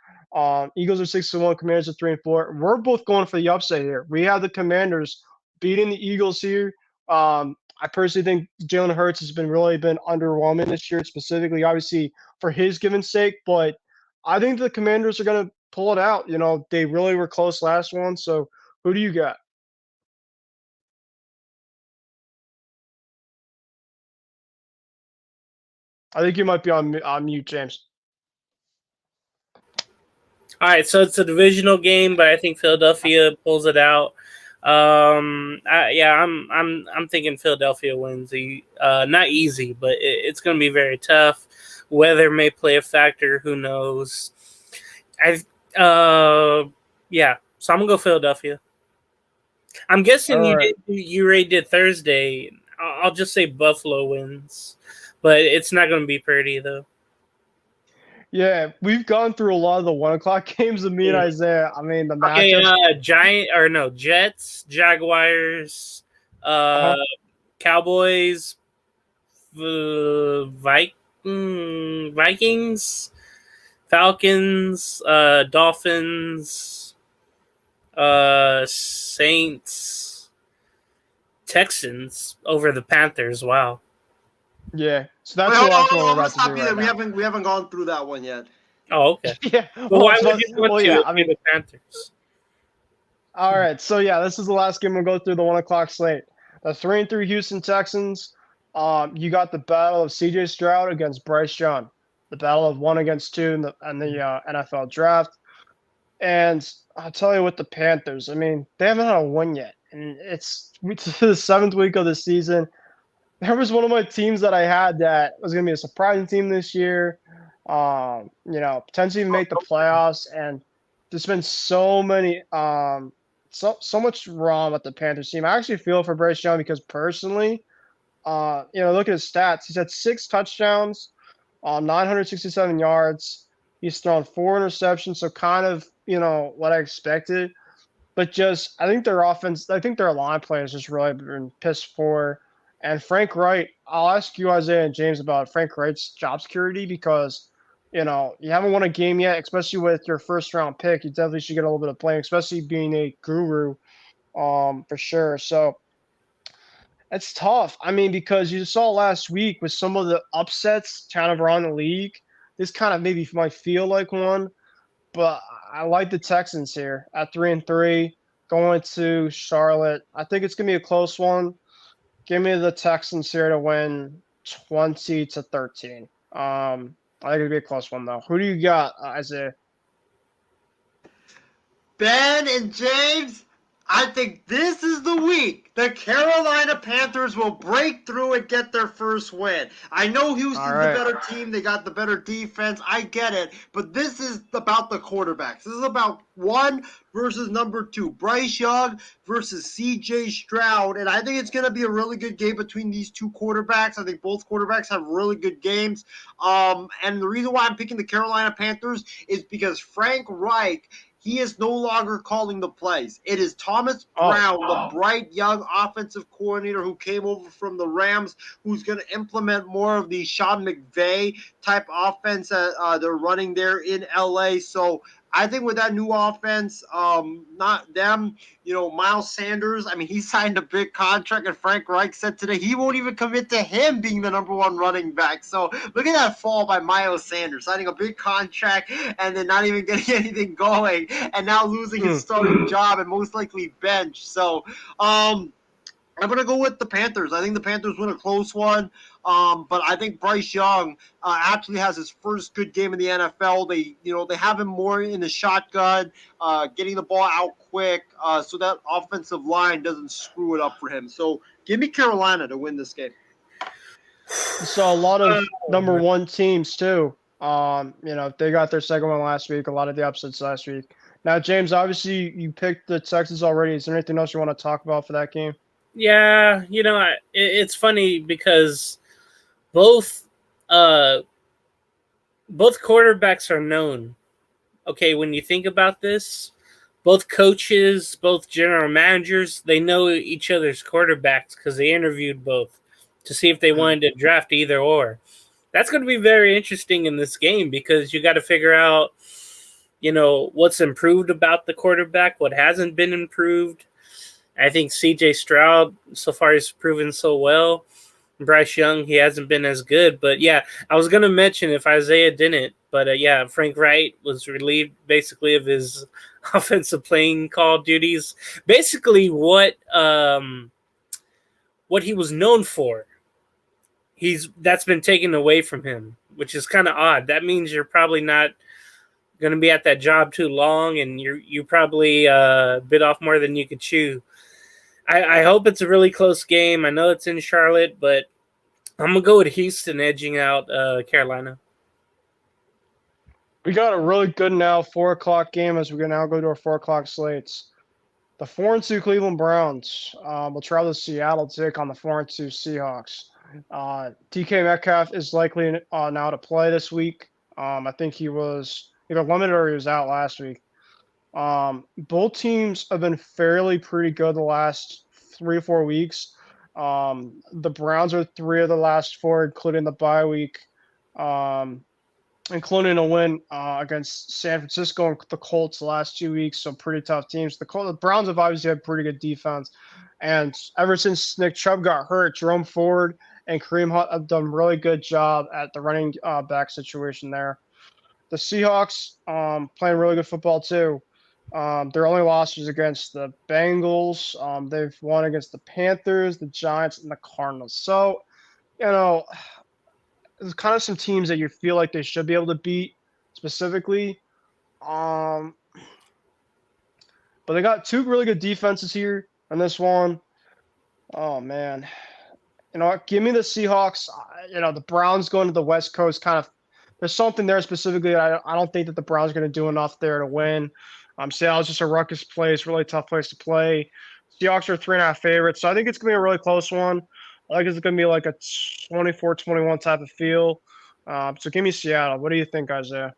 Eagles are 6-1, Commanders are 3-4. We're both going for the upset here. We have the Commanders beating the Eagles here. I personally think Jalen Hurts has really been underwhelming this year, specifically, obviously, for his given sake. But I think the Commanders are going to pull it out. They really were close last one. So who do you got? I think you might be on mute, James. All right, so it's a divisional game, but I think Philadelphia pulls it out. I'm thinking Philadelphia wins. Not easy, but it's going to be very tough. Weather may play a factor. Who knows? So I'm gonna go Philadelphia. I'm guessing you already did Thursday. I'll just say Buffalo wins, but it's not going to be pretty though. Yeah, we've gone through a lot of the 1:00 games of me and Isiah. I mean, the matchups. Jets, Jaguars, Cowboys, Vikings, Falcons, Dolphins, Saints, Texans over the Panthers. Wow. Yeah, so that's the last one we're about to do right now. We haven't gone through that one yet. Oh, okay. Yeah. Why would you want to? I mean, the Panthers. All right, so this is the last game. We'll go through the 1:00 slate. The 3-3 Houston Texans. You got the battle of C.J. Stroud against Bryce Young. The battle of 1 against 2 in the NFL draft. And I'll tell you what, the Panthers. I mean, they haven't had a win yet, and it's the 7th week of the season. There was one of my teams that I had that was going to be a surprising team this year. Potentially even make the playoffs, and there's been so many, so much wrong with the Panthers team. I actually feel for Bryce Young because personally, look at his stats. He's had 6 touchdowns, 967 yards. He's thrown 4 interceptions, so kind of what I expected. But I think their offense, I think their line players just really been pissed poor. And Frank Wright, I'll ask you, Isiah and James, about Frank Wright's job security because, you haven't won a game yet, especially with your first-round pick. You definitely should get a little bit of playing, especially being a guru, for sure. So it's tough. I mean, because you saw last week with some of the upsets kind of around the league. This kind of maybe might feel like one, but I like the Texans here at 3-3 going to Charlotte. I think it's going to be a close one. Give me the Texans here to win 20-13. I think it'll be a close one, though. Who do you got, Isiah? Ben and James, I think this is the week the Carolina Panthers will break through and get their first win. I know Houston's the better team. They got the better defense. I get it. But this is about the quarterbacks. This is about one versus number two. Bryce Young versus C.J. Stroud. And I think it's going to be a really good game between these two quarterbacks. I think both quarterbacks have really good games. And the reason why I'm picking the Carolina Panthers is because Frank Reich, he is no longer calling the plays. It is Thomas Brown, the bright young offensive coordinator who came over from the Rams, who's going to implement more of the Sean McVay type offense that they're running there in LA. So I think with that new offense, not them, Miles Sanders, I mean, he signed a big contract, and Frank Reich said today he won't even commit to him being the number one running back. So look at that fall by Miles Sanders, signing a big contract and then not even getting anything going, and now losing his starting job and most likely bench. So I'm going to go with the Panthers. I think the Panthers win a close one. But I think Bryce Young actually has his first good game in the NFL. They have him more in the shotgun, getting the ball out quick, so that offensive line doesn't screw it up for him. So give me Carolina to win this game. We saw a lot of number one teams too. They got their second one last week. A lot of the upsets last week. Now, James, obviously you picked the Texans already. Is there anything else you want to talk about for that game? Yeah, it's funny because both quarterbacks are known. Okay, when you think about this, both coaches, both general managers, they know each other's quarterbacks because they interviewed both to see if they wanted to draft either or. That's going to be very interesting in this game because you got to figure out, what's improved about the quarterback, what hasn't been improved. I think C.J. Stroud, so far, he's proven so well. Bryce Young, he hasn't been as good. But, yeah, I was going to mention if Isiah didn't. But, Frank Reich was relieved basically of his offensive playing call duties. Basically what he was known for, that's been taken away from him, which is kind of odd. That means you're probably not going to be at that job too long, and you probably bit off more than you could chew. I hope it's a really close game. I know it's in Charlotte, but I'm going to go with Houston edging out Carolina. We got a really good now 4 o'clock game as we can now go to our 4 o'clock slates. The 4-2 Cleveland Browns will travel to Seattle to take on the 4-2 Seahawks. DK Metcalf is likely now to play this week. I think he was either limited or he was out last week. Both teams have been fairly pretty good the last 3 or 4 weeks. The Browns are 3 of the last 4, including the bye week, including a win against San Francisco and the Colts the last 2 weeks. So pretty tough teams. The Browns have obviously had pretty good defense. And ever since Nick Chubb got hurt, Jerome Ford and Kareem Hunt have done a really good job at the running back situation there. The Seahawks playing really good football too. Their only losses against the Bengals. They've won against the Panthers, the Giants, and the Cardinals. So, there's kind of some teams that you feel like they should be able to beat specifically. But they got 2 really good defenses here in this one. Oh, man. Give me the Seahawks. The Browns going to the West Coast kind of – there's something there specifically. I don't think that the Browns are going to do enough there to win. Seattle's just a ruckus place, really tough place to play. Seahawks are 3.5 favorites, so I think it's going to be a really close one. I think it's going to be like a 24-21 type of feel. So give me Seattle. What do you think, Isiah?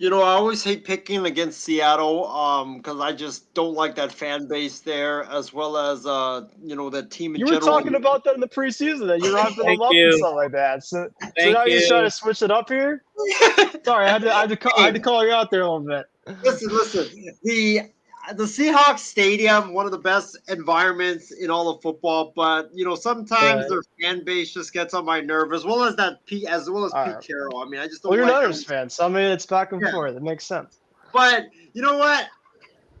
I always hate picking against Seattle because I just don't like that fan base there, as well as that team in general. You were talking about that in the preseason, that you're wrapping them up and stuff like that. So now you're just trying to switch it up here? Sorry, I had to call you out there a little bit. Listen. The Seahawks Stadium, one of the best environments in all of football, but sometimes their fan base just gets on my nerve, as well as Pete Carroll. I mean, I just don't. Well, you're Niners fans, so I mean, it's back and forth. It makes sense. But you know what?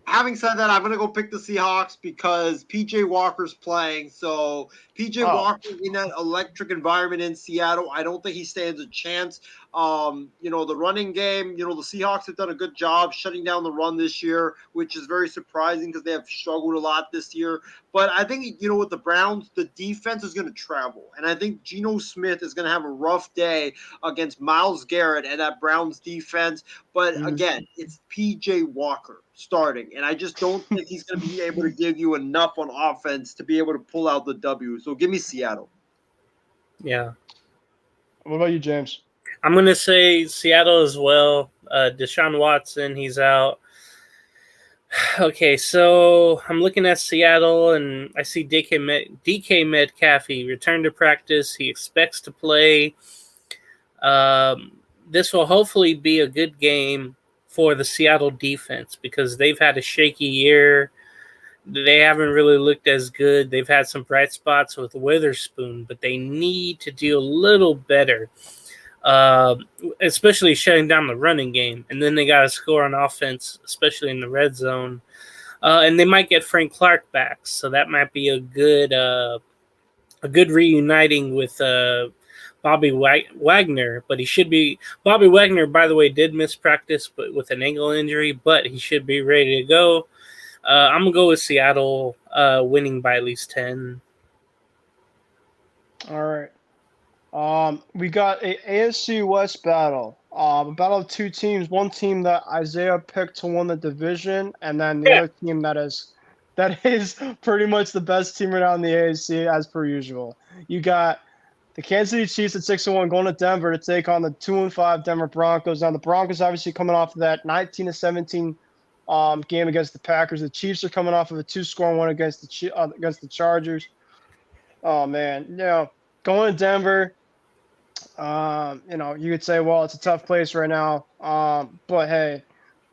Having said that, I'm going to go pick the Seahawks because P.J. Walker's playing. So P.J. Walker in that electric environment in Seattle, I don't think he stands a chance The running game, the Seahawks have done a good job shutting down the run this year, which is very surprising because they have struggled a lot this year. But I think, with the Browns, the defense is going to travel. And I think Geno Smith is going to have a rough day against Myles Garrett and that Browns defense. But again, it's PJ Walker starting. And I just don't think he's going to be able to give you enough on offense to be able to pull out the W. So give me Seattle. Yeah. What about you, James? I'm going to say Seattle as well. Deshaun Watson, he's out. Okay, so I'm looking at Seattle, and I see DK Metcalf. He returned to practice. He expects to play. This will hopefully be a good game for the Seattle defense because they've had a shaky year. They haven't really looked as good. They've had some bright spots with Witherspoon, but they need to do a little better, especially shutting down the running game. And then they got to score on offense, especially in the red zone. And they might get Frank Clark back, so that might be a good reuniting with Bobby Wagner. But he should be – Bobby Wagner, by the way, did miss practice but with an ankle injury, but he should be ready to go. I'm going to go with Seattle winning by at least 10. All right. We got a AFC West battle. A battle of two teams. One team that Isiah picked to win the division, and then the other team that is pretty much the best team right now in the AFC as per usual. You got the Kansas City Chiefs at 6-1 going to Denver to take on the 2-5 Denver Broncos. Now the Broncos obviously coming off of that 19-17 game against the Packers. The Chiefs are coming off of a 2-score win against the Chargers. Oh man, going to Denver. You could say, well, it's a tough place right now. But hey,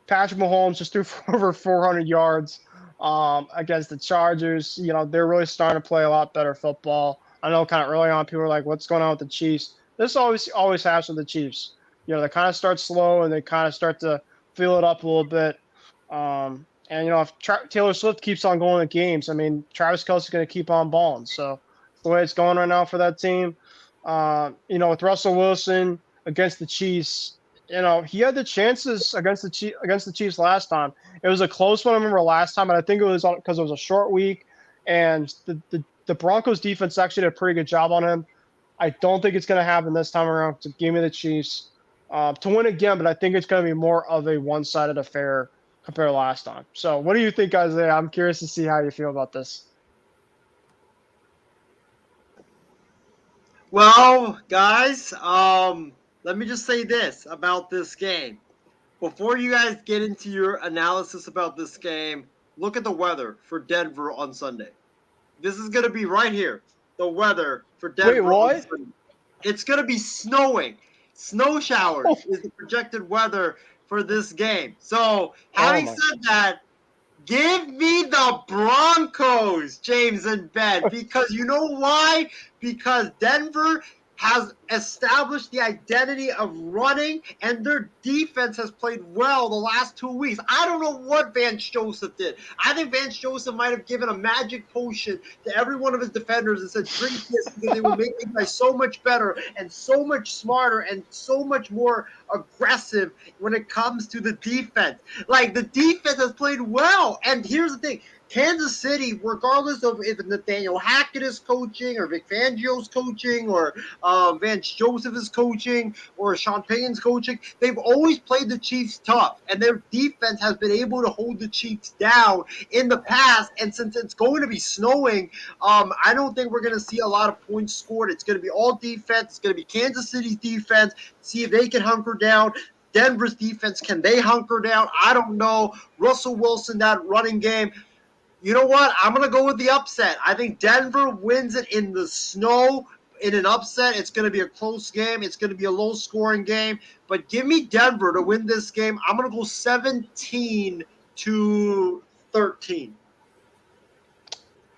Patrick Mahomes just threw for over 400 yards against the Chargers. They're really starting to play a lot better football. I know kind of early on people were like, what's going on with the Chiefs? This always happens with the Chiefs. They kind of start slow and they kind of start to feel it up a little bit. And if Taylor Swift keeps on going to games, I mean, Travis Kelce's going to keep on balling. So the way it's going right now for that team. With Russell Wilson against the Chiefs, he had the chances against the Chiefs last time. It was a close one, I remember last time, and I think it was because it was a short week, and the Broncos defense actually did a pretty good job on him. I don't think it's going to happen this time around. So give me the Chiefs to win again, but I think it's going to be more of a one-sided affair compared to last time. So what do you think, guys? I'm curious to see how you feel about this. Well, guys, let me just say this about this game. Before you guys get into your analysis about this game, look at the weather for Denver on Sunday. This is going to be right here, the weather for Denver. Wait, what? On Sunday. It's going to be snowing. Snow showers is the projected weather for this game. So, having said that, give me the Broncos, James and Ben, because you know why? Because Denver has established the identity of running, and their defense has played well the last 2 weeks. I don't know what Vance Joseph did. I think Vance Joseph might have given a magic potion to every one of his defenders and said, drink this because they will make you guys so much better and so much smarter and so much more aggressive when it comes to the defense. Like, the defense has played well. And here's the thing. Kansas City, regardless of if Nathaniel Hackett is coaching or Vic Fangio's coaching or Vance Joseph is coaching or Sean Payton's coaching, they've always played the Chiefs tough, and their defense has been able to hold the Chiefs down in the past. And since it's going to be snowing, I don't think we're going to see a lot of points scored. It's going to be all defense. It's going to be Kansas City's defense. See if they can hunker down. Denver's defense, can they hunker down? I don't know. Russell Wilson, that running game. You know what? I'm going to go with the upset. I think Denver wins it in the snow in an upset. It's going to be a close game. It's going to be a low-scoring game. But give me Denver to win this game. I'm going to go 17-13.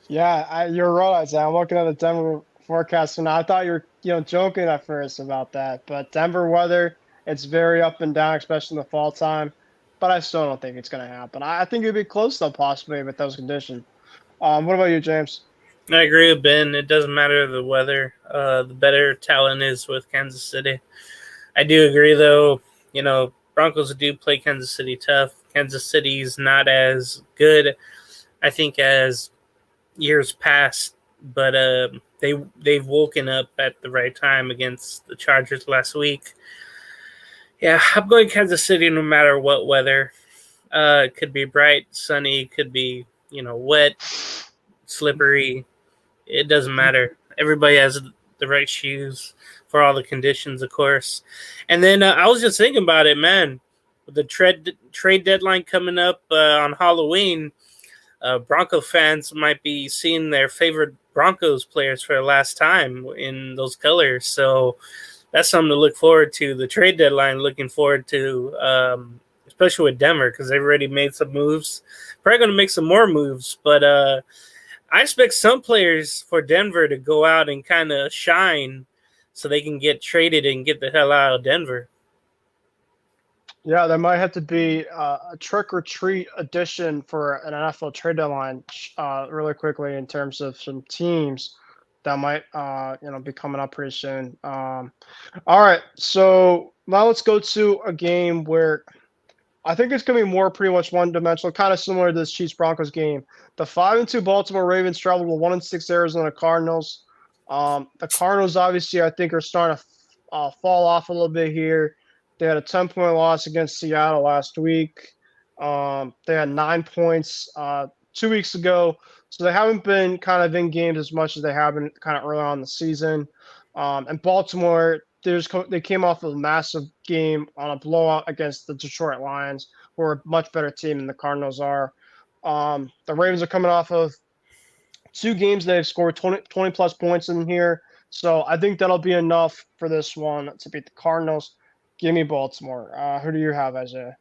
Yeah, you're right, Isaiah. I'm looking at the Denver forecast, and I thought you were joking at first about that. But Denver weather, it's very up and down, especially in the fall time. But I still don't think it's going to happen. I think it'd be close, though, possibly, with those conditions. What about you, James? I agree with Ben. It doesn't matter the weather. The better talent is with Kansas City. I do agree, though. Broncos do play Kansas City tough. Kansas City's not as good, I think, as years past, but they've woken up at the right time against the Chargers last week. Yeah, I'm going Kansas City no matter what weather. It could be bright, sunny, could be wet, slippery. It doesn't matter. Everybody has the right shoes for all the conditions, of course. And then I was just thinking about it, man. With the trade deadline coming up on Halloween, Bronco fans might be seeing their favorite Broncos players for the last time in those colors. So that's something to look forward to. The trade deadline, looking forward to, especially with Denver, because they've already made some moves. Probably going to make some more moves, but I expect some players for Denver to go out and kind of shine so they can get traded and get the hell out of Denver. Yeah, there might have to be a trick or treat addition for an NFL trade deadline really quickly in terms of some teams that might be coming up pretty soon. All right, so now let's go to a game where I think it's going to be more pretty much one-dimensional, kind of similar to this Chiefs-Broncos game. The 5-2 Baltimore Ravens traveled to 1-6 Arizona Cardinals. The Cardinals, obviously, I think are starting to fall off a little bit here. They had a 10-point loss against Seattle last week. They had 9 points 2 weeks ago. So they haven't been kind of in games as much as they have been kind of early on in the season. And Baltimore, they came off of a massive game on a blowout against the Detroit Lions, who are a much better team than the Cardinals are. The Ravens are coming off of 2 games. They've scored 20-plus points in here. So I think that'll be enough for this one to beat the Cardinals. Give me Baltimore. Who do you have, Isiah?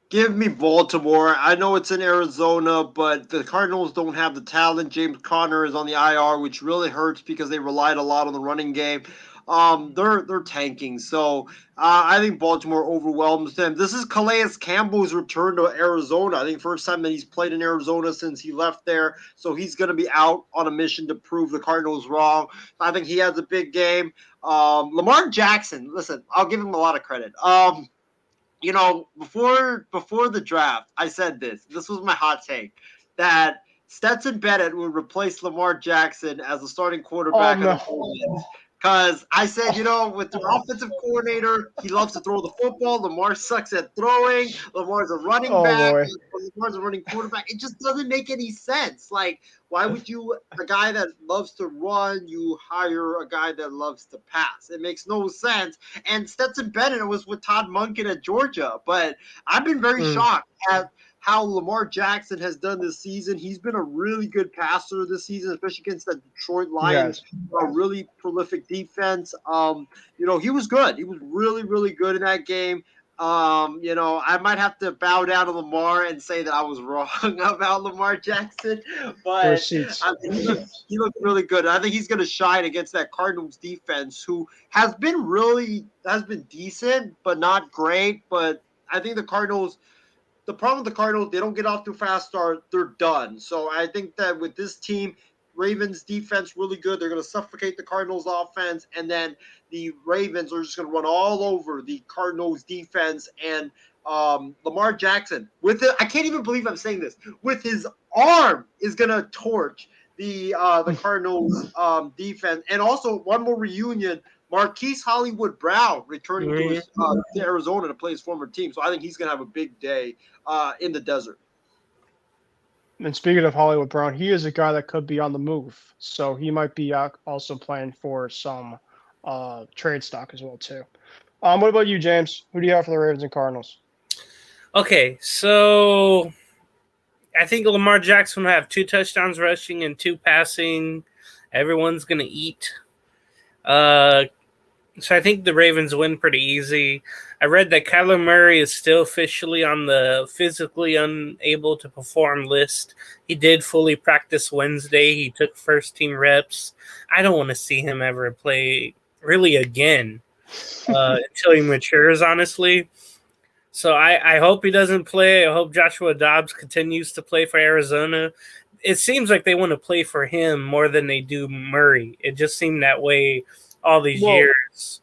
Give me Baltimore. I know it's in Arizona, but the Cardinals don't have the talent. James Conner is on the IR, which really hurts because they relied a lot on the running game. They're tanking. So I think Baltimore overwhelms them. This is Calais Campbell's return to Arizona. I think first time that he's played in Arizona since he left there. So he's going to be out on a mission to prove the Cardinals wrong. I think he has a big game. Lamar Jackson, listen, I'll give him a lot of credit. Before the draft, I said this. This was my hot take, that Stetson Bennett would replace Lamar Jackson as the starting quarterback of the Ravens. Because I said, with the offensive coordinator, he loves to throw the football. Lamar sucks at throwing. Lamar's a running back. Boy. Lamar's a running quarterback. It just doesn't make any sense. Like, why would a guy that loves to run, you hire a guy that loves to pass? It makes no sense. And Stetson Bennett was with Todd Monken at Georgia. But I've been very shocked at how Lamar Jackson has done this season. He's been a really good passer this season, especially against the Detroit Lions, a really prolific defense. He was good. He was really, really good in that game. I might have to bow down to Lamar and say that I was wrong about Lamar Jackson, but he looked really good. I think he's going to shine against that Cardinals defense, who has been decent, but not great. But I think the problem with the Cardinals, they don't get off to a fast start. They're done. So I think that with this team, Ravens defense really good. They're going to suffocate the Cardinals offense, and then the Ravens are just going to run all over the Cardinals defense. And Lamar Jackson, I can't even believe I'm saying this, with his arm is going to torch the Cardinals defense. And also one more reunion. Marquise Hollywood Brown returning to Arizona to play his former team. So I think he's going to have a big day in the desert. And speaking of Hollywood Brown, he is a guy that could be on the move. So he might be also playing for some trade stock as well, too. What about you, James? Who do you have for the Ravens and Cardinals? Okay, so I think Lamar Jackson will have 2 touchdowns rushing and 2 passing. Everyone's going to eat. So I think the Ravens win pretty easy. I read that Kyler Murray is still officially on the physically unable to perform list. He did fully practice Wednesday. He took first-team reps. I don't want to see him ever play really again until he matures, honestly. So I hope he doesn't play. I hope Joshua Dobbs continues to play for Arizona. It seems like they want to play for him more than they do Murray. It just seemed that way all these years.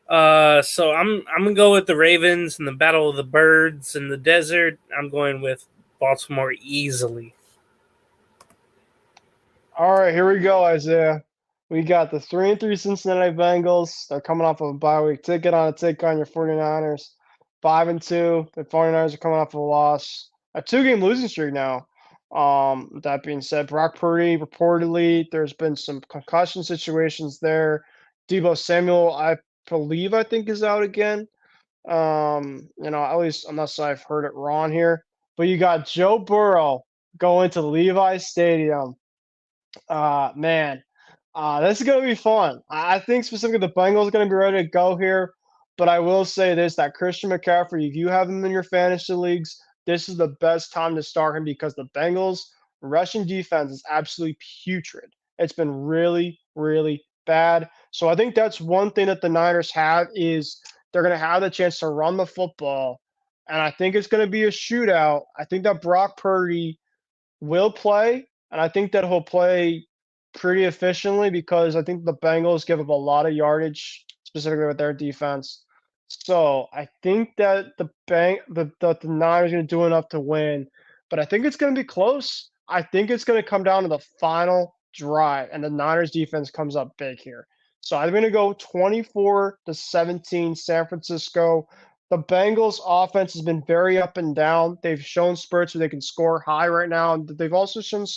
So I'm gonna go with the Ravens in the Battle of the Birds in the desert. I'm going with Baltimore easily. All right, here we go, Isaiah. We got the 3-3 Cincinnati Bengals. They're coming off of a bye week. Take on your 49ers. 5-2. The 49ers are coming off of a loss. A 2-game losing streak now. With that being said, Brock Purdy reportedly there's been some concussion situations there. Debo Samuel, I think is out again. At least unless I've heard it wrong here. But you got Joe Burrow going to Levi's Stadium. Man, this is going to be fun. I think specifically the Bengals are going to be ready to go here. But I will say this, that Christian McCaffrey, if you have him in your fantasy leagues, this is the best time to start him because the Bengals' rushing defense is absolutely putrid. It's been really, really bad. So I think that's one thing that the Niners have is they're going to have the chance to run the football. And I think it's going to be a shootout. I think that Brock Purdy will play, and I think that he'll play pretty efficiently because I think the Bengals give up a lot of yardage, specifically with their defense. So I think that the Niners are going to do enough to win, but I think it's going to be close. I think it's going to come down to the final drive, and the Niners defense comes up big here. So I'm going to go 24-17 San Francisco. The Bengals offense has been very up and down. They've shown spurts where they can score high right now. And they've also shown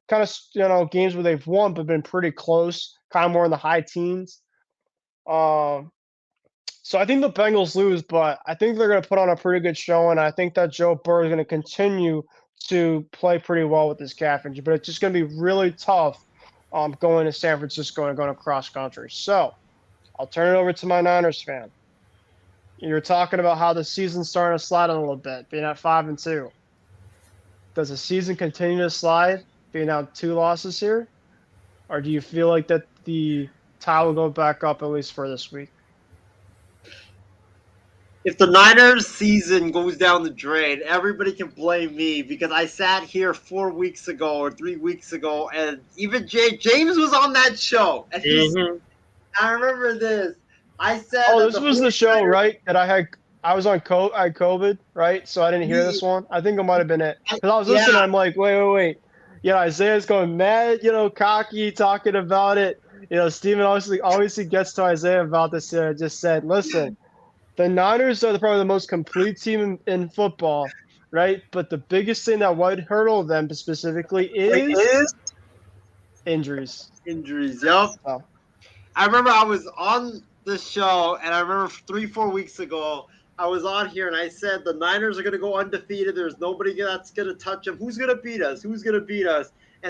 kind of games where they've won but been pretty close, kind of more in the high teens. So I think the Bengals lose, but I think they're going to put on a pretty good showing. I think that Joe Burrow is going to continue to play pretty well with this calf injury, but it's just going to be really tough going to San Francisco and going across country. So I'll turn it over to my Niners fan. You're talking about how the season's starting to slide a little bit, being at 5-2. Does the season continue to slide, being out 2 losses here? Or do you feel like that the tie will go back up at least for this week? If the Niners season goes down the drain, everybody can blame me because I sat here 4 weeks ago or 3 weeks ago, and even James was on that show. And I remember this. I said, this was the show, right? That I was on I had COVID, right? So I didn't hear this one. I think it might have been it. Because I was listening, I'm like, wait. Yeah, Isaiah's going mad, cocky, talking about it. Steven obviously gets to Isaiah about this. Just said, listen, the Niners are probably the most complete team in football, right? But the biggest thing that would hurdle them specifically is injuries. Injuries, yep. So. I remember I was on the show, and I remember 3-4 weeks ago, I was on here, and I said the Niners are going to go undefeated. There's nobody that's going to touch them. Who's going to beat us? And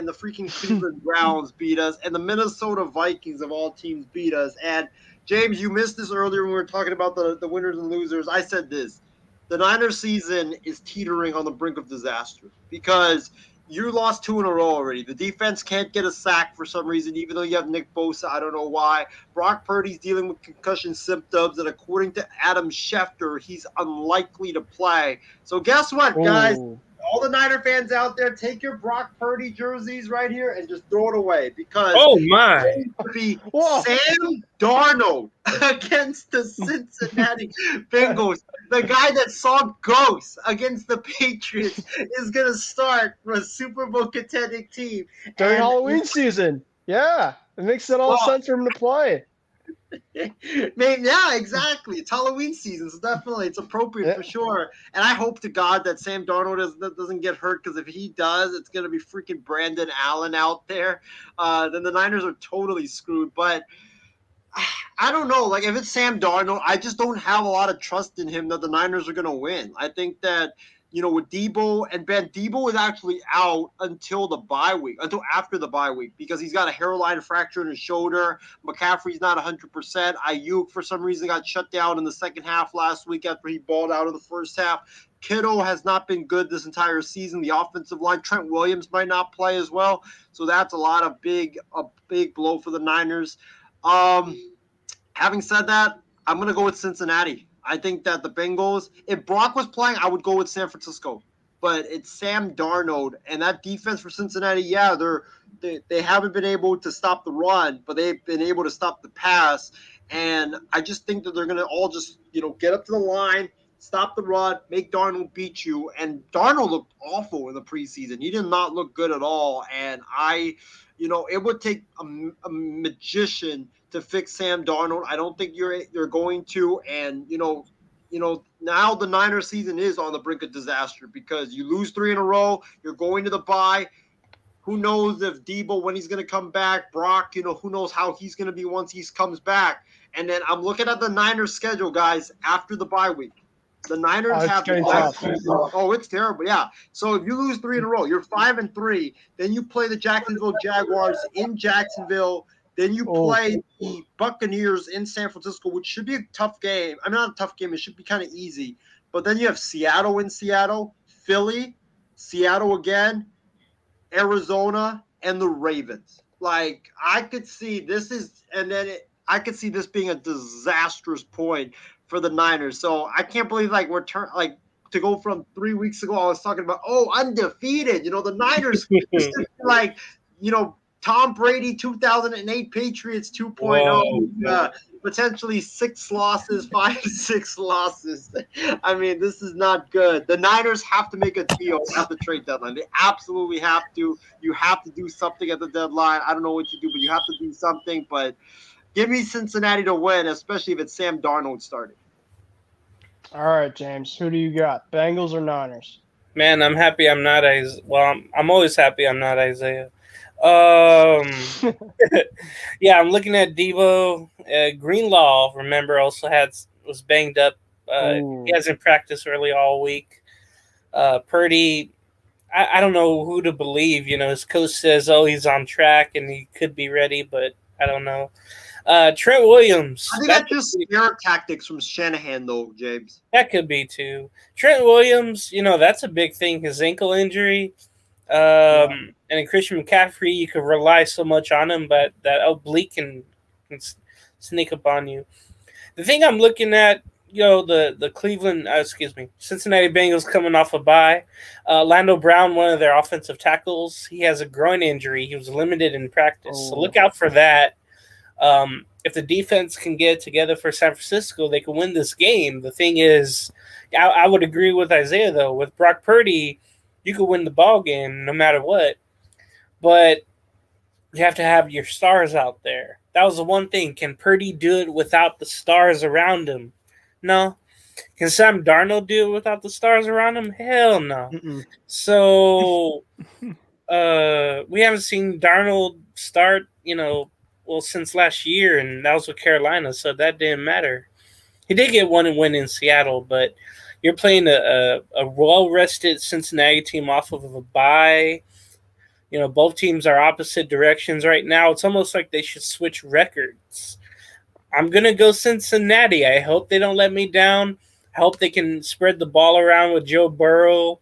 the freaking Cleveland Browns beat us, and the Minnesota Vikings of all teams beat us. And, James, you missed this earlier when we were talking about the winners and losers. I said this. The Niners season is teetering on the brink of disaster because – you lost 2 in a row already. The defense can't get a sack for some reason, even though you have Nick Bosa. I don't know why. Brock Purdy's dealing with concussion symptoms, and according to Adam Schefter, he's unlikely to play. So guess what, guys? All the Niner fans out there, take your Brock Purdy jerseys right here and just throw it away because it would be Sam Darnold against the Cincinnati Bengals. The guy that saw ghosts against the Patriots is going to start for a Super Bowl contending team. During Halloween season. Yeah. It makes it all sense for him to play. Yeah, exactly. It's Halloween season, so definitely it's appropriate for sure. And I hope to God that Sam Darnold doesn't get hurt, because if he does, it's going to be freaking Brandon Allen out there. Then the Niners are totally screwed. But I don't know. Like, if it's Sam Darnold, I just don't have a lot of trust in him that the Niners are going to win. I think that, with Debo and Ben, Debo is actually out until after the bye week, because he's got a hairline fracture in his shoulder. McCaffrey's not 100%. Ayuk, for some reason, got shut down in the second half last week after he balled out of the first half. Kittle has not been good this entire season. The offensive line, Trent Williams might not play as well. So that's a big blow for the Niners. Having said that, I'm going to go with Cincinnati. I think that the Bengals, if Brock was playing, I would go with San Francisco. But it's Sam Darnold, and that defense for Cincinnati, they haven't been able to stop the run, but they've been able to stop the pass. And I just think that they're going to all just, get up to the line, stop the run, make Darnold beat you. And Darnold looked awful in the preseason. He did not look good at all. And it would take a magician to fix Sam Darnold. I don't think you're going to. And, now the Niners season is on the brink of disaster because you lose 3 in a row. You're going to the bye. Who knows if Debo, when he's going to come back, Brock, who knows how he's going to be once he comes back. And then I'm looking at the Niners schedule, guys, after the bye week. The Niners have the tough. Oh, it's terrible. Yeah. So if you lose 3 in a row, you're 5-3. Then you play the Jacksonville Jaguars in Jacksonville. Then you play the Buccaneers in San Francisco, which should be a tough game. I mean, not a tough game. It should be kind of easy. But then you have Seattle in Seattle, Philly, Seattle again, Arizona, and the Ravens. Like, I could see this is – and then I could see this being a disastrous point for the Niners. So I can't believe to go from 3 weeks ago, I was talking about, undefeated. The Niners Tom Brady 2008 Patriots 2.0, potentially 6 losses, 5 to 6 losses. I mean, this is not good. The Niners have to make a deal at the trade deadline. They absolutely have to. You have to do something at the deadline. I don't know what you do, but you have to do something. But give me Cincinnati to win, especially if it's Sam Darnold starting. All right, James. Who do you got? Bengals or Niners? Man, I'm happy I'm not Isaiah. Well, I'm always happy I'm not Isaiah. Yeah, I'm looking at Debo. Greenlaw, remember, also was banged up. He hasn't practiced really all week. Purdy, I don't know who to believe. His coach says, he's on track and he could be ready, but I don't know. Trent Williams. I think that's just scare tactics from Shanahan, though, James. That could be, too. Trent Williams, that's a big thing, his ankle injury. And in Christian McCaffrey, you could rely so much on him, but that oblique can sneak up on you. The thing I'm looking at, the Cincinnati Bengals coming off a bye. Lando Brown, one of their offensive tackles, he has a groin injury. He was limited in practice, so look out for that. If the defense can get it together for San Francisco, they can win this game. The thing is, I would agree with Isaiah, though. With Brock Purdy, you could win the ball game no matter what. But you have to have your stars out there. That was the one thing. Can Purdy do it without the stars around him? No. Can Sam Darnold do it without the stars around him? Hell no. Mm-mm. So we haven't seen Darnold start, since last year, and that was with Carolina, so that didn't matter. He did get one win in Seattle, but you're playing a well-rested Cincinnati team off of a bye. Both teams are opposite directions right now. It's almost like they should switch records. I'm going to go Cincinnati. I hope they don't let me down. I hope they can spread the ball around with Joe Burrow.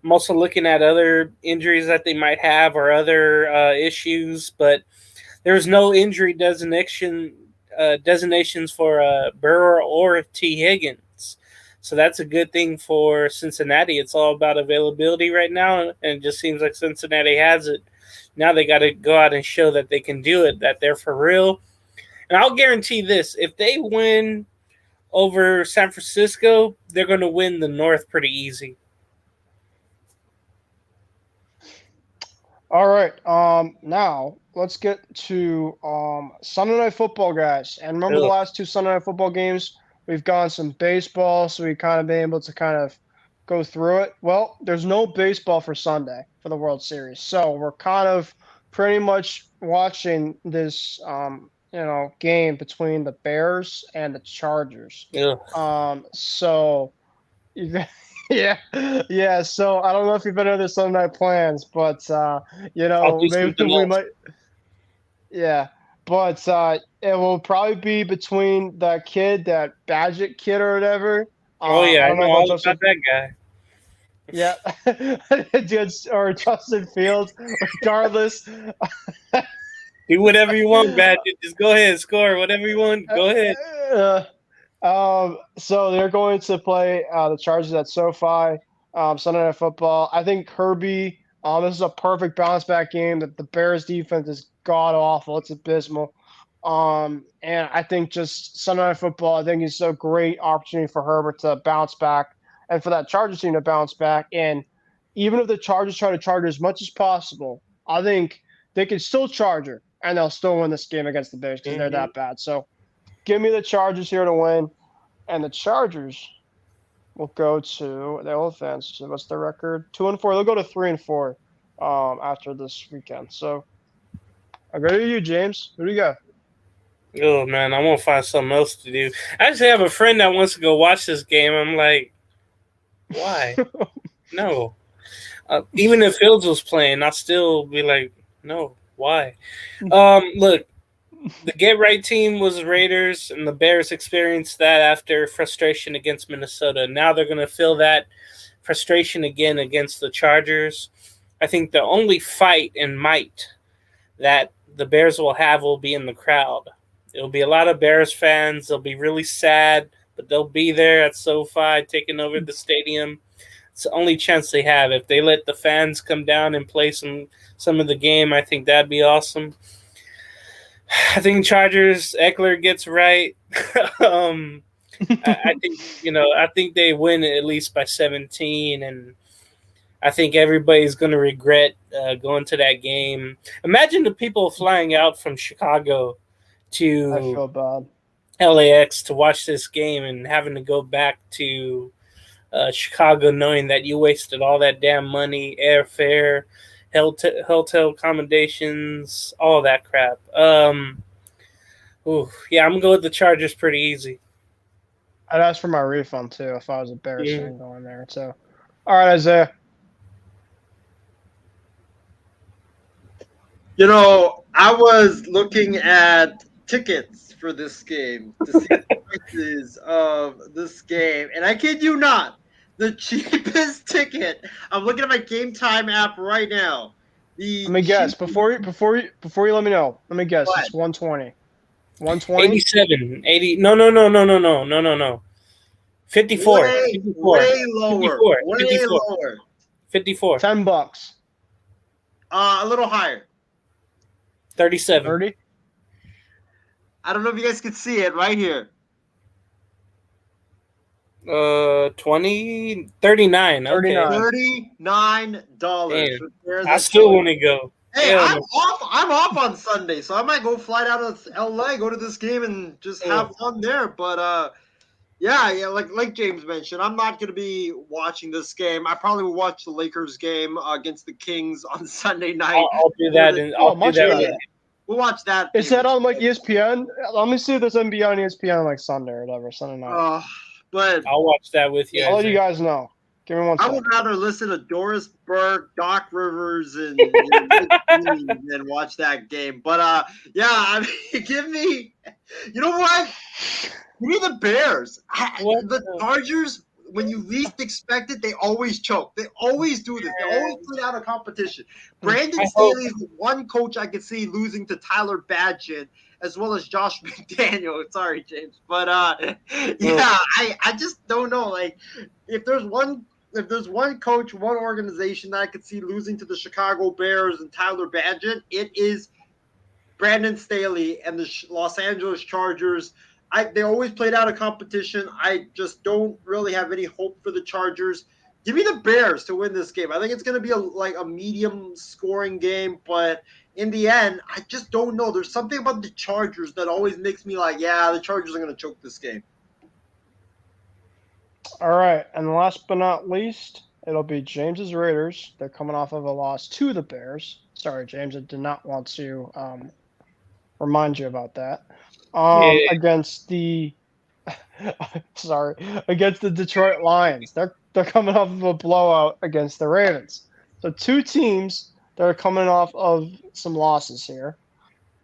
I'm also looking at other injuries that they might have or other issues, but there's no injury designations for Burrow or T. Higgins. So that's a good thing for Cincinnati. It's all about availability right now, and it just seems like Cincinnati has it. Now they got to go out and show that they can do it, that they're for real. And I'll guarantee this, if they win over San Francisco, they're going to win the North pretty easy. All right. Now let's get to Sunday Night Football, guys. And remember the last 2 Sunday Night Football games? We've gone some baseball, so we've kind of been able to kind of go through it. Well, there's no baseball for Sunday for the World Series, so we're kind of pretty much watching this, game between the Bears and the Chargers. Yeah. So, yeah. So I don't know if you've been into the Sunday night plans, but maybe we might. Yeah. But it will probably be between that Badgett kid or whatever. I don't know all about that guy. Yeah, or Justin Fields. Regardless, do whatever you want, Badgett. Just go ahead, score whatever you want. Go ahead. So they're going to play the Chargers at SoFi Sunday Night Football. I think Kirby. This is a perfect bounce back game. That the Bears defense is god awful. It's abysmal. And I think just Sunday Night Football, I think is a great opportunity for Herbert to bounce back and for that Chargers team to bounce back. And even if the Chargers try to charge as much as possible, I think they can still charge her and they'll still win this game against the Bears because they're that bad. So give me the Chargers here to win. And the Chargers will go to the offense. So what's their record? 2-4. They'll go to 3-4 after this weekend. So I go to you, James. Who do you got? Oh man, I'm gonna find something else to do. I actually have a friend that wants to go watch this game. I'm like, why? No. Even if Fields was playing, I'd still be like, no, why? Look, the get right team was the Raiders, and the Bears experienced that after frustration against Minnesota. Now they're going to feel that frustration again against the Chargers. I think the only fight and might that the Bears will be in the crowd. It'll be a lot of Bears fans. They'll be really sad, but they'll be there at SoFi taking over the stadium. It's the only chance they have. If they let the fans come down and play some of the game, I think that'd be awesome. I think Chargers, Eckler gets right. I think I think they win at least by 17, and I think everybody's going to regret going to that game. Imagine the people flying out from Chicago I feel to bad. LAX to watch this game and having to go back to Chicago knowing that you wasted all that damn money, airfare, hotel accommodations, all that crap. I'm going to go with the Chargers pretty easy. I'd ask for my refund too if I was a Bears fan going there. So, all right, Isiah. I was looking at tickets for this game to see the prices of this game, and I kid you not, the cheapest ticket. I'm looking at my Game Time app right now. Let me guess before you let me know. Let me guess. What? It's 120. 120. 87, 80. No. 54. Way lower. 54. Way 54. lower. 54. $10. A little higher. 37. 30. I don't know if you guys can see it right here. 20, 39. Okay. 39. $39. I still want to go. Hey, Yeah. I'm off on Sunday, so I might go fly down to LA, go to this game, and just have fun there. But yeah, like James mentioned, I'm not gonna be watching this game. I probably will watch the Lakers game against the Kings on Sunday night. I'll do that, and I'll do that. We'll watch that. Is that on like ESPN? Let me see if there's NBA on ESPN like Sunday or whatever. Sunday night. But I'll watch that with you. I'll let you guys know. Give me one I second. would rather listen to Doris Burke, Doc Rivers, and than watch that game. But yeah, I mean, give me, you know what? Give me the Bears. The Chargers, when you least expect it, they always choke. They always do this. They always put out a competition. Brandon Staley is the one coach I could see losing to Tyler Badgett, as well as Josh McDaniel. Sorry, James. But yeah, I just don't know. Like, if there's one coach, one organization that I could see losing to the Chicago Bears and Tyler Badgett, it is Brandon Staley and the Los Angeles Chargers. They always played out a competition. I just don't really have any hope for the Chargers. Give me the Bears to win this game. I think it's going to be a medium scoring game, but in the end, I just don't know. There's something about the Chargers that always makes me like, yeah, the Chargers are going to choke this game. All right, and last but not least, it'll be James's Raiders. They're coming off of a loss to the Bears. Sorry, James, I did not want to remind you about that. Against the against the Detroit Lions. They're coming off of a blowout against the Ravens. So two teams that are coming off of some losses here.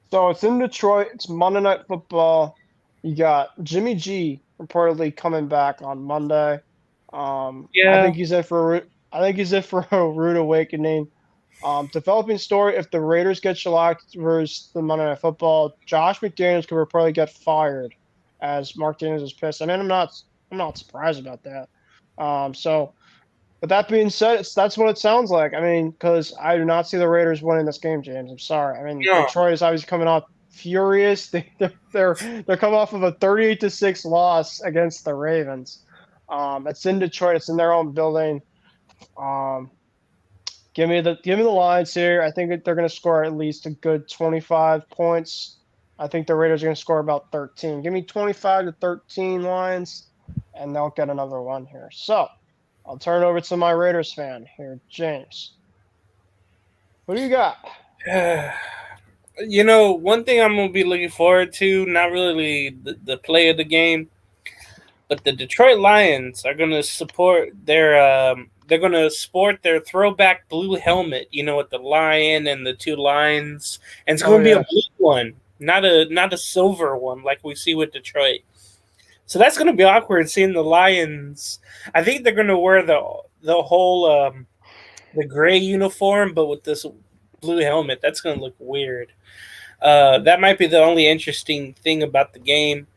So it's in Detroit. It's Monday Night Football. You got Jimmy G reportedly coming back on Monday. I think he's in for a rude awakening. Developing story: if the Raiders get shellacked versus the Monday Night Football, Josh McDaniels could reportedly get fired, as Mark Daniels is pissed. I mean, I'm not surprised about that. So, with that being said, that's what it sounds like. I mean, because I do not see the Raiders winning this game, James. I'm sorry. I mean, Detroit is obviously coming off furious. They're coming off of a 38-6 loss against the Ravens. It's in Detroit. It's in their own building. Give me the Lions here. I think that they're going to score at least a good 25 points. I think the Raiders are going to score about 13. Give me 25 to 13 Lions, and they'll get another one here. So I'll turn it over to my Raiders fan here, James. What do you got? One thing I'm going to be looking forward to, not really the play of the game, but the Detroit Lions are going to support they're going to sport their throwback blue helmet, with the lion and the two lines. And it's going to be a blue one, not a silver one like we see with Detroit. So that's going to be awkward seeing the Lions. I think they're going to wear the whole the gray uniform, but with this blue helmet. That's going to look weird. That might be the only interesting thing about the game.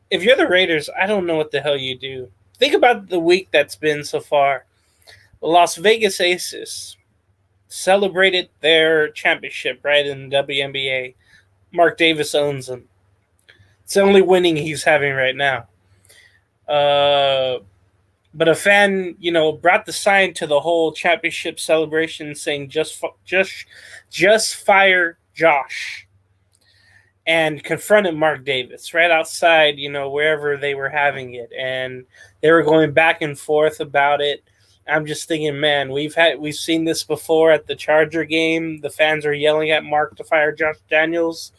If you're the Raiders, I don't know what the hell you do. Think about the week that's been so far. The Las Vegas Aces celebrated their championship, right, in the WNBA. Mark Davis owns them. It's the only winning he's having right now. But a fan, brought the sign to the whole championship celebration saying, just fire Josh. And confronted Mark Davis right outside, wherever they were having it. And they were going back and forth about it. I'm just thinking, man, we've seen this before at the Charger game. The fans are yelling at Mark to fire Josh Daniels.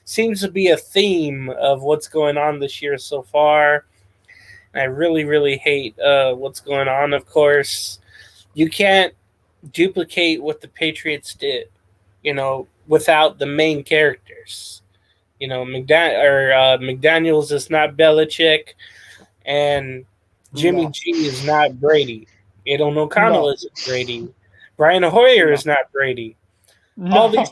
Seems to be a theme of what's going on this year so far. And I really, really hate what's going on, of course. You can't duplicate what the Patriots did, without the main characters. McDaniels is not Belichick, and Jimmy G is not Brady. Aidan O'Connell isn't Brady. Brian Hoyer is not Brady. All these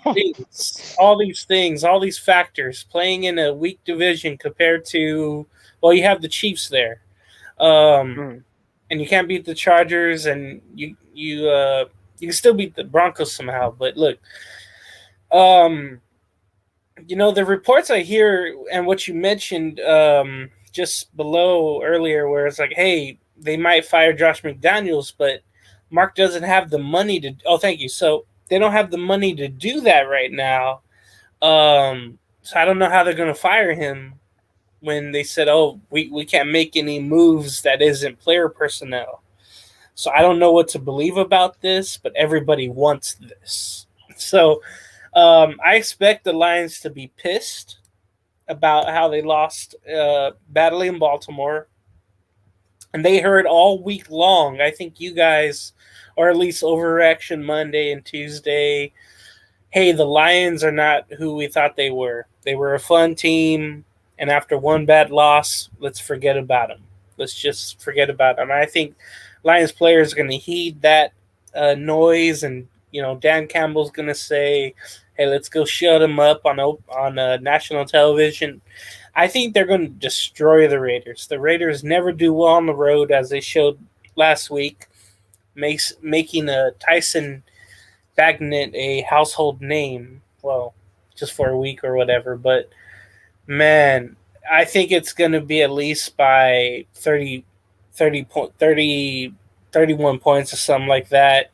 things, all these factors playing in a weak division compared to, you have the Chiefs there, and you can't beat the Chargers, and you can still beat the Broncos somehow. But look, the reports I hear and what you mentioned just below earlier, where it's like, hey, they might fire Josh McDaniels, but Mark doesn't have the money to. Oh, thank you. So they don't have the money to do that right now. So I don't know how they're going to fire him when they said, oh, we can't make any moves that isn't player personnel. So I don't know what to believe about this, but everybody wants this. So I expect the Lions to be pissed about how they lost badly in Baltimore. And they heard all week long, I think you guys, or at least Overreaction Monday and Tuesday, hey, the Lions are not who we thought they were. They were a fun team, and after one bad loss, let's forget about them. Let's just forget about them. I think Lions players are going to heed that noise, and Dan Campbell's going to say, hey, let's go shut them up on national television. I think they're going to destroy the Raiders. The Raiders never do well on the road, as they showed last week, making a Tyson Bagnet a household name. Well, just for a week or whatever. But, man, I think it's going to be at least by 31 points or something like that.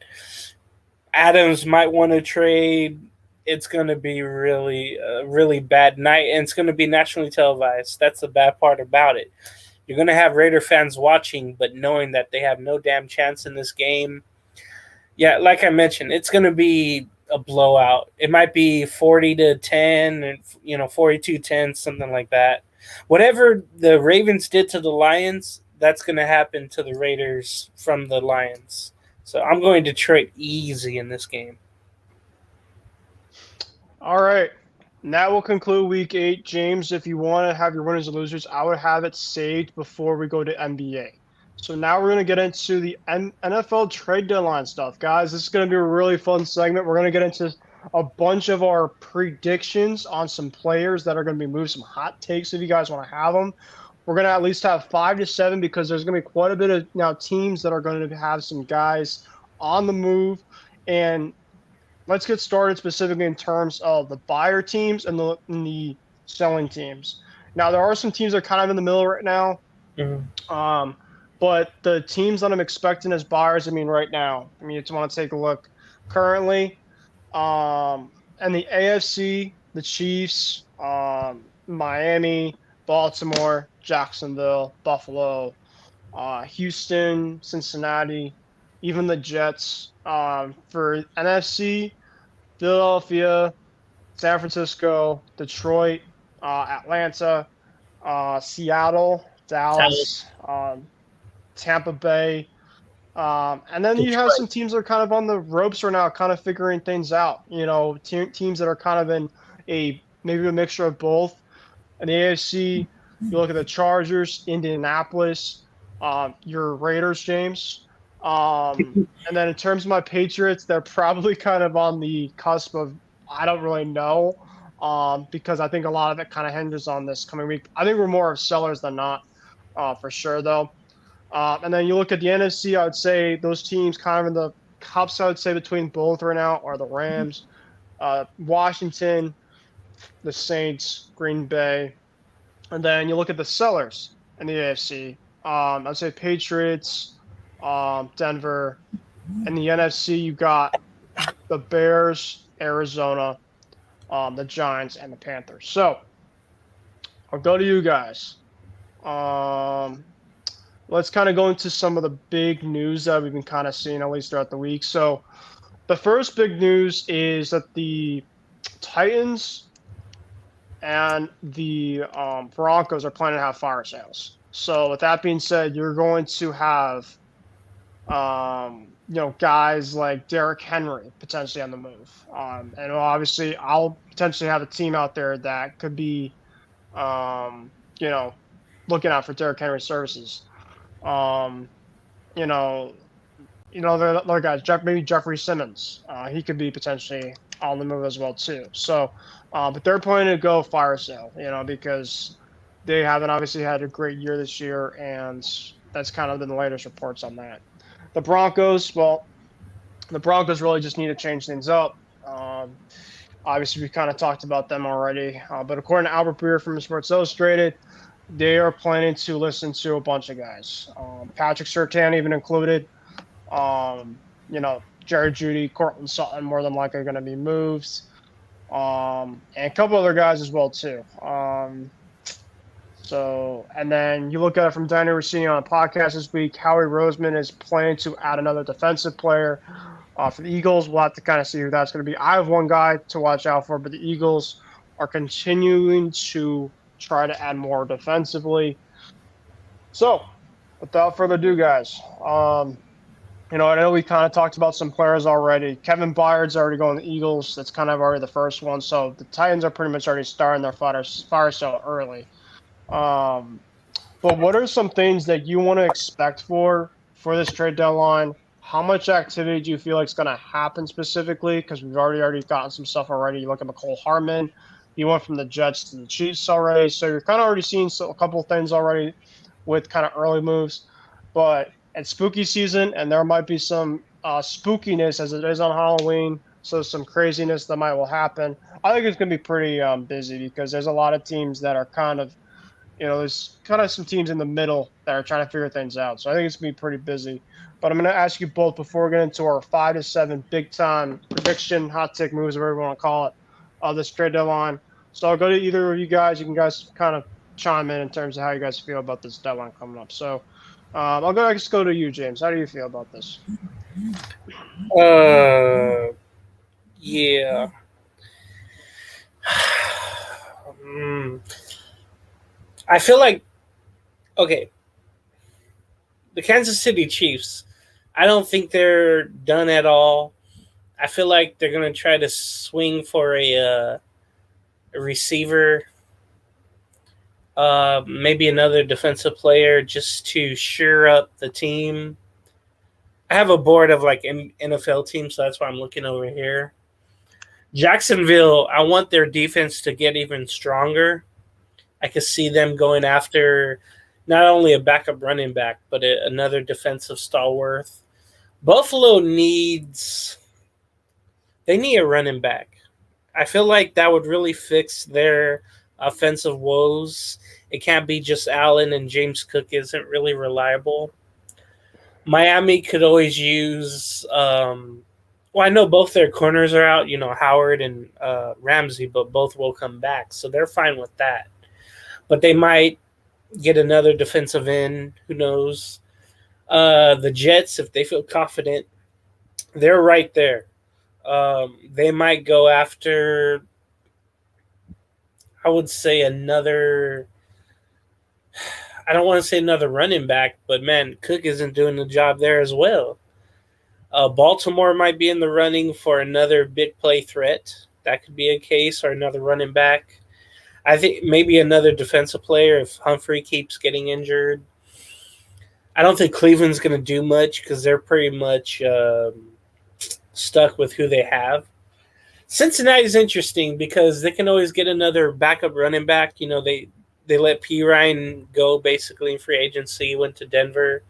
Adams might want to trade. It's going to be really a really bad night, and it's going to be nationally televised. That's the bad part about it. You're going to have Raider fans watching, but knowing that they have no damn chance in this game. Yeah, like I mentioned, it's going to be a blowout. It might be 40-10 and 42-10, something like that. Whatever the Ravens did to the Lions, that's going to happen to the Raiders from the Lions. So I'm going Detroit easy in this game. All right. And that will conclude week 8. James, if you want to have your winners and losers, I would have it saved before we go to NBA. So now we're going to get into the NFL trade deadline stuff. Guys, this is going to be a really fun segment. We're going to get into a bunch of our predictions on some players that are going to be moved, some hot takes if you guys want to have them. We're going to at least have 5 to 7 because there's going to be quite a bit of teams that are going to have some guys on the move. And let's get started specifically in terms of the buyer teams and the selling teams. Now, there are some teams that are kind of in the middle right now. But the teams that I'm expecting as buyers, right now, you just want to take a look currently. And the AFC, the Chiefs, Miami, Baltimore, Jacksonville, Buffalo, Houston, Cincinnati, even the Jets. For NFC, Philadelphia, San Francisco, Detroit, Atlanta, Seattle, Dallas, Tampa Bay. And then you have some teams that are kind of on the ropes right now, kind of figuring things out. Teams that are kind of in maybe a mixture of both. In the AFC, you look at the Chargers, Indianapolis, your Raiders, James. And then in terms of my Patriots, they're probably kind of on the cusp of, I don't really know, because I think a lot of it kind of hinges on this coming week. I think we're more of sellers than not, for sure, though. And then you look at the NFC, I would say those teams kind of in the cups, I would say, between both right now are the Rams, Washington, the Saints, Green Bay. And then you look at the sellers in the AFC. I'd say Patriots, Denver. In the NFC, you got the Bears, Arizona, the Giants, and the Panthers. So I'll go to you guys. Let's kind of go into some of the big news that we've been kind of seeing, at least throughout the week. So the first big news is that the Titans and the Broncos are planning to have fire sales. So with that being said, you're going to have, guys like Derrick Henry potentially on the move. And obviously I'll potentially have a team out there that could be, looking out for Derrick Henry's services. The other guys, maybe Jeffrey Simmons. He could be potentially on the move as well too. So, but they're planning to go fire sale, because they haven't obviously had a great year this year, and that's kind of been the latest reports on that. The Broncos, really just need to change things up. Obviously, we kind of talked about them already, but according to Albert Breer from Sports Illustrated, they are planning to listen to a bunch of guys. Patrick Surtain even included. Jerry Jeudy, Cortland Sutton more than likely going to be moved. And a couple other guys as well too. And then you look at it from Danny Rossini on a podcast this week. Howie Roseman is planning to add another defensive player for the Eagles. We'll have to kind of see who that's going to be. I have one guy to watch out for, but the Eagles are continuing to try to add more defensively. So, without further ado, guys, I know we kind of talked about some players already. Kevin Byard's already going to the Eagles. That's kind of already the first one. So the Titans are pretty much already starting their fire sale early. But what are some things that you want to expect for this trade deadline? How much activity do you feel like is going to happen specifically? Because we've already gotten some stuff already. You look at McCole Hardman. He went from the Jets to the Chiefs already. So you're kind of already seeing a couple of things already with kind of early moves. But it's spooky season, and there might be some spookiness as it is on Halloween. So some craziness that will happen. I think it's going to be pretty busy because there's a lot of teams that are kind of, there's kind of some teams in the middle that are trying to figure things out. So I think it's going to be pretty busy. But I'm going to ask you both before we get into our 5 to 7 big-time prediction, hot take moves, whatever you want to call it, of this trade deadline. So I'll go to either of you guys. You can guys kind of chime in terms of how you guys feel about this deadline coming up. So I'll just go to you, James. How do you feel about this? Yeah. I feel like, okay, the Kansas City Chiefs, I don't think they're done at all. I feel like they're going to try to swing for a receiver, maybe another defensive player just to shore up the team. I have a board of like NFL teams, so that's why I'm looking over here. Jacksonville, I want their defense to get even stronger. I could see them going after not only a backup running back, but another defensive stalwart. Buffalo needs They need a running back. I feel like that would really fix their offensive woes. It can't be just Allen, and James Cook isn't really reliable. Miami could always use. Well, I know both their corners are out. Howard and Ramsey, but both will come back, so they're fine with that. But they might get another defensive end. Who knows? The Jets, if they feel confident, they're right there. They might go after, I would say, another. I don't want to say another running back, but man, Cook isn't doing the job there as well. Baltimore might be in the running for another big play threat. That could be a case, or another running back. I think maybe another defensive player if Humphrey keeps getting injured. I don't think Cleveland's going to do much because they're pretty much stuck with who they have. Cincinnati's interesting because they can always get another backup running back. They let P. Ryan go basically in free agency. He went to Denver.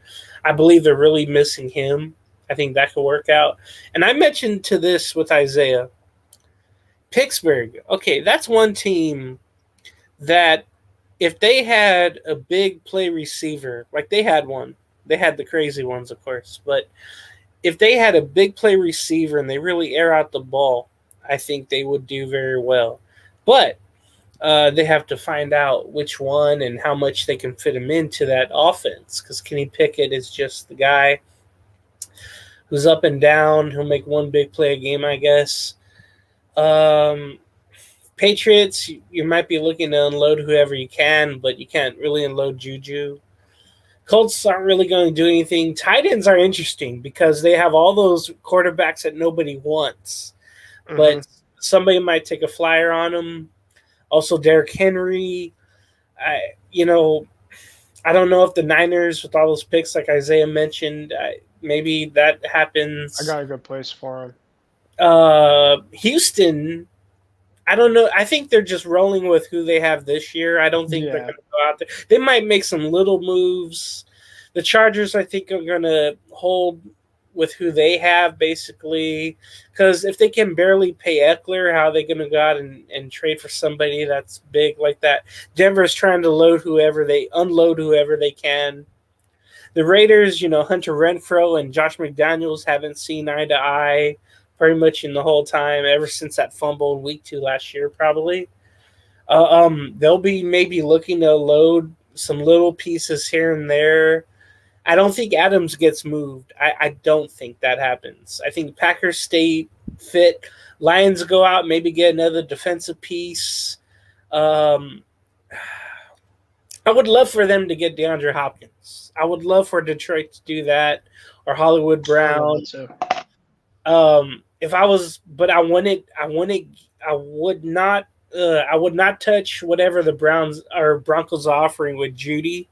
I believe they're really missing him. I think that could work out. And I mentioned to this with Isiah. Pittsburgh. Okay, that's one team that if they had a big play receiver, like they had one, they had the crazy ones, of course, but if they had a big play receiver and they really air out the ball, I think they would do very well. But they have to find out which one and how much they can fit him into that offense, because Kenny Pickett is just the guy who's up and down. He'll make one big play a game, I guess. Patriots, you might be looking to unload whoever you can, but you can't really unload Juju. Colts aren't really going to do anything. Tight ends are interesting because they have all those quarterbacks that nobody wants. Mm-hmm. But somebody might take a flyer on them. Also, Derrick Henry. I don't know if the Niners, with all those picks like Isiah mentioned, maybe that happens. I got a good place for him. Houston, I don't know. I think they're just rolling with who they have this year. I don't think they're going to go out there. They might make some little moves. The Chargers, I think, are going to hold with who they have, basically. Because if they can barely pay Eckler, how are they going to go out and trade for somebody that's big like that? Denver's trying to unload whoever they can. The Raiders, Hunter Renfrow and Josh McDaniels haven't seen eye to eye pretty much in the whole time, ever since that fumble in week 2 last year, probably. They'll be maybe looking to load some little pieces here and there. I don't think Adams gets moved. I don't think that happens. I think Packers stay fit. Lions go out, maybe get another defensive piece. I would love for them to get DeAndre Hopkins. I would love for Detroit to do that, or Hollywood Brown. If I was, but I would not touch whatever the Browns or Broncos are offering with Judy,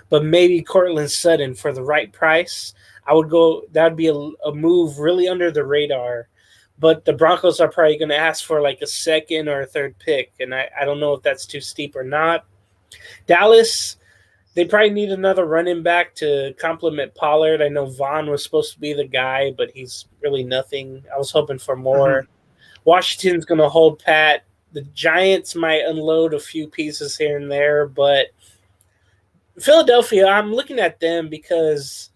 but maybe Cortland Sutton for the right price. I would go. That would be a move really under the radar, but the Broncos are probably going to ask for like a second or a third pick, and I don't know if that's too steep or not. Dallas, they probably need another running back to complement Pollard. I know Vaughn was supposed to be the guy, but he's really nothing. I was hoping for more. Washington's going to hold pat. The Giants might unload a few pieces here and there, but Philadelphia, I'm looking at them because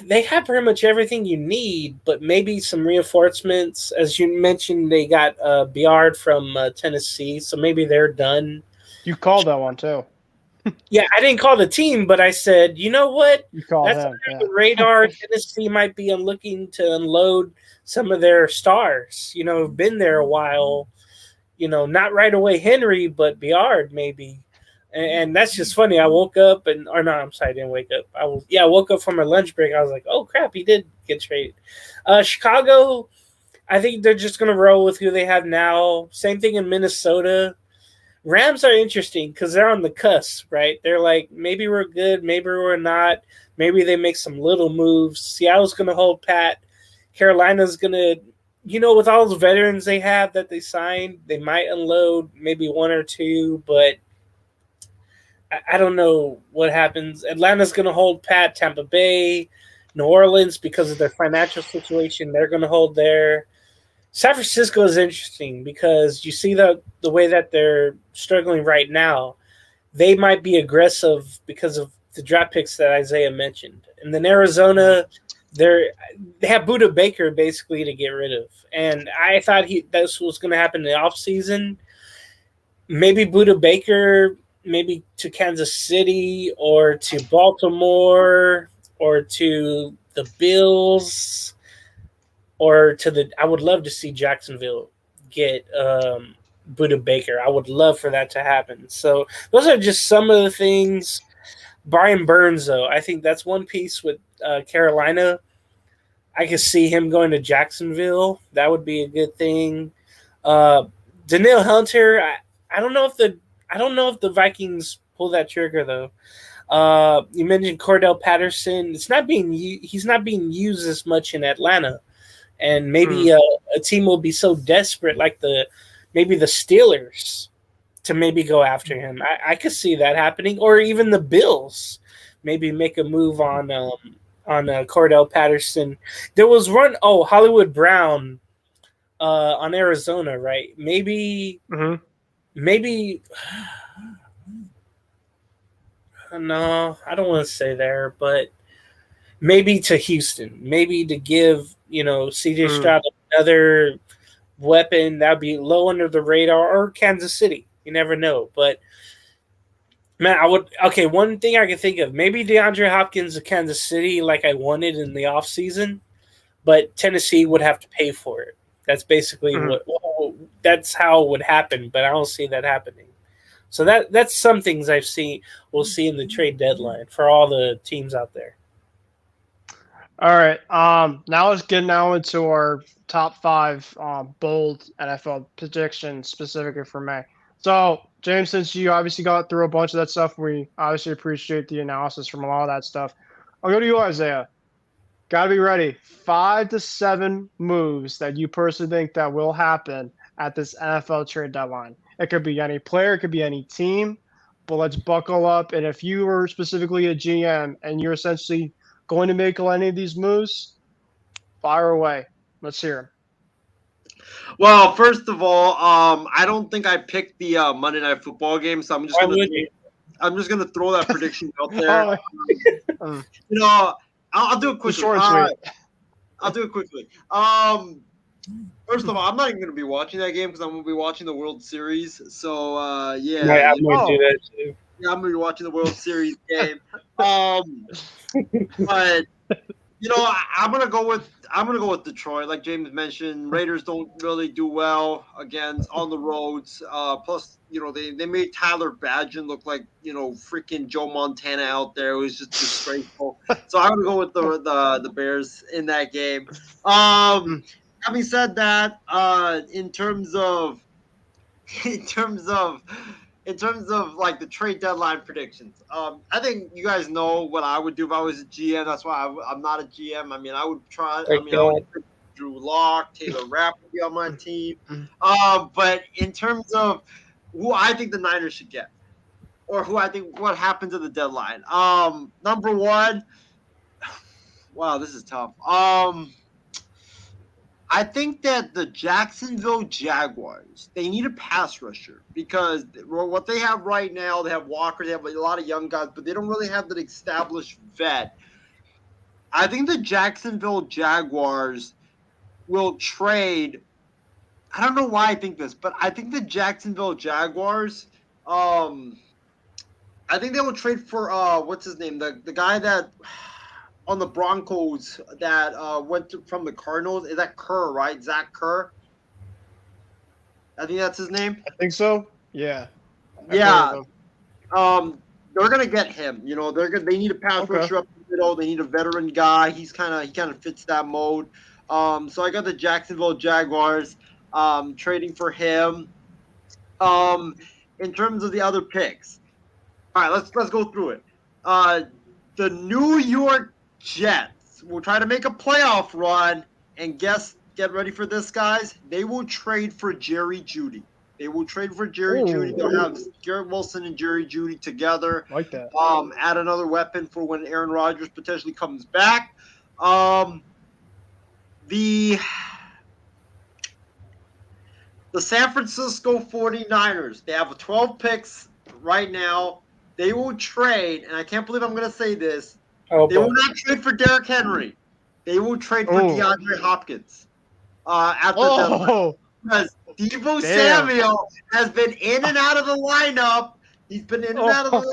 they have pretty much everything you need, but maybe some reinforcements. As you mentioned, they got Biard from Tennessee, so maybe they're done. You called that one, too. Yeah, I didn't call the team, but I said, you know what? You called That's them, on the radar. Tennessee might be looking to unload some of their stars, have been there a while. Not right away Henry, but Biard maybe. And that's just funny. I woke up I didn't wake up. I woke up from my lunch break. I was like, oh, crap, he did get traded. Chicago, I think they're just going to roll with who they have now. Same thing in Minnesota. Rams are interesting because they're on the cusp, right? They're like, maybe we're good, maybe we're not. Maybe they make some little moves. Seattle's going to hold pat. Carolina's going to, with all those veterans they have that they signed, they might unload maybe one or two, but I don't know what happens. Atlanta's going to hold pat. Tampa Bay, New Orleans, because of their financial situation, they're going to hold there. San Francisco is interesting because you see the way that they're struggling right now. They might be aggressive because of the draft picks that Isiah mentioned. And then Arizona, they have Buda Baker basically to get rid of. And I thought this was going to happen in the offseason. Maybe Buda Baker, maybe to Kansas City or to Baltimore or to the Bills or to the. I would love to see Jacksonville get Buda Baker. I would love for that to happen. So those are just some of the things. Brian Burns, though, I think that's one piece with Carolina. I could see him going to Jacksonville. That would be a good thing. Danielle Hunter, I don't know if the Vikings pull that trigger though. You mentioned Cordell Patterson. He's not being used as much in Atlanta, and maybe a team will be so desperate, like maybe the Steelers, to maybe go after him. I could see that happening, or even the Bills maybe make a move on Cordell Patterson. There was Hollywood Brown on Arizona, right? Maybe. No, I don't want to say there, but maybe to Houston, maybe to give C.J. Stroud another weapon that would be low under the radar, or Kansas City. You never know, but man, one thing I can think of, maybe DeAndre Hopkins of Kansas City, like I wanted in the offseason, but Tennessee would have to pay for it. That's basically that's how it would happen, but I don't see that happening. So that's some things we'll see in the trade deadline for all the teams out there. All right. Now let's get into our top 5 bold NFL predictions specifically for May. So, James, since you obviously got through a bunch of that stuff, we obviously appreciate the analysis from a lot of that stuff. I'll go to you, Isiah. Got to be ready. 5 to 7 moves that you personally think that will happen at this NFL trade deadline. It could be any player, it could be any team, but let's buckle up. And if you were specifically a GM and you're essentially going to make any of these moves, fire away. Let's hear them. Well, first of all, I don't think I picked the Monday Night Football game, so I'm just gonna throw that prediction out there. I'll do it quickly. I'll do it quickly. First of all, I'm not even going to be watching that game because I'm going to be watching the World Series. So, yeah. I'm going to do that too. Yeah, I'm going to be watching the World Series game. But I'm going to go with Detroit. Like James mentioned, Raiders don't really do well on the roads. Plus, they made Tyler Badgett look like freaking Joe Montana out there. It was just disgraceful. So I'm going to go with the Bears in that game. Having said that, in terms of like the trade deadline predictions, I think you guys know what I would do if I was a GM. That's why I'm not a GM. I mean, I would try. I would pick Drew Lock, Taylor Rapp would be on my team. But in terms of who I think the Niners should get, or who I think what happens at the deadline, number one. Wow, this is tough. I think that the Jacksonville Jaguars, they need a pass rusher because what they have right now, they have Walker, they have a lot of young guys, but they don't really have that established vet. I think the Jacksonville Jaguars will trade. I don't know why I think this, but I think the Jacksonville Jaguars, I think they will trade for, what's his name? The guy that on the Broncos that went from the Cardinals. Is that Kerr, right? Zach Kerr? I think that's his name. I think so. Yeah. Yeah. They're gonna get him. They need a pass rusher up the middle. They need a veteran guy. He kind of fits that mode. So I got the Jacksonville Jaguars trading for him. In terms of the other picks, all right, let's go through it. The New York Jets will try to make a playoff run, and get ready for this, guys. They will trade for Jerry Jeudy. Jeudy. They'll have Garrett Wilson and Jerry Jeudy together. Like that. Add another weapon for when Aaron Rodgers potentially comes back. The San Francisco 49ers, they have 12 picks right now. They will trade, and I can't believe I'm going to say this, they will not trade for Derrick Henry. They will trade for DeAndre Hopkins at the deadline. Because Deebo Samuel has been in and out of the lineup. He's been in and out of the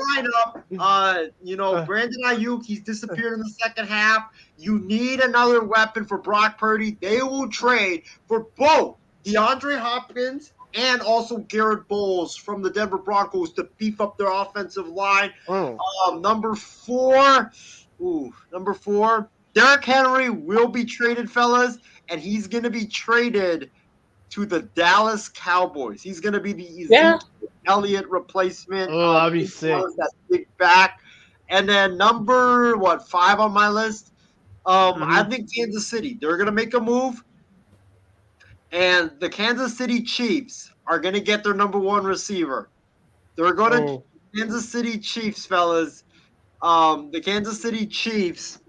lineup. Brandon Ayuk, he's disappeared in the second half. You need another weapon for Brock Purdy. They will trade for both DeAndre Hopkins and also Garrett Bowles from the Denver Broncos to beef up their offensive line. Number four, Derrick Henry will be traded, fellas, and he's going to be traded to the Dallas Cowboys. He's going to be the Ezekiel Elliott replacement. Oh, that'd be sick. That big back. And then number, 5 on my list? I think Kansas City. They're going to make a move. And the Kansas City Chiefs are going to get their number 1 receiver. They're going to Kansas City Chiefs, fellas. The Kansas City Chiefs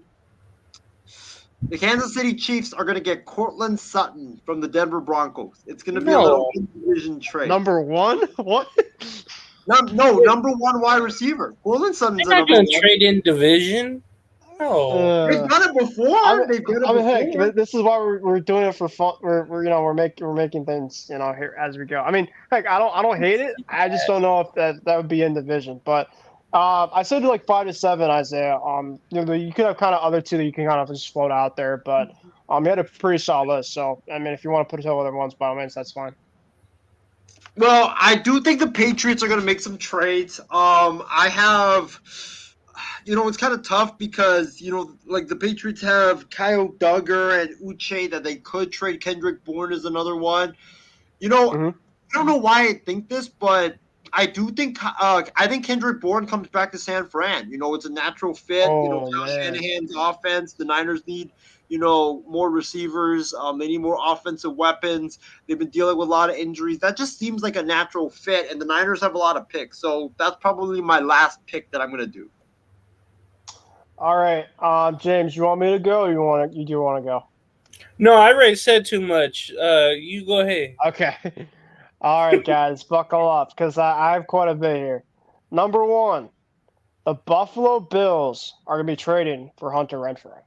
are going to get Cortland Sutton from the Denver Broncos. It's going to be a little in-division trade. Number 1? What? No, number 1 wide receiver. Cortland Sutton's not going to trade in division. No, they've done it before. Heck, this is why we're doing it for fun. We're making things here as we go. I mean, heck, I don't hate it. I just don't know if that would be in division. But I said like 5 to 7, Isiah. You could have kind of other two that you can kind of just float out there, but you had a pretty solid list. So I mean, if you want to put some other ones, by all means, that's fine. Well, I do think the Patriots are going to make some trades. I have. It's kind of tough because, like the Patriots have Kyle Duggar and Uche that they could trade. Kendrick Bourne is another one. I don't know why I think this, but I do think I think Kendrick Bourne comes back to San Fran. It's a natural fit. Kyle Shanahan's offense. The Niners need, more receivers. They need more offensive weapons. They've been dealing with a lot of injuries. That just seems like a natural fit, and the Niners have a lot of picks. So that's probably my last pick that I'm going to do. All right, James, you want me to go, or you do want to go? No, I already said too much. You go ahead. Okay. All right, guys, buckle up because I have quite a bit here. Number 1, the Buffalo Bills are going to be trading for Hunter Renfrow.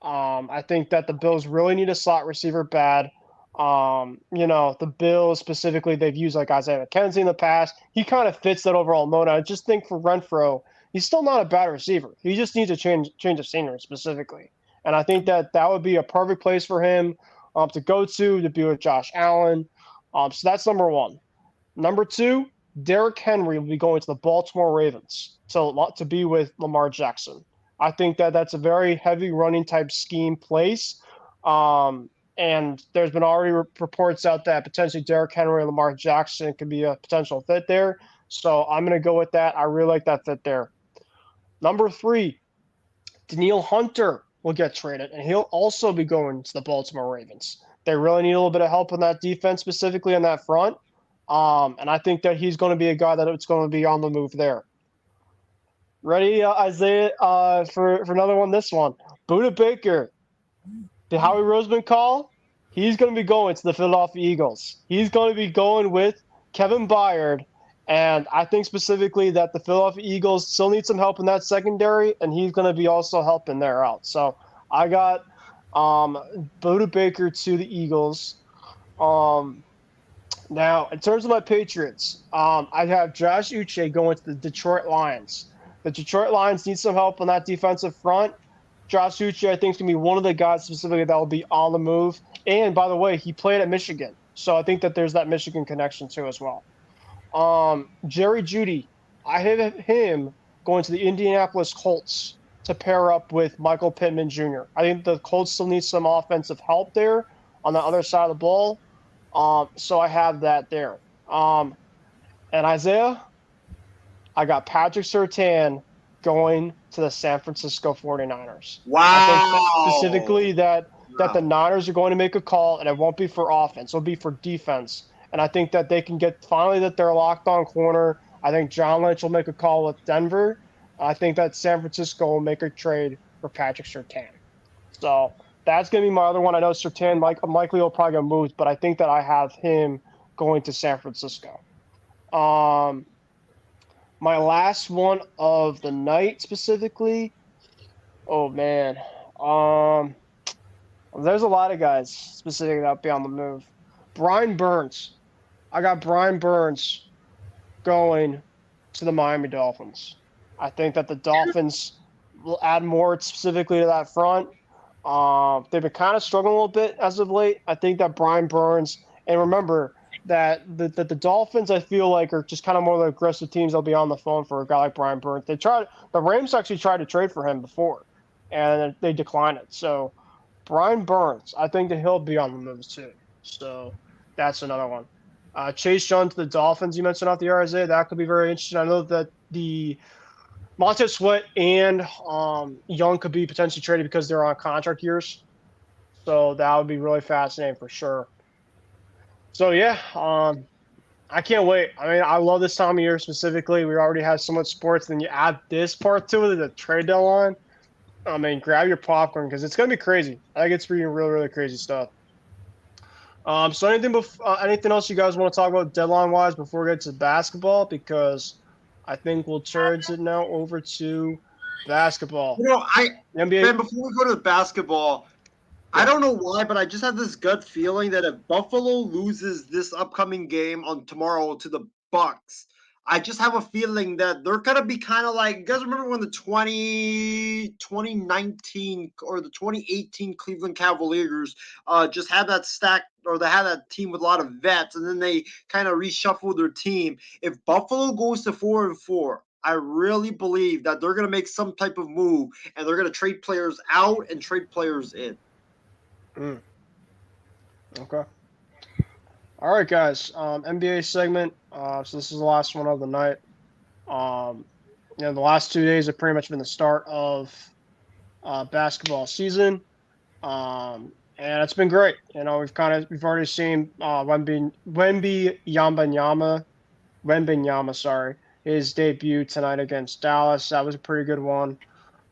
I think that the Bills really need a slot receiver bad. The Bills specifically, they've used like Isaiah McKenzie in the past. He kind of fits that overall mode. I just think for Renfrow, he's still not a bad receiver. He just needs a change of scenery specifically. And I think that would be a perfect place for him to go to be with Josh Allen. So that's number 1. Number 2, Derrick Henry will be going to the Baltimore Ravens to be with Lamar Jackson. I think that that's a very heavy running type scheme place. And there's been already reports out that potentially Derrick Henry and Lamar Jackson could be a potential fit there. So I'm going to go with that. I really like that fit there. Number 3, Danielle Hunter will get traded, and he'll also be going to the Baltimore Ravens. They really need a little bit of help in that defense, specifically on that front. And I think that he's going to be a guy that it's going to be on the move there. Ready, Isiah, for another one? This one. Budda Baker, the Howie Roseman call, he's going to be going to the Philadelphia Eagles. He's going to be going with Kevin Byard. And I think specifically that the Philadelphia Eagles still need some help in that secondary, and he's going to be also helping there out. So I got Budda Baker to the Eagles. Now, in terms of my Patriots, I have Josh Uche going to the Detroit Lions. The Detroit Lions need some help on that defensive front. Josh Uche, I think, is going to be one of the guys specifically that will be on the move. And, by the way, he played at Michigan. So I think that there's that Michigan connection, too, as well. Jerry Jeudy, I have him going to the Indianapolis Colts to pair up with Michael Pittman Jr. I think the Colts still need some offensive help there on the other side of the ball. So I have that there. And Isiah, I got Patrick Surtain going to the San Francisco 49ers. Wow. I think specifically that the Niners are going to make a call, and it won't be for offense. It'll be for defense. And I think that they can get finally that they're locked on corner. I think John Lynch will make a call with Denver. I think that San Francisco will make a trade for Patrick Surtain. So that's going to be my other one. I know Sertan likely will probably get moved, but I think that I have him going to San Francisco. My last one of the night specifically. Oh man, there's a lot of guys specifically that'll be on the move. Brian Burns. I got Brian Burns going to the Miami Dolphins. I think that the Dolphins will add more specifically to that front. They've been kind of struggling a little bit as of late. I think that Brian Burns, and remember that the Dolphins, I feel like, are just kind of more of the aggressive teams that'll be on the phone for a guy like Brian Burns. The Rams actually tried to trade for him before, and they declined it. So Brian Burns, I think that he'll be on the moves too. So that's another one. Chase Young to the Dolphins, you mentioned off the RSA. That could be very interesting. I know that the Montez Sweat and Young could be potentially traded because they're on contract years. So that would be really fascinating for sure. So, yeah, I can't wait. I mean, I love this time of year specifically. We already have so much sports. Then you add this part to it, the trade deadline. I mean, grab your popcorn because it's going to be crazy. I think it's being really, really crazy stuff. So anything else you guys want to talk about deadline-wise before we get to basketball? Because I think we'll turn it now over to basketball. NBA. Ben, before we go to basketball, I don't know why, but I just have this gut feeling that if Buffalo loses this upcoming game on tomorrow to the Bucks, I just have a feeling that they're going to be kind of like, you guys remember when the 2019 or the 2018 Cleveland Cavaliers just had that stack, or they had that team with a lot of vets, and then they kind of reshuffled their team. If Buffalo goes to 4-4, I really believe that they're going to make some type of move, and they're going to trade players out and trade players in. Okay. All right, guys. NBA segment. So this is the last one of the night. The last 2 days have pretty much been the start of basketball season, and it's been great. We've already seen Wembanyama, his debut tonight against Dallas. That was a pretty good one.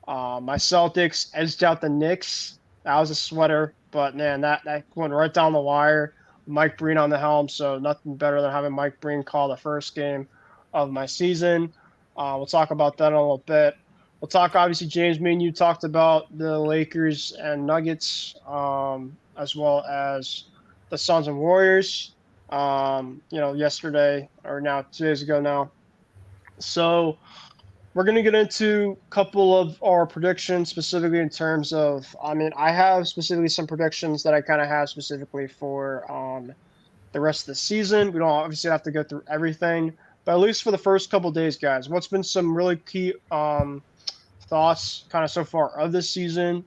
My Celtics edged out the Knicks. That was a sweater, but man, that went right down the wire. Mike Breen on the helm, so nothing better than having Mike Breen call the first game of my season. We'll talk about that in a little bit. We'll talk, obviously, James, me and you talked about the Lakers and Nuggets, as well as the Suns and Warriors, yesterday, or now 2 days ago now. So we're going to get into a couple of our predictions, specifically in terms of, I have specifically some predictions that I kind of have specifically for the rest of the season. We don't obviously have to go through everything, but at least for the first couple of days, guys, what's been some really key thoughts kind of so far of this season?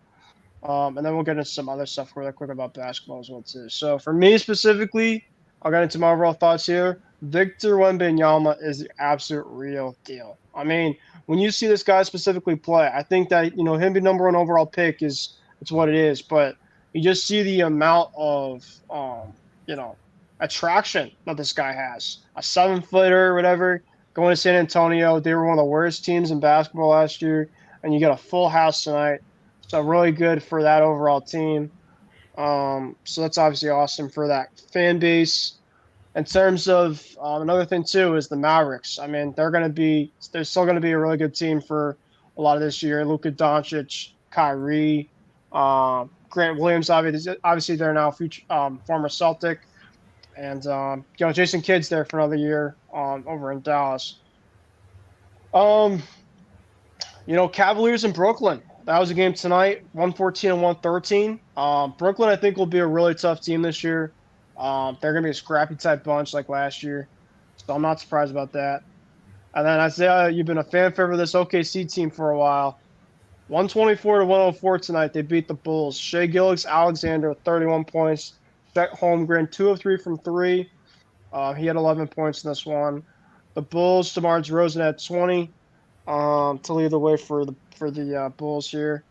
And then we'll get into some other stuff really quick about basketball as well, too. So for me specifically, I'll get into my overall thoughts here. Victor Wembanyama is the absolute real deal. When you see this guy specifically play, I think that, him being number one overall pick it's what it is. But you just see the amount of, attraction that this guy has. A 7-footer, whatever, going to San Antonio. They were one of the worst teams in basketball last year, and you get a full house tonight. So really good for that overall team. So that's obviously awesome for that fan base. In terms of another thing too is the Mavericks. They're still going to be a really good team for a lot of this year. Luka Doncic, Kyrie, Grant Williams. Obviously, they're now former Celtic, and Jason Kidd's there for another year over in Dallas. Cavaliers in Brooklyn. That was a game tonight, 114 and 113. Brooklyn, I think, will be a really tough team this year. They're going to be a scrappy type bunch like last year, so I'm not surprised about that. And then Isiah, you've been a fan favorite of this OKC team for a while. 124 to 104 tonight. They beat the Bulls. Shai Gilgeous-Alexander with 31 points. Chet Holmgren 2 of 3 from 3. He had 11 points in this one. The Bulls, DeMar DeRozan had 20 to lead the way for the Bulls here.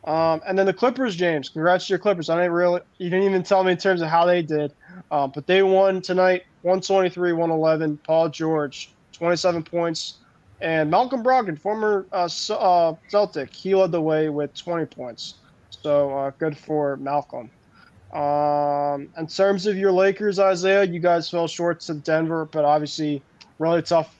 And then the Clippers, James. Congrats to your Clippers. You didn't even tell me in terms of how they did. But they won tonight, 123-111. Paul George, 27 points. And Malcolm Brogdon, former Celtic, he led the way with 20 points. So good for Malcolm. In terms of your Lakers, Isaiah, you guys fell short to Denver, but obviously really tough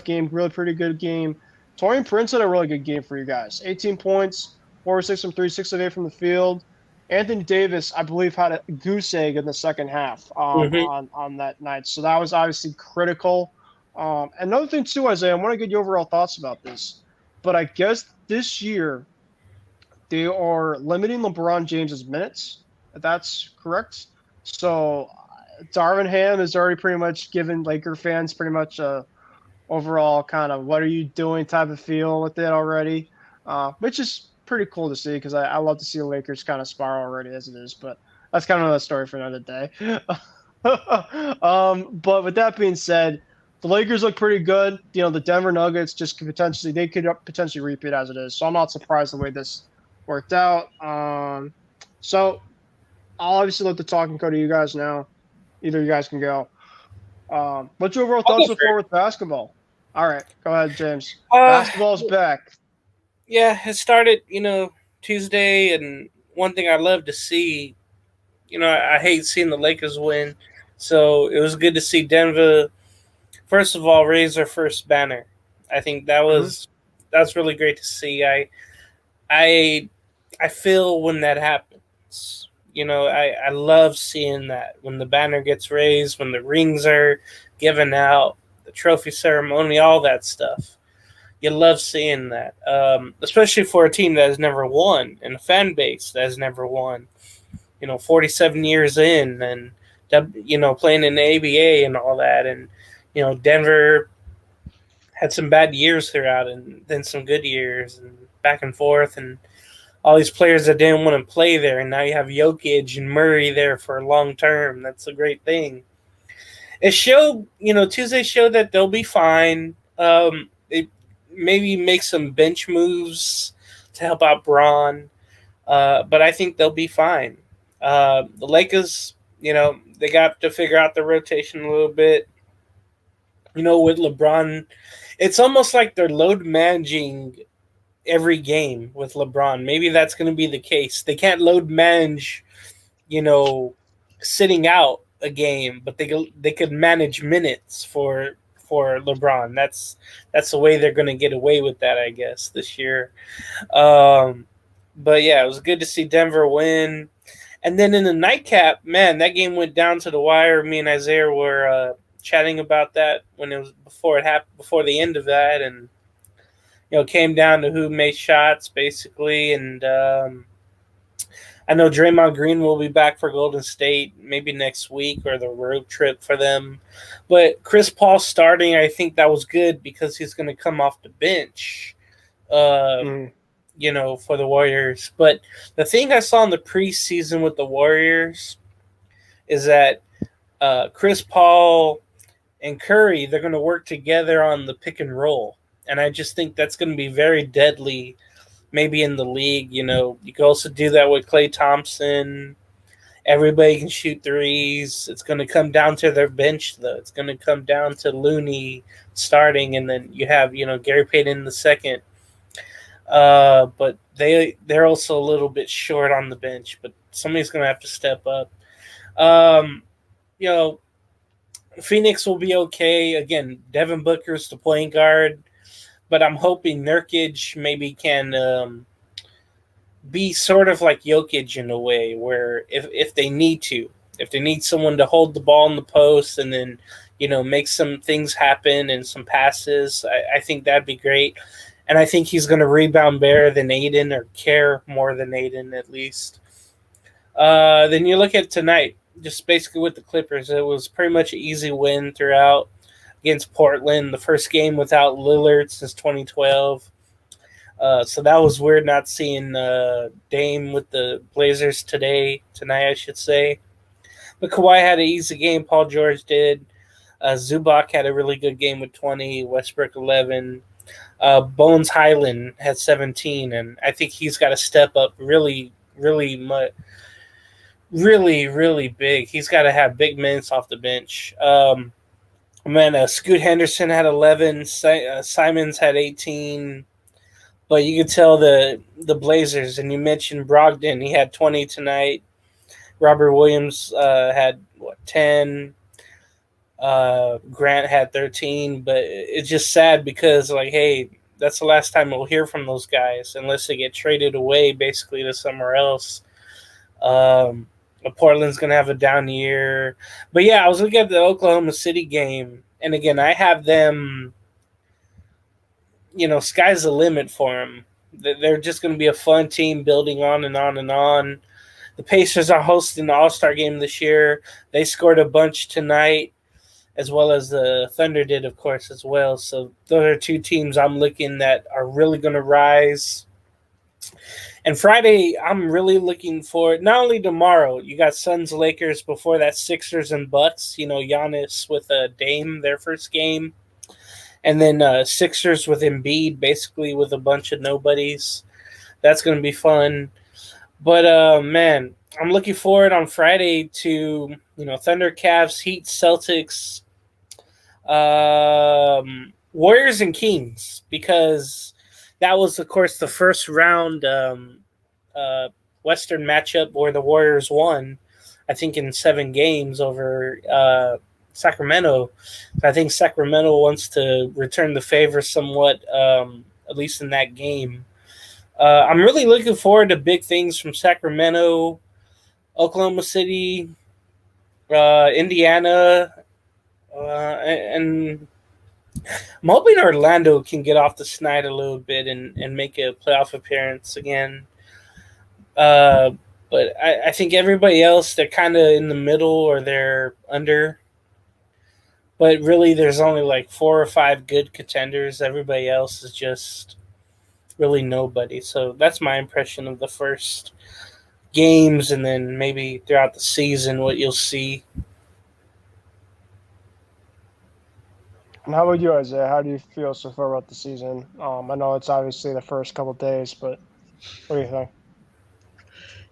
game, really pretty good game. Torian Prince had a really good game for you guys. 18 points, 4 or 6 from 3, 6 of 8 from the field. Anthony Davis, I believe, had a goose egg in the second half Mm-hmm. on that night. So that was obviously critical. Another thing too, Isaiah, I want to get your overall thoughts about this. But I guess this year they are limiting LeBron James's minutes. If that's correct. So Darvin Ham has already pretty much given Laker fans pretty much a overall kind of what are you doing type of feel with it already, which is pretty cool to see because I love to see the Lakers kind of spiral already as it is. But that's kind of another story for another day. But with that being said, the Lakers look pretty good. You know, the Denver Nuggets just could potentially repeat as it is. So I'm not surprised the way this worked out. So I'll obviously let the talking go to you guys now. Either you guys can go. What's your overall I'll thoughts go so far with basketball? All right, go ahead, James. Uh, Basketball's back. yeah, it started, Tuesday, and one thing I love to see, I hate seeing the Lakers win, so it was good to see Denver, first of all, raise their first banner. I think Mhm. that's really great to see. I I feel when that happens. I love seeing that when the banner gets raised, when the rings are given out, the trophy ceremony, all that stuff. You love seeing that, especially for a team that has never won and a fan base that has never won. 47 years in, and playing in the ABA and all that, and Denver had some bad years throughout, and then some good years, and back and forth, and all these players that didn't want to play there, and now you have Jokic and Murray there for a long term. That's a great thing. It showed, Tuesday showed that they'll be fine. It maybe make some bench moves to help out Braun, but I think they'll be fine. The Lakers, they got to figure out the rotation a little bit. With LeBron, it's almost like they're load managing every game with LeBron. Maybe that's going to be the case. They can't load manage, you know, sitting out a game, but they could manage minutes for LeBron. That's the way they're going to get away with that, I guess, this year. But yeah, it was good to see Denver win. And then in the nightcap, man, that game went down to the wire. Me and Isiah were chatting about that when it was before it happened, before the end of that, and came down to who made shots basically. And I know Draymond Green will be back for Golden State maybe next week or the road trip for them. But Chris Paul starting, I think that was good because he's going to come off the bench, Mhm. For the Warriors. But the thing I saw in the preseason with the Warriors is that Chris Paul and Curry, they're going to work together on the pick and roll. And I just think that's going to be very deadly maybe in the league. You can also do that with Klay Thompson. Everybody can shoot threes. It's going to come down to their bench, though. It's going to come down to Looney starting, and then you have, Gary Payton in the second. But they're also a little bit short on the bench, but somebody's going to have to step up. You know, Phoenix will be okay. Again, Devin Booker's the point guard, but I'm hoping Nurkic maybe can be sort of like Jokic in a way, where if they need someone to hold the ball in the post and then make some things happen and some passes, I think that'd be great. And I think he's going to rebound better than Aiden, or care more than Aiden at least. Then you look at tonight, just basically with the Clippers, it was pretty much an easy win throughout against Portland. The first game without Lillard since 2012. So that was weird not seeing Dame with the Blazers tonight, I should say. But Kawhi had an easy game. Paul George did. Zubac had a really good game with 20. Westbrook 11. Bones Highland had 17, and I think he's got to step up really, really much. Really, really big. He's got to have big minutes off the bench. Scoot Henderson had 11. Simons had 18. But you could tell the Blazers, and you mentioned Brogdon. He had 20 tonight. Robert Williams had 10. Grant had 13. But it's just sad because, like, hey, that's the last time we'll hear from those guys unless they get traded away basically to somewhere else. Um, Portland's going to have a down year. But yeah, I was looking at the Oklahoma City game. And again, I have them, sky's the limit for them. They're just going to be a fun team building on and on and on. The Pacers are hosting the All-Star game this year. They scored a bunch tonight, as well as the Thunder did, of course, as well. So those are two teams I'm looking that are really going to rise. And Friday, I'm really looking forward. Not only tomorrow, you got Suns Lakers before that, Sixers and Bucks. Giannis with Dame, their first game. And then Sixers with Embiid, basically with a bunch of nobodies. That's going to be fun. But, man, I'm looking forward on Friday to, Thunder, Cavs, Heat, Celtics, Warriors, and Kings, because that was, of course, the first round Western matchup where the Warriors won, I think, in 7 games over Sacramento. I think Sacramento wants to return the favor somewhat, at least in that game. I'm really looking forward to big things from Sacramento, Oklahoma City, Indiana, and I'm hoping Orlando can get off the schneid a little bit and make a playoff appearance again. But I think everybody else, they're kind of in the middle or they're under. But really, there's only like 4 or 5 good contenders. Everybody else is just really nobody. So that's my impression of the first games, and then maybe throughout the season what you'll see. And how about you, Isaiah? How do you feel so far about the season? I know it's obviously the first couple days, but what do you think?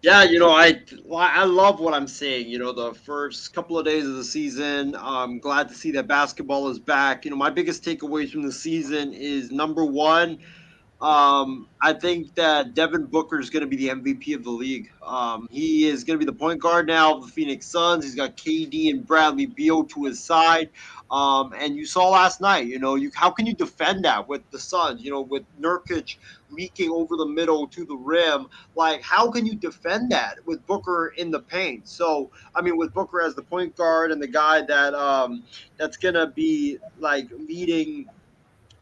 Yeah, I love what I'm seeing. The first couple of days of the season, I'm glad to see that basketball is back. My biggest takeaways from the season is, number one, I think that Devin Booker is going to be the MVP of the league. He is going to be the point guard now of the Phoenix Suns. He's got KD and Bradley Beal to his side. And you saw last night, how can you defend that with the Suns, with Nurkic leaking over the middle to the rim? Like, how can you defend that with Booker in the paint? So, I mean, with Booker as the point guard and the guy that that's going to be, like, leading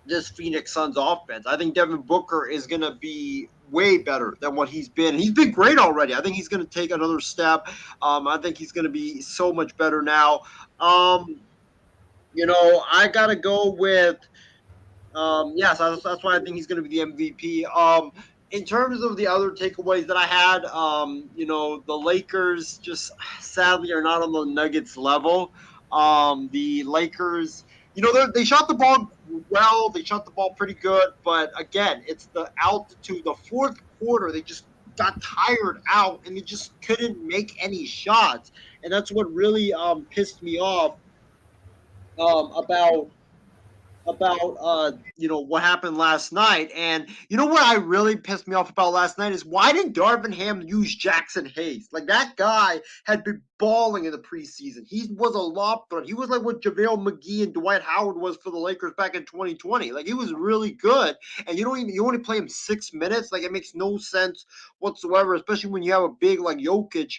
this Phoenix Suns offense, I think Devin Booker is going to be way better than what he's been. He's been great already. I think he's going to take another step. I think he's going to be so much better now. I got to go with, yes, that's why I think he's going to be the MVP. In terms of the other takeaways that I had, the Lakers just sadly are not on the Nuggets level. The Lakers, they shot the ball well. They shot the ball pretty good. But again, it's the altitude. The fourth quarter, they just got tired out and they just couldn't make any shots. And that's what really pissed me off about what happened last night. And what I really pissed me off about last night is, why didn't Darvin Ham use Jackson Hayes? Like, that guy had been balling in the preseason. He was a lob threat. He was like what JaVale McGee and Dwight Howard was for the Lakers back in 2020. Like, he was really good. And you only play him 6 minutes. Like, it makes no sense whatsoever, especially when you have a big like Jokic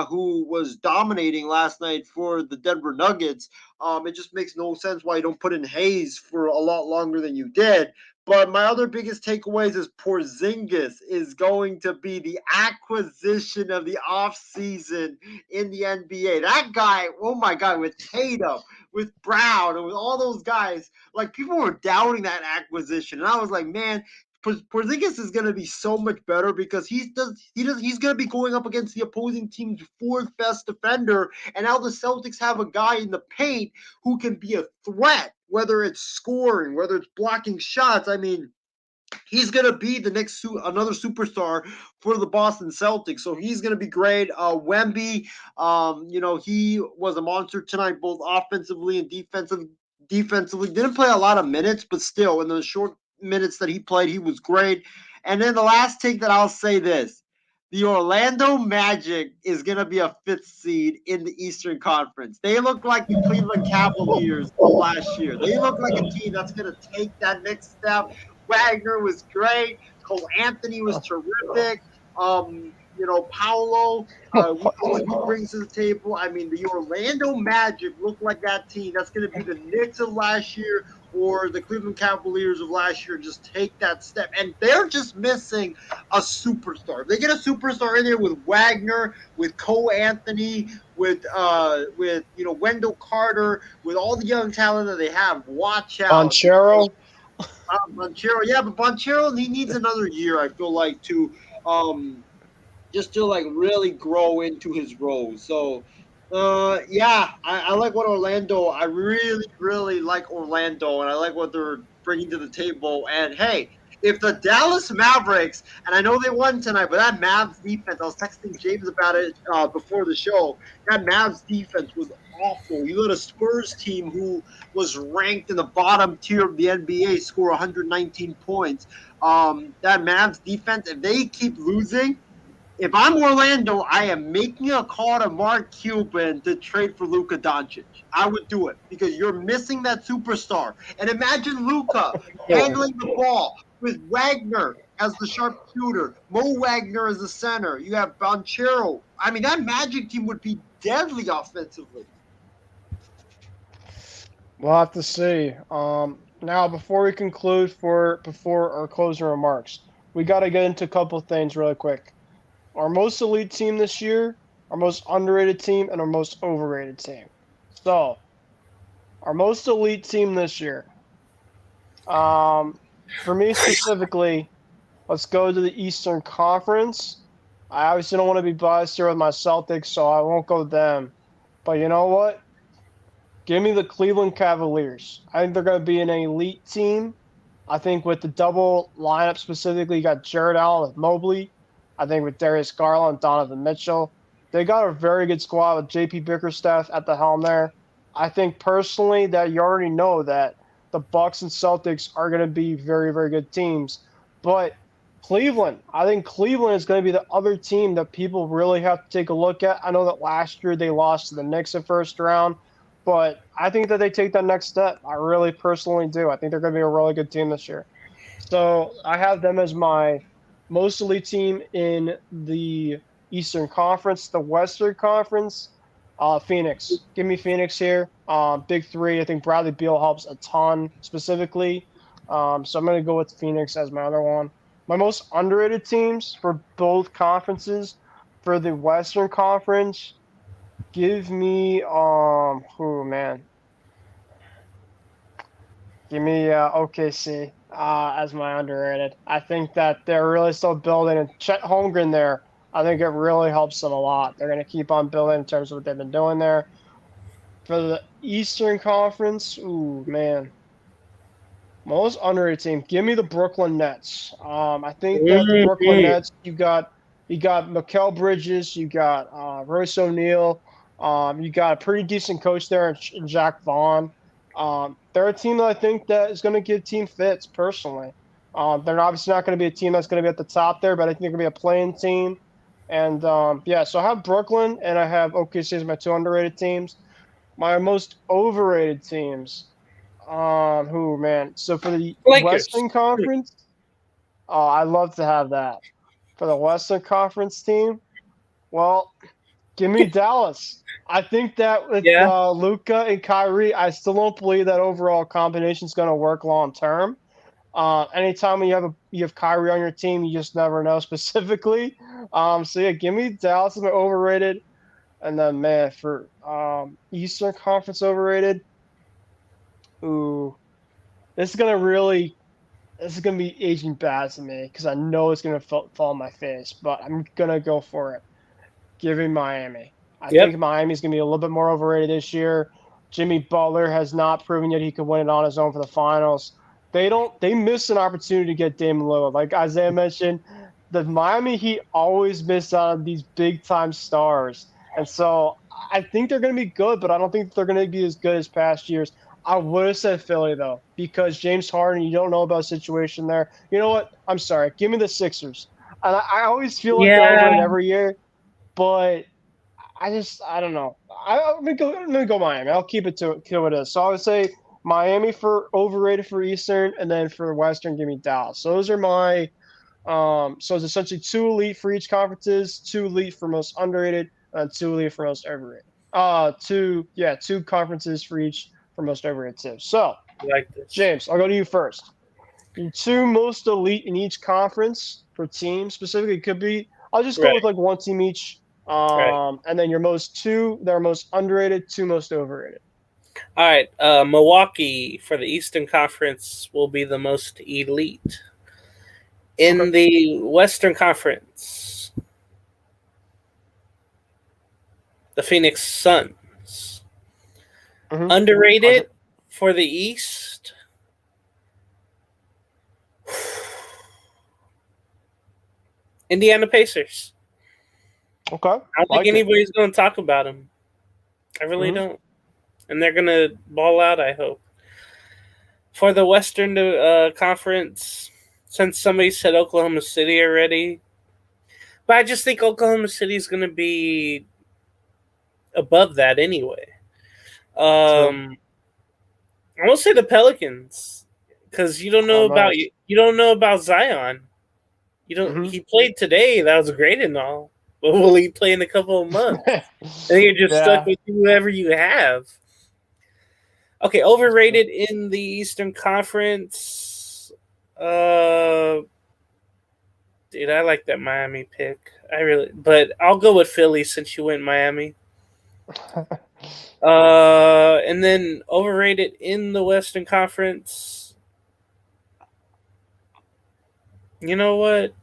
who was dominating last night for the Denver Nuggets. It just makes no sense why you don't put in Hayes for a lot longer than you did. But my other biggest takeaways is Porzingis is going to be the acquisition of the offseason in the NBA. That guy, oh my God, with Tatum, with Brown, and with all those guys, like, people were doubting that acquisition. And I was like, man, Porzingis is going to be so much better because he's going to be going up against the opposing team's 4th best defender, and now the Celtics have a guy in the paint who can be a threat, whether it's scoring, whether it's blocking shots. I mean, he's going to be the next another superstar for the Boston Celtics. So he's going to be great. Wemby, he was a monster tonight, both offensively and defensively. Didn't play a lot of minutes, but still, in the short minutes that he played, he was great. And then the last take that I'll say this. The Orlando Magic is going to be a 5th seed in the Eastern Conference. They look like the Cleveland Cavaliers of last year. They look like a team that's going to take that next step. Wagner was great. Cole Anthony was terrific. Paolo, we know what he brings to the table. I mean, the Orlando Magic look like that team. That's going to be the Knicks of last year or the Cleveland Cavaliers of last year. Just take that step. And they're just missing a superstar. If they get a superstar in there with Wagner, with Cole Anthony, with Wendell Carter, with all the young talent that they have, watch out. Bonchero. Bonchero, yeah, but Bonchero, he needs another year, I feel like, to just to like really grow into his role. So I like what Orlando. I really, really like Orlando, and I like what they're bringing to the table. And hey, if the Dallas Mavericks, and I know they won tonight, but that Mavs defense, I was texting James about it before the show. That Mavs defense was awful. You let a Spurs team who was ranked in the bottom tier of the NBA score 119 points. That Mavs defense, if they keep losing, if I'm Orlando, I am making a call to Mark Cuban to trade for Luka Doncic. I would do it because you're missing that superstar. And imagine Luka handling the ball with Wagner as the sharpshooter, Mo Wagner as the center. You have Bonchero. I mean, that Magic team would be deadly offensively. We'll have to see. Now, before we conclude before our closing remarks, we got to get into a couple things really quick. Our most elite team this year, our most underrated team, and our most overrated team. So, our most elite team this year. For me specifically, let's go to the Eastern Conference. I obviously don't want to be biased here with my Celtics, so I won't go them. But you know what? Give me the Cleveland Cavaliers. I think they're going to be an elite team. I think with the double lineup specifically, you got Jared Allen with Mobley. I think with Darius Garland and Donovan Mitchell. They got a very good squad with J.P. Bickerstaff at the helm there. I think personally that you already know that the Bucks and Celtics are going to be very, very good teams. But Cleveland, I think Cleveland is going to be the other team that people really have to take a look at. I know that last year they lost to the Knicks in first round, but I think that they take that next step. I really personally do. I think they're going to be a really good team this year. So I have them as my most elite team in the Eastern Conference. The Western Conference, Phoenix. Give me Phoenix here. Big three. I think Bradley Beal helps a ton specifically. So I'm going to go with Phoenix as my other one. My most underrated teams for both conferences. For the Western Conference, give me Give me OKC as my underrated. I think that they're really still building, and Chet Holmgren there, I think it really helps them a lot. They're going to keep on building in terms of what they've been doing there. For the Eastern Conference, most underrated team. Give me the Brooklyn Nets. I think that the Brooklyn Nets, you got Mikal Bridges, you got Royce O'Neal, you got a pretty decent coach there in Jack Vaughn. They're a team that I think that is going to give team fits personally. They're obviously not going to be a team that's going to be at the top there, but I think they're going to be a playing team. And so I have Brooklyn and I have OKC as my two underrated teams. My most overrated teams. So for the Western Conference, I'd love to have that. For the Western Conference team, well, give me Dallas. I think that with Luka and Kyrie, I still don't believe that overall combination is going to work long term. Anytime you have Kyrie on your team, you just never know specifically. Give me Dallas as my overrated, and then for Eastern Conference overrated. This is gonna be aging bad to me because I know it's gonna fall on my face, but I'm gonna go for it. Give me Miami. I think Miami's going to be a little bit more overrated this year. Jimmy Butler has not proven yet he can win it on his own for the finals. They miss an opportunity to get Dame Lillard. Like Isiah mentioned, the Miami Heat always miss out on these big-time stars. And so I think they're going to be good, but I don't think they're going to be as good as past years. I would have said Philly though, because James Harden, you don't know about the situation there. You know what? I'm sorry. Give me the Sixers. And I always feel like they're Yeah. overrated every year, but I don't know. I'm gonna go Miami. I'll keep it to what it is. So I would say Miami for overrated for Eastern, and then for Western, give me Dallas. So those are my so it's essentially 2 elite for each conferences, 2 elite for most underrated, and 2 elite for most overrated. Two conferences for each for most overrated too. So Like this. James, I'll go to you first. Your 2 most elite in each conference for team specifically could be. I'll just go Right. with like 1 team each. Right. And then your most 2 that are most underrated, 2 most overrated. All right. Milwaukee for the Eastern Conference will be the most elite. In Okay. the Western Conference, the Phoenix Suns. Mhm. Underrated for the East. Indiana Pacers. Okay. I don't think anybody's going to talk about them. I really don't. And they're going to ball out, I hope. For the Western Conference, since somebody said Oklahoma City already, but I just think Oklahoma City is going to be above that anyway. I won't say the Pelicans because you don't know about Zion. You don't. He played today. That was great and all. But will he play in a couple of months? I think you're just stuck with whoever you have. Okay, overrated in the Eastern Conference. Dude, I like that Miami pick. But I'll go with Philly since you went Miami. And then overrated in the Western Conference. You know what?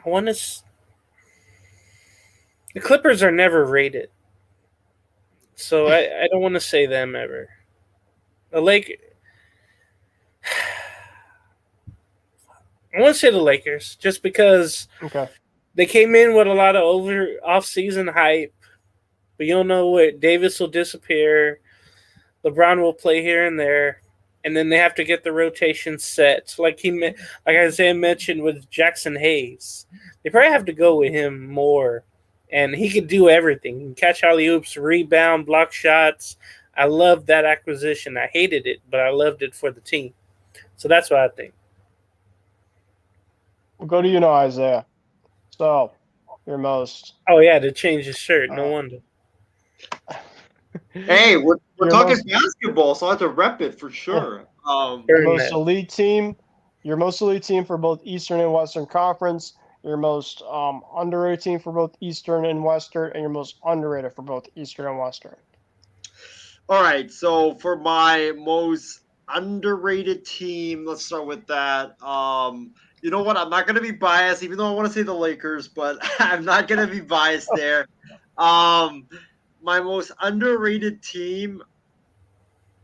The Clippers are never rated, so I don't want to say them ever. I want to say the Lakers just because they came in with a lot of off-season hype, but you don't know what Davis will disappear. LeBron will play here and there, and then they have to get the rotation set. Like Isaiah mentioned with Jackson Hayes, they probably have to go with him more, and he could do everything. He can catch alley-oops, rebound, block shots. I loved that acquisition. I hated it, but I loved it for the team. So that's what I think. We'll go to you now, Isaiah. So, your most. Oh, yeah, to change his shirt. No wonder. Hey, we're talking basketball, so I have to rep it for sure. Your most elite team for both Eastern and Western Conference, your most underrated team for both Eastern and Western, and your most underrated for both Eastern and Western. All right, so for my most underrated team, let's start with that. You know what? I'm not going to be biased, even though I want to say the Lakers, but I'm not going to be biased there. My most underrated team,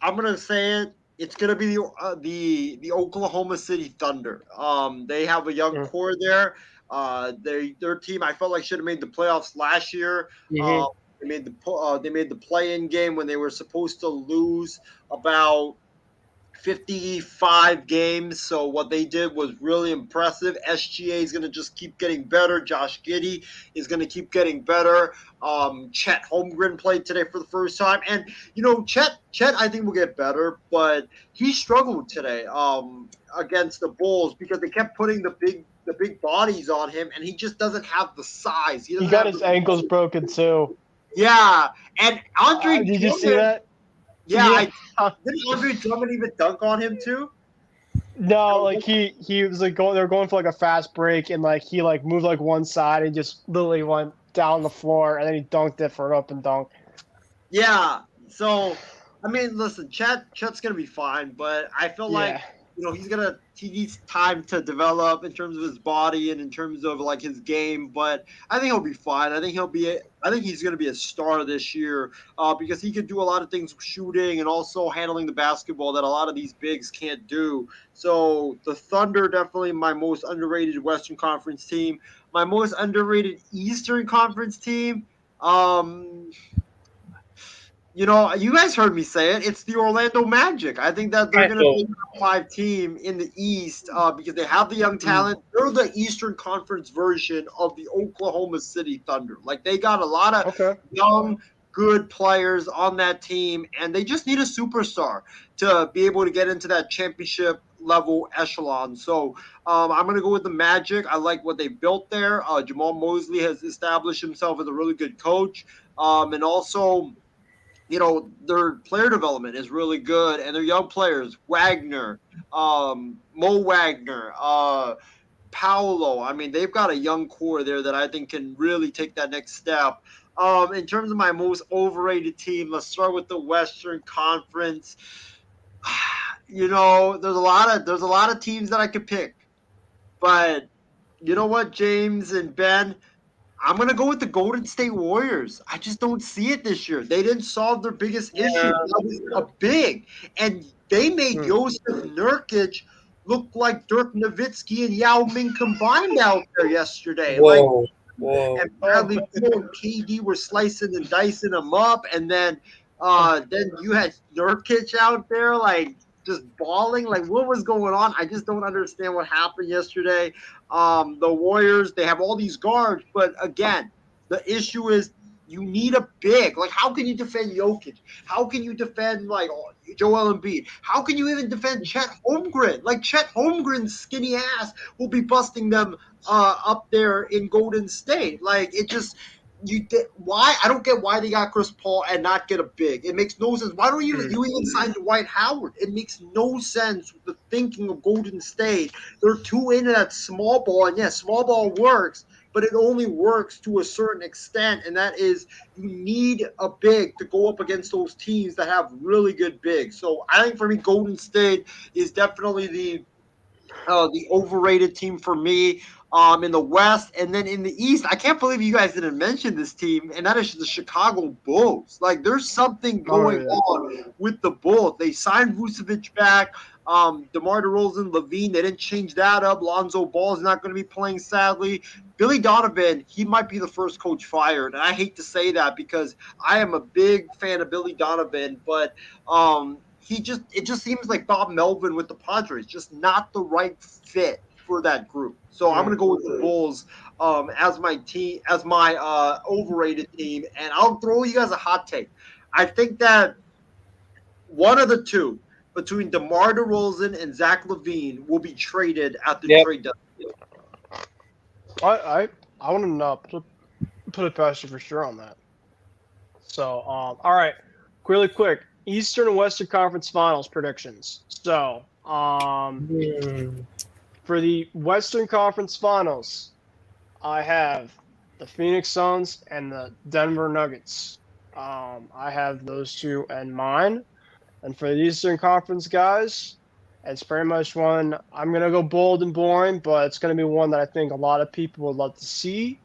I'm going to say it. It's going to be the Oklahoma City Thunder. They have a young core there. Their team, I felt like, should have made the playoffs last year. They made the play-in game when they were supposed to lose about 55 games. So what they did was really impressive. SGA is going to just keep getting better. Josh Giddey is going to keep getting better. Chet Holmgren played today for the first time. And, Chet I think will get better, but he struggled today against the Bulls because they kept putting the big bodies on him, and he just doesn't have the size. He got his ankles broken, too. Yeah. And Andre did you see that? Yeah. Didn't Andre Drummond even dunk on him too? No, like he was like they were going for like a fast break, and like he like moved like one side and just literally went down the floor, and then he dunked it for an open dunk. Yeah. So I mean, listen, Chet's gonna be fine, but I feel like he needs time to develop in terms of his body and in terms of like his game, but I think he'll be fine. I think he's going to be a star this year because he can do a lot of things shooting and also handling the basketball that a lot of these bigs can't do. So the Thunder, definitely my most underrated Western Conference team. My most underrated Eastern Conference team. you guys heard me say it. It's the Orlando Magic. I think that they're going to be a top 5 team in the East because they have the young talent. They're the Eastern Conference version of the Oklahoma City Thunder. Like, they got a lot of young, good players on that team, and they just need a superstar to be able to get into that championship level echelon. So I'm going to go with the Magic. I like what they built there. Jamal Mosley has established himself as a really good coach. And also, their player development is really good, and their young players, Wagner, Mo Wagner, Paolo. I mean, they've got a young core there that I think can really take that next step. In terms of my most overrated team, let's start with the Western Conference. There's a lot of teams that I could pick, but you know what, James and Ben, I'm going to go with the Golden State Warriors. I just don't see it this year. They didn't solve their biggest issue. That was a big. And they made Josef Nurkic look like Dirk Nowitzki and Yao Ming combined out there yesterday. Whoa. And Bradley Beal and KD were slicing and dicing them up. And then you had Nurkic out there, just balling. What was going on? I just don't understand what happened yesterday. The Warriors, they have all these guards, but again, the issue is you need a big. How can you defend Jokic? How can you defend Joel Embiid? How can you even defend Chet Holmgren? Chet Holmgren's skinny ass will be busting them up there in Golden State. Why? I don't get why they got Chris Paul and not get a big. It makes no sense. Why don't you even sign Dwight Howard? It makes no sense with the thinking of Golden State. They're too into that small ball, and yes, small ball works, but it only works to a certain extent, and that is you need a big to go up against those teams that have really good bigs. So I think for me, Golden State is definitely the overrated team for me. In the West, and then in the East, I can't believe you guys didn't mention this team, and that is the Chicago Bulls. There's something going on with the Bulls. They signed Vucevic back, DeMar DeRozan, Levine. They didn't change that up. Lonzo Ball is not going to be playing, sadly. Billy Donovan, he might be the first coach fired, and I hate to say that because I am a big fan of Billy Donovan, but it just seems like Bob Melvin with the Padres, just not the right fit for that group. So I'm going to go with the Bulls as my team, as my overrated team. And I'll throw you guys a hot take. I think that one of the two, between DeMar DeRozan and Zach LaVine, will be traded at the trade deadline. I want to put a past you for sure on that. So, all right, really quick, Eastern and Western Conference Finals predictions. So, for the Western Conference Finals, I have the Phoenix Suns and the Denver Nuggets. I have those two in mine. And for the Eastern Conference guys, it's pretty much one, I'm going to go bold and boring, but it's going to be one that I think a lot of people would love to see.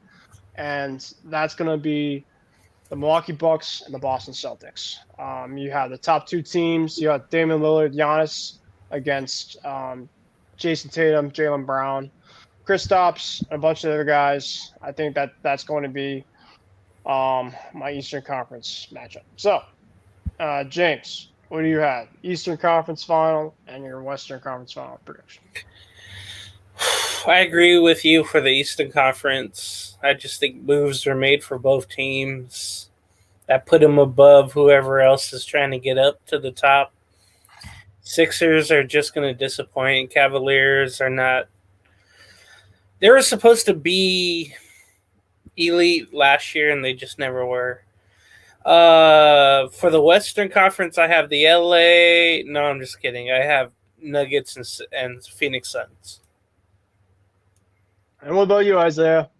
And that's going to be the Milwaukee Bucks and the Boston Celtics. You have the top two teams. You have Damian Lillard, Giannis against Jason Tatum, Jaylen Brown, Kristaps, and a bunch of other guys. I think that's going to be my Eastern Conference matchup. So, James, what do you have? Eastern Conference Final and your Western Conference Final prediction. I agree with you for the Eastern Conference. I just think moves are made for both teams that put them above whoever else is trying to get up to the top. Sixers are just going to disappoint. Cavaliers are not. They were supposed to be elite last year, and they just never were. For the Western Conference, I have the LA. No, I'm just kidding. I have Nuggets and Phoenix Suns. And what about you, Isiah?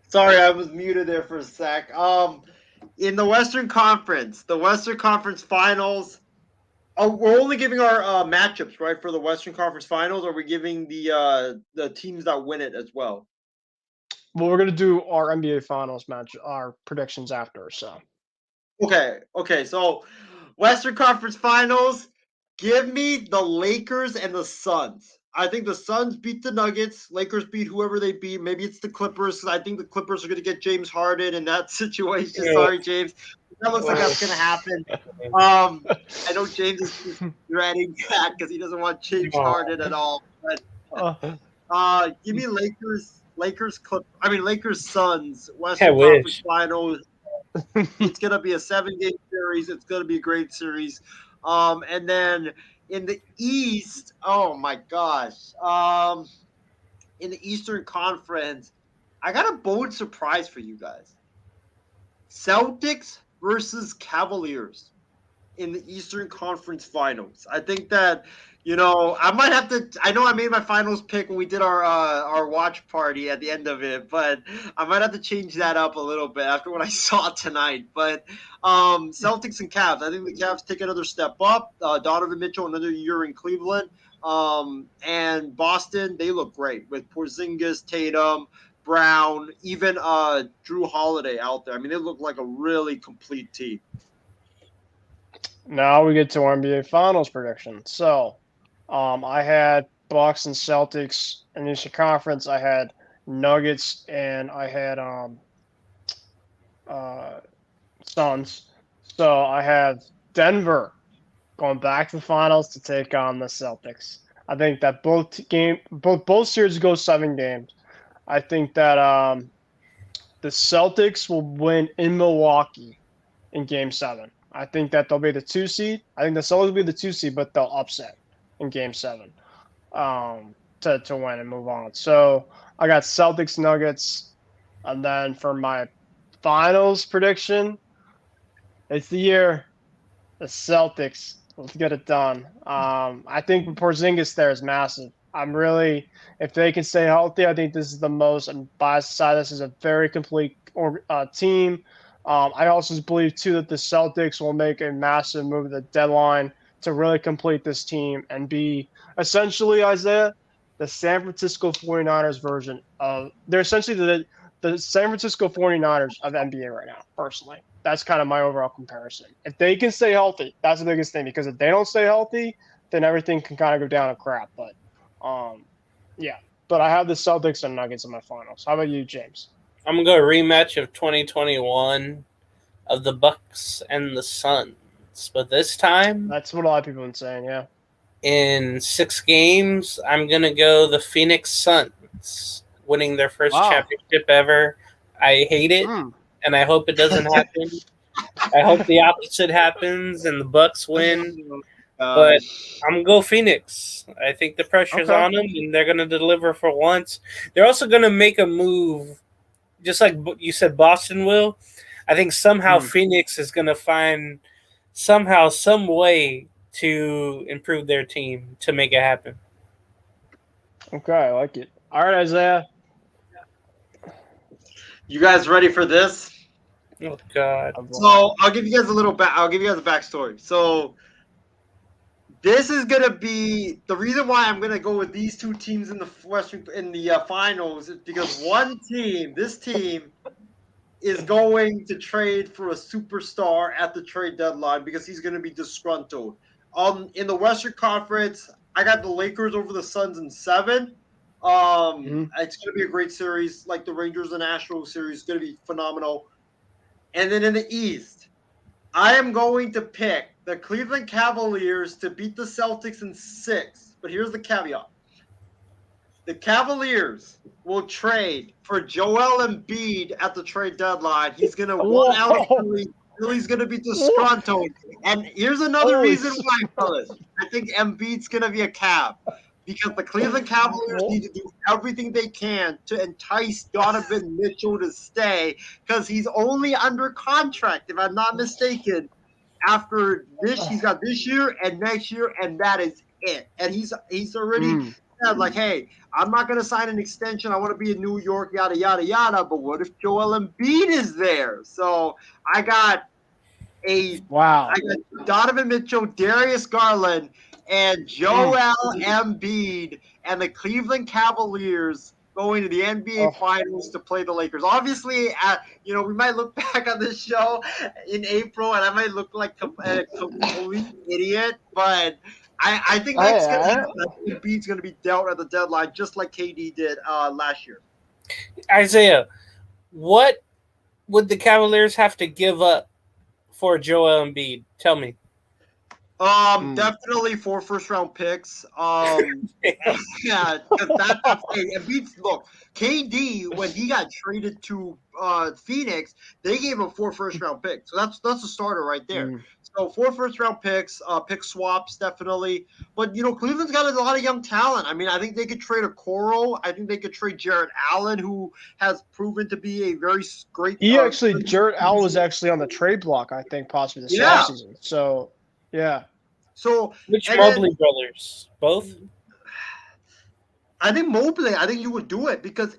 Sorry, I was muted there for a sec. In the Western Conference Finals, we're only giving our matchups, right, for the Western Conference Finals, or are we giving the teams that win it as well? Well, we're going to do our NBA Finals match, our predictions after, so. Okay, so Western Conference Finals, give me the Lakers and the Suns. I think the Suns beat the Nuggets. Lakers beat whoever they beat. Maybe it's the Clippers. I think the Clippers are going to get James Harden in that situation. Sorry, James. That looks like that's going to happen. I know James is dreading that because he doesn't want James Harden at all. But give me Lakers Suns Western Conference Finals. It's going to be a 7-game series. It's going to be a great series. And then in the East, oh my gosh. In the Eastern Conference, I got a bold surprise for you guys. Celtics versus Cavaliers in the Eastern Conference Finals. I think that, I might have to. I know I made my finals pick when we did our watch party at the end of it, but I might have to change that up a little bit after what I saw tonight. But Celtics and Cavs. I think the Cavs take another step up. Donovan Mitchell another year in Cleveland, and Boston. They look great with Porzingis, Tatum, Brown, even Drew Holiday out there. I mean, they look like a really complete team. Now we get to our NBA Finals prediction. So, I had Bucks and Celtics in the Eastern Conference. I had Nuggets and I had Suns. So I have Denver going back to the finals to take on the Celtics. I think that both series go 7 games. I think that the Celtics will win in Milwaukee in Game 7. I think that they'll be the 2 seed. I think the Celtics will be the 2 seed, but they'll upset in Game 7 to win and move on. So I got Celtics, Nuggets, and then for my finals prediction, it's the year the Celtics will get it done. I think Porzingis there is massive. If they can stay healthy, I think this is the most, and biased side, this is a very complete team. I also believe, too, that the Celtics will make a massive move at the deadline to really complete this team and be essentially, Isiah, the San Francisco 49ers version of – they're essentially the San Francisco 49ers of the NBA right now, personally. That's kind of my overall comparison. If they can stay healthy, that's the biggest thing, because if they don't stay healthy, then everything can kind of go down a crap. But, yeah. But I have the Celtics and Nuggets in my finals. How about you, James? I'm going to go rematch of 2021 of the Bucks and the Suns. But this time... That's what a lot of people have been saying, yeah. In 6 games, I'm going to go the Phoenix Suns, winning their first championship ever. I hate it, and I hope it doesn't happen. I hope the opposite happens and the Bucks win. But I'm going to go Phoenix. I think the pressure's on them, and they're going to deliver for once. They're also going to make a move, just like you said Boston will. I think somehow Phoenix is going to find some way to improve their team to make it happen. Okay, I like it. All right, Isiah. You guys ready for this? Oh God! So I'll give you guys I'll give you guys a backstory. So this is gonna be the reason why I'm gonna go with these 2 teams in the finals is because this team, is going to trade for a superstar at the trade deadline because he's gonna be disgruntled. In the Western Conference, I got the Lakers over the Suns in 7. It's going to be a great series, like the Rangers and Astros series. It's going to be phenomenal. And then in the East, I am going to pick the Cleveland Cavaliers to beat the Celtics in 6. But here's the caveat. The Cavaliers will trade for Joel Embiid at the trade deadline. He's going to want out of Philly. Philly's going to be disgruntled. And here's another reason why, fellas. I think Embiid's going to be a Cav. Because the Cleveland Cavaliers need to do everything they can to entice Donovan Mitchell to stay, because he's only under contract, if I'm not mistaken. After this, he's got this year and next year, and that is it. And he's already said, like, hey, I'm not going to sign an extension. I want to be in New York, yada, yada, yada. But what if Joel Embiid is there? So I got Donovan Mitchell, Darius Garland, and Joel Embiid and the Cleveland Cavaliers going to the NBA Finals to play the Lakers. Obviously, we might look back on this show in April, and I might look like a complete idiot, but I think that's going to happen. I think Embiid's going to be dealt at the deadline, just like KD did last year. Isiah, what would the Cavaliers have to give up for Joel Embiid? Tell me. Definitely 4 first-round picks. Yeah, that's Embiid's look. KD, when he got traded to Phoenix, they gave him 4 first-round picks. So that's a starter right there. So 4 first-round picks, pick swaps definitely. But Cleveland's got a lot of young talent. I mean, I think they could trade a Coro. I think they could trade Jarrett Allen, who has proven to be a very great. Jarrett Allen was actually on the trade block, I think, possibly this offseason. So, yeah. So which Mobley brothers? Both? I think Mobley. I think you would do it because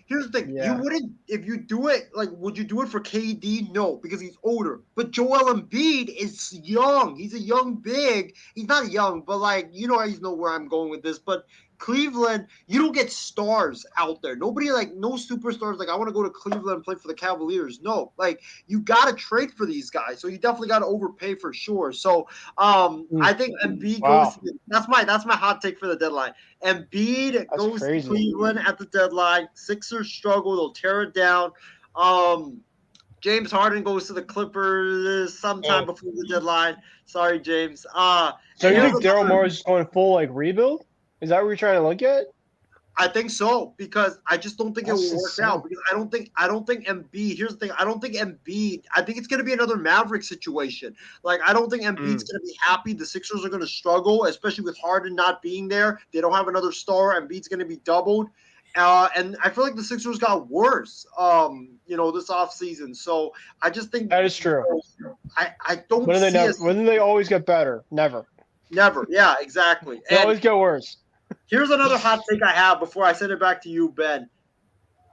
here's the thing, you wouldn't if you do it would you do it for KD? No, because he's older. But Joel Embiid is young. He's a young big. He's not young, but I know where I'm going with this. But Cleveland, you don't get stars out there. Nobody no superstars I want to go to Cleveland and play for the Cavaliers. No, you got to trade for these guys. So you definitely got to overpay for sure. So I think Embiid goes. That's my hot take for the deadline. Embiid goes to Cleveland at the deadline. Sixers struggle. They'll tear it down. James Harden goes to the Clippers sometime before the deadline. Sorry, James. So you think Daryl Morey is going full rebuild? Is that what you're trying to look at? I think so because I just don't think it will work out. Because I don't think Embiid. Here's the thing. I don't think Embiid. I think it's going to be another Maverick situation. I don't think Embiid's going to be happy. The Sixers are going to struggle, especially with Harden not being there. They don't have another star. Embiid's going to be doubled. And I feel like the Sixers got worse, this offseason. So I just think that is true. I don't. When they always get better? Never. Never. Yeah, exactly. They always get worse. Here's another hot take I have before I send it back to you, Ben.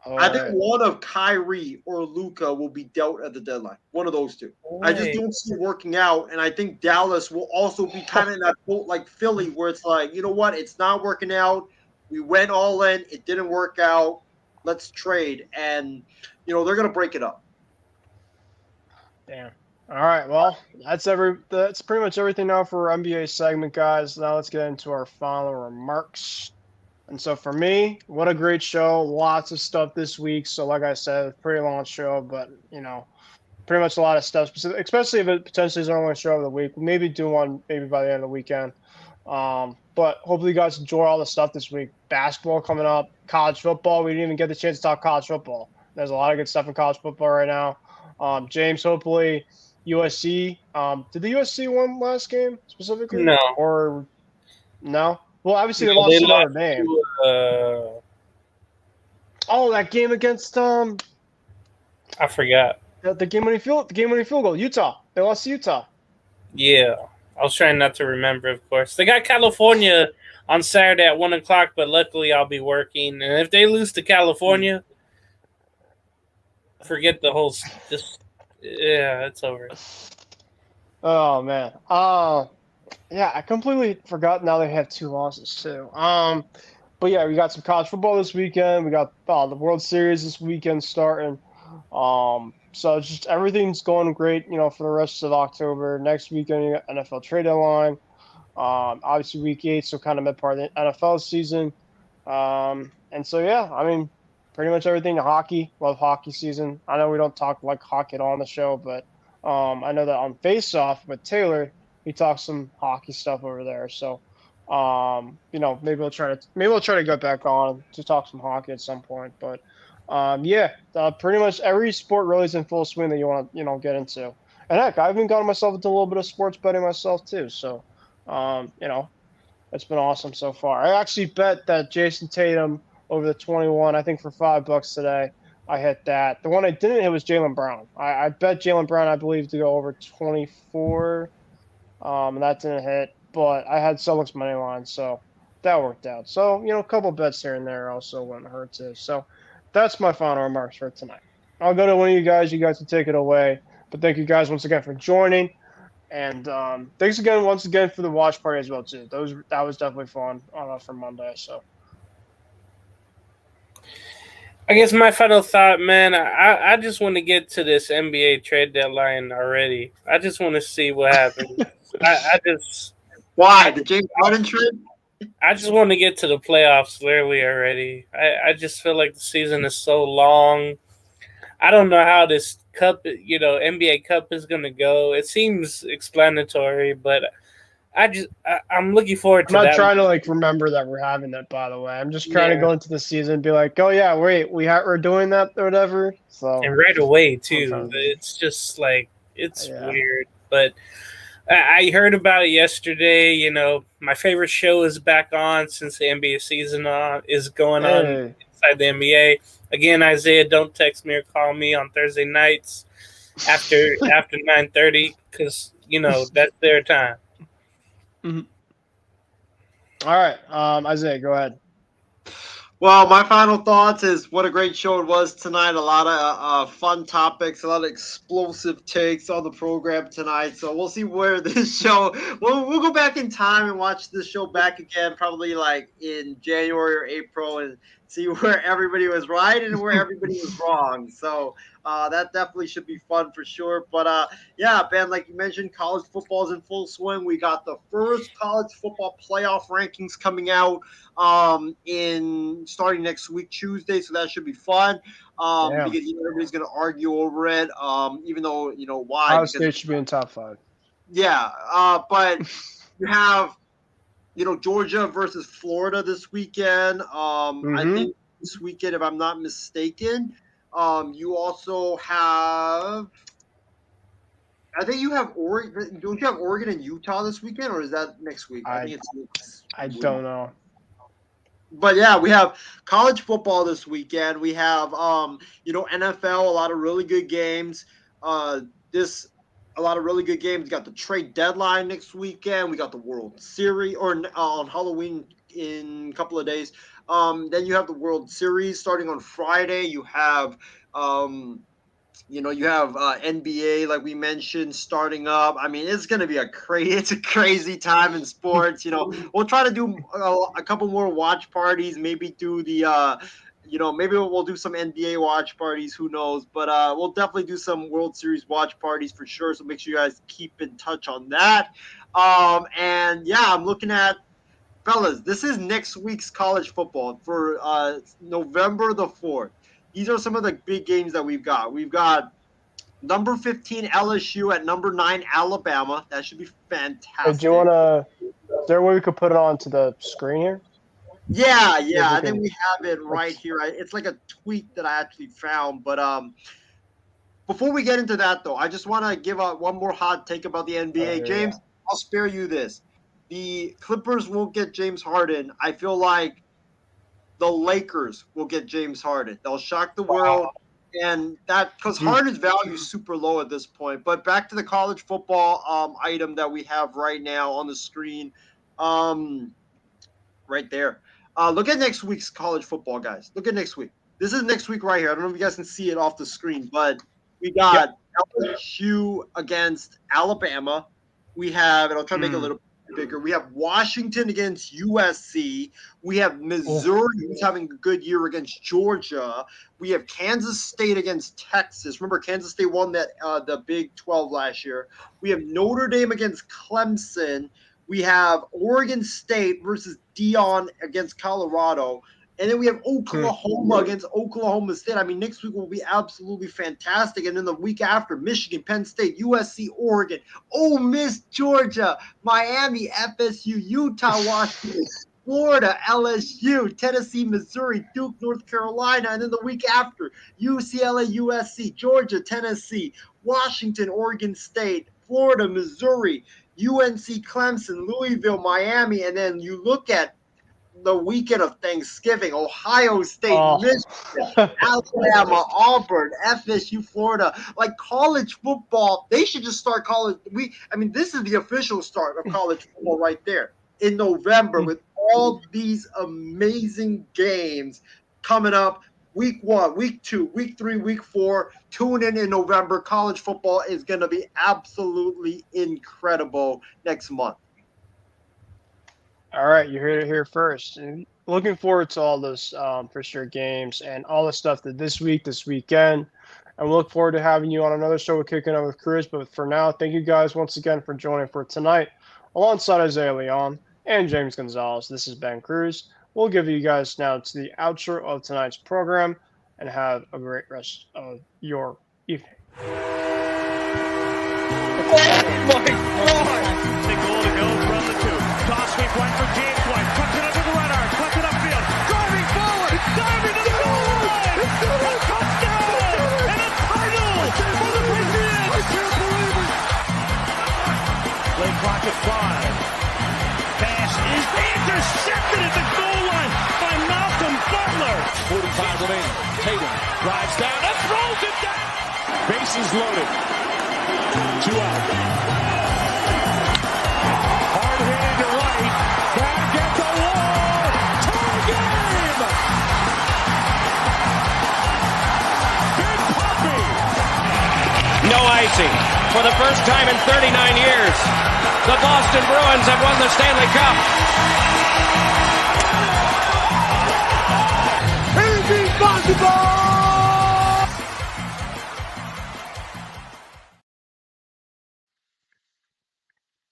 I think one of Kyrie or Luka will be dealt at the deadline. One of those two. I just don't see it working out, and I think Dallas will also be kind of in that boat like Philly, where it's you know what? It's not working out. We went all in. It didn't work out. Let's trade, and they're going to break it up. Damn. All right, well, that's pretty much everything now for our NBA segment, guys. Now let's get into our final remarks. And so for me, what a great show. Lots of stuff this week. So like I said, it's a pretty long show, but, pretty much a lot of stuff, especially if it potentially is our only show of the week. We'll maybe do one maybe by the end of the weekend. But hopefully you guys enjoy all the stuff this week. Basketball coming up, college football. We didn't even get the chance to talk college football. There's a lot of good stuff in college football right now. James, hopefully – USC. Did the USC win last game specifically? No. Or no? Well, obviously they lost to Notre Dame. That game against I forgot. The game-winning field goal. Utah. They lost to Utah. Yeah, I was trying not to remember. Of course, they got California on Saturday at 1:00, but luckily I'll be working. And if they lose to California, forget the whole. Yeah, it's over. Oh man. Yeah, I completely forgot. Now they have 2 losses too. But yeah, we got some college football this weekend. We got the World Series this weekend starting. So it's just everything's going great, for the rest of October. Next weekend, you got NFL trade deadline. Obviously week 8, so kind of mid part of the NFL season. And so yeah, I mean, pretty much everything. Hockey, love hockey season. I know we don't talk hockey at all on the show, but I know that on Face Off with Taylor, he talks some hockey stuff over there. So, maybe we'll try to get back on to talk some hockey at some point. But pretty much every sport really is in full swing that you want to get into. And heck, I've even gotten myself into a little bit of sports betting myself too. So, it's been awesome so far. I actually bet that Jason Tatum over the 21, I think for $5 today. I hit that. The one I didn't hit was Jaylen Brown. I bet Jaylen Brown, I believe, to go over 24. And that didn't hit. But I had Celtics money line, so that worked out. So, a couple bets here and there also wouldn't hurt too. So that's my final remarks for tonight. I'll go to one of you guys. You guys can take it away. But thank you guys once again for joining. And thanks once again for the watch party as well too. That was definitely fun for Monday. So. I guess my final thought, man, I just want to get to this NBA trade deadline already. I just want to see what happens. Why? The James Harden trade? I just want to get to the playoffs clearly already. I just feel like the season is so long. I don't know how this cup, NBA Cup is going to go. It seems explanatory, but I'm looking forward I'm to not that. trying to like remember that we're having that, by the way. I'm just trying to Yeah. go into the season and be like, oh yeah, wait, we're doing that or whatever. So And right away I'm too. trying to- It's just like it's yeah. weird, but I heard about it yesterday. My favorite show is back on since the NBA season is going on Hey. inside the NBA. Again, Isiah, don't text me or call me on Thursday nights after 9:30 because that's their time. Mhm. All right, Isiah, go ahead. Well, my final thoughts is what a great show it was tonight. A lot of fun topics, a lot of explosive takes on the program tonight. So we'll see where this show. We'll go back in time and watch this show back again, probably like in January or April, and see where everybody was right and where everybody was wrong. So that definitely should be fun for sure. But yeah, Ben, like you mentioned, college football is in full swing. We got the first college football playoff rankings coming out in starting next week Tuesday, so that should be fun. Damn. Because everybody's going to argue over it. Even though why? Ohio Because State should be in top 5. yeah, but you have Georgia versus Florida this weekend. I think this weekend, if I'm not mistaken, you also have. I think you have Oregon. Don't you have Oregon and Utah this weekend, or is that next week? I think it's next I week. don't know. But yeah, we have college football this weekend. We have NFL, a lot of really good games. A lot of really good games. We got the trade deadline next weekend. We got the World Series on Halloween in a couple of days. Then you have the World Series starting on Friday. You have NBA, like we mentioned, starting up. I mean, it's going to be it's a crazy time in sports. We'll try to do a couple more watch parties, maybe do maybe we'll do some NBA watch parties, who knows? But we'll definitely do some World Series watch parties for sure. So make sure you guys keep in touch on that. And yeah, I'm looking at, fellas, this is next week's college football for November the 4th. These are some of the big games that we've got. We've got number 15 LSU at number 9 Alabama. That should be fantastic. Do you want to? Is there a way we could put it onto the screen here? Yeah. I think we have it right here. It's like a tweet that I actually found. But before we get into that, though, I just want to give out one more hot take about the NBA. James, I'll spare you this. The Clippers won't get James Harden. I feel like the Lakers will get James Harden. They'll shock the world. And that, because Harden's value is super low at this point. But back to the college football item that we have right now on the screen, right there. Look at next week's college football, guys. Look at next week. This is next week right here. I don't know if you guys can see it off the screen, but we got LSU against Alabama. We have, and I'll try to make it a little bigger. We have Washington against USC. We have Missouri, who's having a good year, against Georgia. We have Kansas State against Texas. Remember, Kansas State won that the Big 12 last year. We have Notre Dame against Clemson. We have Oregon State versus Dion against Colorado. And then we have Oklahoma against Oklahoma State. I mean, next week will be absolutely fantastic. And then the week after, Michigan, Penn State, USC, Oregon, Ole Miss, Georgia, Miami, FSU, Utah, Washington, Florida, LSU, Tennessee, Missouri, Duke, North Carolina. And then the week after, UCLA, USC, Georgia, Tennessee, Washington, Oregon State, Florida, Missouri, UNC, Clemson, Louisville, Miami. And then you look at the weekend of Thanksgiving, Ohio State, Michigan, Alabama, Auburn, FSU, Florida. Like college football, they should just start college. This is the official start of college football right there in November with all these amazing games coming up. Week 1, week 2, week 3, week 4. Tune in November. College football is going to be absolutely incredible next month. All right, you heard it here first. And looking forward to all those for sure games and all the stuff that this weekend. And we look forward to having you on another show with Kicking Up with Kruse. But for now, thank you guys once again for joining for tonight alongside Isiah Leon and James Gonzalez. This is Ben Kruse. We'll give you guys now to the outro of tonight's program and have a great rest of your evening. Oh my God! The goal to go from the two. Toss sweep one for James White. Cuts it up to the right arm. Cuts it upfield. Driving forward. Diving to the goal line. A touchdown and a title for the Patriots. I can't believe it. Play clock at 5. Pass is intercepted at the goal line by Malcolm Butler. 45 remaining. Tatum drives down and throws it down. Bases loaded. 2 out. Hard hit into right. Back at the wall. Tie game. Big Puppy. No icing. For the first time in 39 years, the Boston Bruins have won the Stanley Cup. Anything's possible.